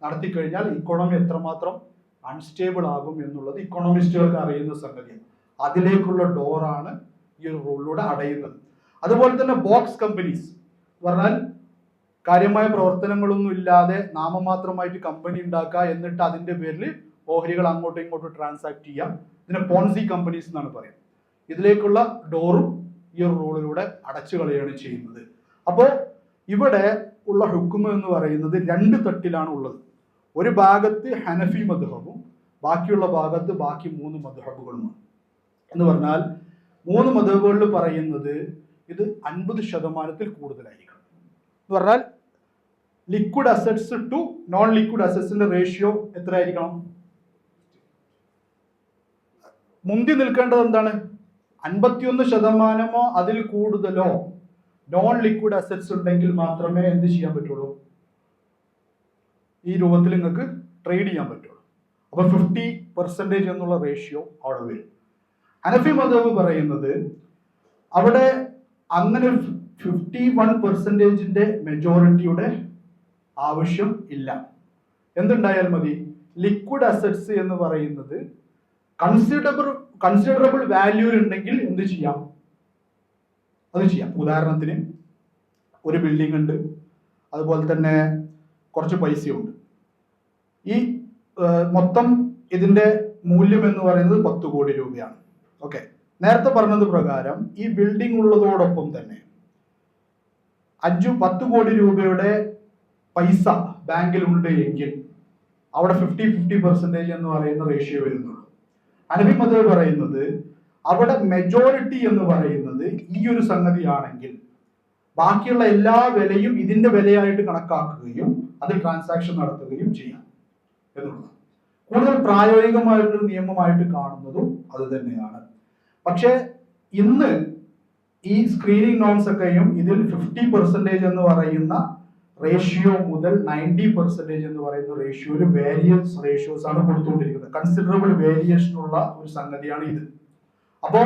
നടത്തി കഴിഞ്ഞാൽ ഇക്കോണമി എത്രമാത്രം അൺസ്റ്റേബിൾ ആകും എന്നുള്ളത് ഇക്കോണമിസ്റ്റുകൾക്ക് അറിയുന്ന സംഗതിയാണ്. അതിലേക്കുള്ള ഡോറാണ് ഈ ഒരു റൂളിലൂടെ അടയുന്നത്. അതുപോലെ തന്നെ ബോക്സ് കമ്പനീസ് പറഞ്ഞാൽ കാര്യമായ പ്രവർത്തനങ്ങളൊന്നും ഇല്ലാതെ നാമമാത്രമായിട്ട് കമ്പനി ഉണ്ടാക്കുക, എന്നിട്ട് അതിന്റെ പേരിൽ ഓഹരികൾ അങ്ങോട്ടും ഇങ്ങോട്ടും ട്രാൻസാക്ട് ചെയ്യാം. ഇതിനെ പോൺസി കമ്പനീസ് എന്നാണ് പറയുന്നത്. ഇതിലേക്കുള്ള ഡോറും ഈ ഒരു റൂളിലൂടെ അടച്ചു കളയാണ് ചെയ്യുന്നത്. അപ്പോൾ ഇവിടെ ഉള്ള ഹുക്മ എന്ന് പറയുന്നത് രണ്ട് തട്ടിലാണ് ഉള്ളത്. ഒരു ഭാഗത്ത് ഹനഫി മദ്ഹബും ബാക്കിയുള്ള ഭാഗത്ത് ബാക്കി 3 മദ്ഹബുകളുമാണ്. എന്ന് പറഞ്ഞാൽ 3 മദ്ഹബുകളിൽ പറയുന്നത് ഇത് 50% കൂടുതലായിരിക്കണം. എന്ന് പറഞ്ഞാൽ liquid assets to non liquid അസറ്റ്സിന്റെ റേഷ്യോ എത്ര ആയിരിക്കണം? മുന്തി നിൽക്കേണ്ടത് എന്താണ്? 51% അതിൽ കൂടുതലോ നോൺ ലിക്വിഡ് അസറ്റ്സ് ഉണ്ടെങ്കിൽ മാത്രമേ എന്ത് ചെയ്യാൻ പറ്റുള്ളൂ? ഈ രൂപത്തിൽ നിങ്ങൾക്ക് ട്രേഡ് ചെയ്യാൻ പറ്റുള്ളൂ. അപ്പൊ 50% എന്നുള്ള റേഷ്യോ അവിടെ വരും. ഹനഫി മദ്ഹബ് പറയുന്നത് അവിടെ അങ്ങനെ 51% മെജോറിറ്റിയുടെ ആവശ്യം ഇല്ല. എന്തുണ്ടായാൽ മതി? ലിക്വിഡ് അസറ്റ്സ് എന്ന് പറയുന്നത് കൺസിഡറബിൾ വാല്യൂ ഉണ്ടെങ്കിൽ എന്ത് ചെയ്യാം? അത് ചെയ്യാം. ഉദാഹരണത്തിന് ഒരു ബിൽഡിംഗ് ഉണ്ട്, അതുപോലെ തന്നെ കുറച്ച് പൈസയുണ്ട്. ഈ മൊത്തം ഇതിന്റെ മൂല്യം എന്ന് പറയുന്നത് 10 കോടി രൂപയാണ്. ഓക്കെ, നേരത്തെ പറഞ്ഞത് പ്രകാരം ഈ ബിൽഡിംഗ് ഉള്ളതോടൊപ്പം തന്നെ 10 കോടി രൂപയുടെ പൈസ ബാങ്കിൽ ഉണ്ട് എങ്കിൽ അവിടെ 50% എന്ന് പറയുന്ന റേഷ്യോ വരുന്നുള്ളൂ. ഹനഫി മദ്ഹബ് പറയുന്നത് അവിടെ മെജോറിറ്റി എന്ന് പറയുന്നത് ഈ ഒരു സംഗതിയാണെങ്കിൽ ബാക്കിയുള്ള എല്ലാ വിലയും ഇതിന്റെ വിലയായിട്ട് കണക്കാക്കുകയും അതിൽ ട്രാൻസാക്ഷൻ നടത്തുകയും ചെയ്യാം എന്നുള്ളതാണ്. കൂടുതൽ പ്രായോഗികമായിട്ടൊരു നിയമമായിട്ട് കാണുന്നതും അത് തന്നെയാണ്. പക്ഷെ ഇന്ന് ഈ സ്ക്രീനിങ് നോംസ് ഒക്കെയും ഇതിൽ 50% എന്ന് പറയുന്ന റേഷ്യോ മുതൽ 90% എന്ന് പറയുന്ന റേഷ്യോയിൽ വേരിയസ് റേഷ്യോസ് ആണ് കൊടുത്തുകൊണ്ടിരിക്കുന്നത്. കൺസിഡറബിൾ വേരിയേഷൻ ഉള്ള ഒരു സംഗതിയാണ് ഇത്. അപ്പോ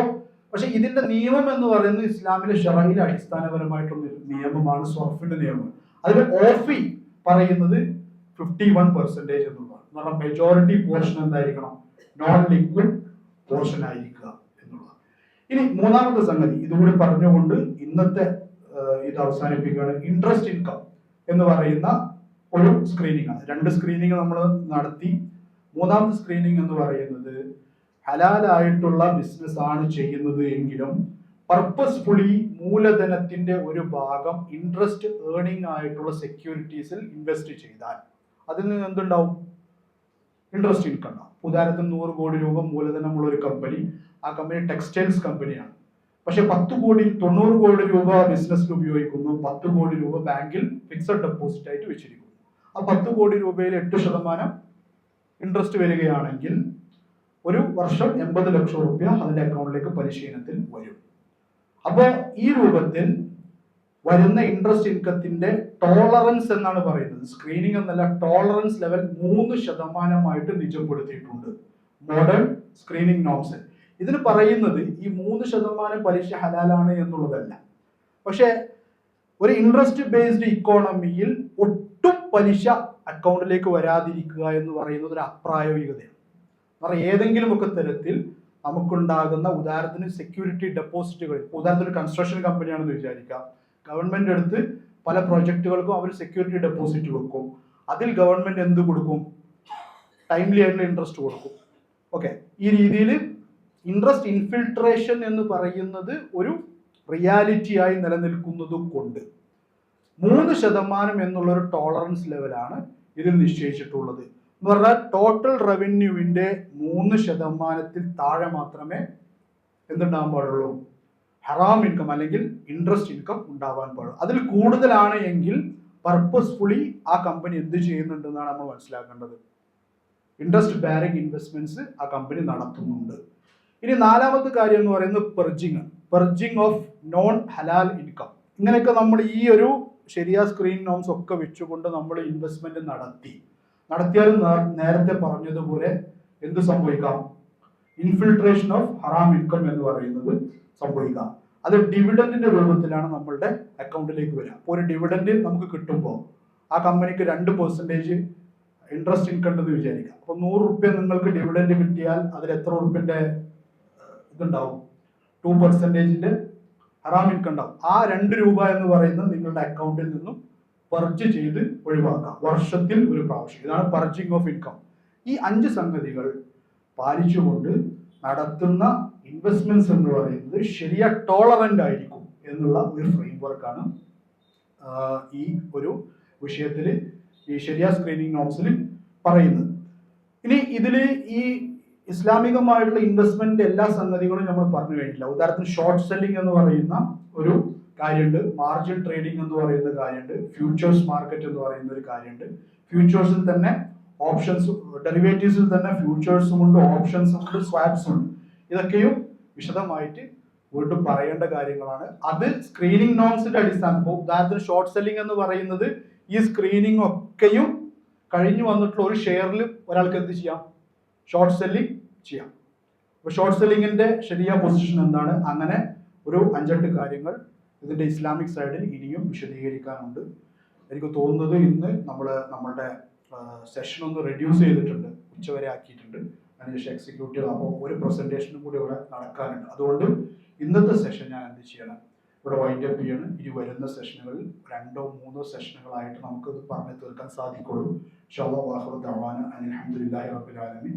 പക്ഷെ ഇതിന്റെ നിയമം എന്ന് പറയുന്നത് ഇസ്ലാമിലെ ശറഈലെ അടിസ്ഥാനപരമായിട്ടുള്ള നിയമമാണ്, സർഫിന്റെ നിയമം. അതിൽ ഓഫി പറയുന്നത് 51% എന്നുള്ളതാണ്. എന്ന് പറഞ്ഞാൽ മെജോറിറ്റി പോർഷൻ എന്തായിരിക്കണം? നോൺ ലിക്വിഡ് പോർഷൻ ആയിരിക്കുക എന്നുള്ളതാണ്. ഇനി മൂന്നാമത്തെ സംഗതി ഇതുകൂടി പറഞ്ഞുകൊണ്ട് ഇന്നത്തെ ഇത് അവസാനിപ്പിക്കുകയാണ്. ഇൻട്രസ്റ്റ് ഇൻകം എന്ന് പറയുന്ന ഒരു സ്ക്രീനിങ് ആണ്. 2 സ്ക്രീനിങ് നമ്മൾ നടത്തി. മൂന്നാമത്തെ സ്ക്രീനിങ് എന്ന് പറയുന്നത് ഹലാലായിട്ടുള്ള ബിസിനസ് ആണ് ചെയ്യുന്നത് എങ്കിലും പർപ്പസ്ഫുള്ളി മൂലധനത്തിന്റെ ഒരു ഭാഗം ഇൻട്രസ്റ്റ് ഏർണിംഗ് ആയിട്ടുള്ള സെക്യൂരിറ്റീസിൽ ഇൻവെസ്റ്റ് ചെയ്താൽ അതിൽ നിന്ന് എന്തുണ്ടാവും? ഇൻട്രസ്റ്റ് ഇൻകം ഉണ്ടാവും. ഉദാഹരണത്തിന് 100 കോടി രൂപ മൂലധനമുള്ള ഒരു കമ്പനി, ആ കമ്പനി ടെക്സ്റ്റൈൽസ് കമ്പനിയാണ്. പക്ഷെ 90 കോടി രൂപ ബിസിനസ്സിൽ ഉപയോഗിക്കുന്നു, 10 കോടി രൂപ ബാങ്കിൽ ഫിക്സഡ് ഡെപ്പോസിറ്റ് ആയിട്ട് വെച്ചിരിക്കുന്നു. ആ 10 കോടി രൂപയിൽ 8% ഇൻട്രസ്റ്റ് വരികയാണെങ്കിൽ ഒരു വർഷം 80 ലക്ഷം രൂപ അതിന്റെ അക്കൗണ്ടിലേക്ക് പലിശ ഇനത്തിൽ വരും. അപ്പോൾ ഈ രൂപത്തിൽ വരുന്ന ഇൻട്രസ്റ്റ് ഇൻകത്തിന്റെ ടോളറൻസ് എന്നാണ് പറയുന്നത്. സ്ക്രീനിങ് എന്നല്ല, ടോളറൻസ് ലെവൽ 3% നിജപ്പെടുത്തിയിട്ടുണ്ട് മോഡേൺ സ്ക്രീനിങ് നോംസ്. ഇതിന് പറയുന്നത് ഈ 3% പലിശ ഹലാലാണ് എന്നുള്ളതല്ല. പക്ഷെ ഒരു ഇൻട്രസ്റ്റ് ബേസ്ഡ് ഇക്കോണമിയിൽ ഒട്ടും പലിശ അക്കൗണ്ടിലേക്ക് വരാതിരിക്കുക എന്ന് പറയുന്നത് ഒരു അപ്രായോഗികതയാണ്. കാരണം ഏതെങ്കിലും ഒക്കെ തരത്തിൽ നമുക്കുണ്ടാകുന്ന, ഉദാഹരണത്തിന് സെക്യൂരിറ്റി ഡെപ്പോസിറ്റുകൾ, ഉദാഹരണത്തിന് കൺസ്ട്രക്ഷൻ കമ്പനിയാണെന്ന് വിചാരിക്കാം, ഗവൺമെന്റ് അടുത്ത് പല പ്രൊജക്ടുകൾക്കും അവർ സെക്യൂരിറ്റി ഡെപ്പോസിറ്റ് വെക്കും. അതിൽ ഗവൺമെന്റ് എന്ത് കൊടുക്കും? ടൈംലി ആയിട്ടുള്ള ഇൻട്രസ്റ്റ് കൊടുക്കും. ഓക്കെ, ഈ രീതിയിൽ ഇൻട്രസ്റ്റ് ഇൻഫിൽട്രേഷൻ എന്ന് പറയുന്നത് ഒരു റിയാലിറ്റിയായി നിലനിൽക്കുന്നത് കൊണ്ട് 3% എന്നുള്ളൊരു ടോളറൻസ് ലെവലാണ് ഇതിൽ നിശ്ചയിച്ചിട്ടുള്ളത്. എന്ന് പറഞ്ഞാൽ ടോട്ടൽ റവന്യൂവിന്റെ 3% താഴെ മാത്രമേ എന്തുണ്ടാകാൻ പാടുള്ളൂ? ഹറാം ഇൻകം അല്ലെങ്കിൽ ഇൻട്രസ്റ്റ് ഇൻകം ഉണ്ടാവാൻ പാടുള്ളൂ. അതിൽ കൂടുതലാണ് എങ്കിൽ പർപ്പസ്ഫുള്ളി ആ കമ്പനി എന്ത് ചെയ്യുന്നുണ്ടെന്നാണ് നമ്മൾ മനസ്സിലാക്കേണ്ടത്. ഇൻട്രസ്റ്റ് ബാരിംഗ് ഇൻവെസ്റ്റ്മെന്റ്സ് ആ കമ്പനി നടത്തുന്നുണ്ട്. ഇനി നാലാമത്തെ കാര്യം എന്ന് പറയുന്നത് പെർജിങ് ഓഫ് നോൺ ഹലാൽ ഇൻകം. ഇങ്ങനെയൊക്കെ നമ്മൾ ഈ ഒരു ശരിയാ സ്ക്രീൻ നോംസ് ഒക്കെ വെച്ചുകൊണ്ട് നമ്മൾ ഇൻവെസ്റ്റ്മെന്റ് നടത്തിയാലും നേരത്തെ പറഞ്ഞതുപോലെ എന്ത് സംഭവിക്കാം? ഇൻഫിൽട്രേഷൻ ഓഫ് ഹറാം ഇൻകം എന്ന് പറയുന്നത് സംഭവിക്കാം. അത് ഡിവിഡന്റിന്റെ രൂപത്തിലാണ് നമ്മളുടെ അക്കൗണ്ടിലേക്ക് വരിക. അപ്പോൾ ഒരു ഡിവിഡന്റ് നമുക്ക് കിട്ടുമ്പോൾ ആ കമ്പനിക്ക് 2% ഇൻട്രസ്റ്റ് ഇൻകം ഉണ്ടെന്ന് വിചാരിക്കാം. അപ്പൊ 100 രൂപ നിങ്ങൾക്ക് ഡിവിഡന്റ് കിട്ടിയാൽ അതിൽ എത്ര രൂപന്റെ ഇതുണ്ടാവും? 2% ഹറാം ഇൻകം ഉണ്ടാവും. ആ 2 രൂപ എന്ന് പറയുന്നത് നിങ്ങളുടെ അക്കൗണ്ടിൽ നിന്നും പർജ് ചെയ്ത് ഒഴിവാക്കാം, വർഷത്തിൽ ഒരു പ്രാവശ്യം. ഇതാണ് പർജിങ് ഓഫ് ഇൻകം. ഈ 5 സംഗതികൾ പാലിച്ചുകൊണ്ട് നടത്തുന്ന ഇൻവെസ്റ്റ്മെന്റ്സ് എന്ന് പറയുന്നത് ശരിയ ടോളറന്റ് ആയിരിക്കും എന്നുള്ള ഒരു ഫ്രെയിം വർക്കാണ് ഈ ഒരു വിഷയത്തിൽ ഈ ശരിയ സ്ക്രീനിങ് നോംസിൽ പറയുന്നത്. ഇനി ഇതിൽ ഈ ഇസ്ലാമികമായിട്ടുള്ള ഇൻവെസ്റ്റ്മെന്റ് എല്ലാ സംഗതികളും നമ്മൾ പറഞ്ഞു കഴിഞ്ഞില്ല. ഉദാഹരണത്തിന് ഷോർട്ട് സെല്ലിംഗ് എന്ന് പറയുന്ന ഒരു കാര്യമുണ്ട്, മാർജിൻ ട്രേഡിംഗ് എന്ന് പറയുന്ന കാര്യമുണ്ട്, ഫ്യൂച്ചേഴ്സ് മാർക്കറ്റ് എന്ന് പറയുന്ന ഒരു കാര്യമുണ്ട്. ഫ്യൂച്ചേഴ്സിൽ തന്നെ ഓപ്ഷൻസ്, ഡെറിവേറ്റീവ്സിൽ തന്നെ ഫ്യൂച്ചേഴ്സും ഉണ്ട്, ഓപ്ഷൻസും ഉണ്ട്, സ്വാപ്സും ഉണ്ട്. ഇതൊക്കെയും വിശദമായിട്ട് വീണ്ടും പറയേണ്ട കാര്യങ്ങളാണ്. അത് സ്ക്രീനിങ് നോംസിന്റെ അടിസ്ഥാനം. ഇപ്പോൾ ഉദാഹരണത്തിന് ഷോർട്ട് സെല്ലിംഗ് എന്ന് പറയുന്നത് ഈ സ്ക്രീനിങ് ഒക്കെയും കഴിഞ്ഞു വന്നിട്ടുള്ള ഒരു ഷെയറിൽ ഒരാൾക്ക് എന്ത് ചെയ്യാം? ഷോർട്ട് സെല്ലിംഗ് ചെയ്യാം. അപ്പോൾ ഷോർട്ട് സെല്ലിങ്ങിന്റെ ശരിയായ പൊസിഷൻ എന്താണ്? അങ്ങനെ ഒരു 5-8 കാര്യങ്ങൾ ഇതിന്റെ ഇസ്ലാമിക് സൈഡിൽ ഇനിയും വിശദീകരിക്കാനുണ്ട്. എനിക്ക് തോന്നുന്നത് ഇന്ന് നമ്മളുടെ സെഷൻ ഒന്ന് റെഡ്യൂസ് ചെയ്തിട്ടുണ്ട്, ഉച്ചവരെ ആക്കിയിട്ടുണ്ട്. അതിനുശേഷം എക്സിക്യൂട്ടീവ് അപ്പോൾ ഒരു പ്രസന്റേഷനും കൂടി ഇവിടെ നടക്കാനുണ്ട്. അതുകൊണ്ട് ഇന്നത്തെ സെഷൻ ഞാൻ എന്ത് ചെയ്യണം, ഇവിടെ വൈൻഡ് അപ്പ് ചെയ്യണം. ഇനി വരുന്ന സെഷനുകളിൽ 2 or 3 സെഷനുകളായിട്ട് നമുക്കത് പറഞ്ഞു തീർക്കാൻ സാധിക്കുള്ളൂ. ഇൻഷാ അല്ലാഹ്. അൽഹംദുലില്ലാഹി റബ്ബിൽ ആലമീൻ.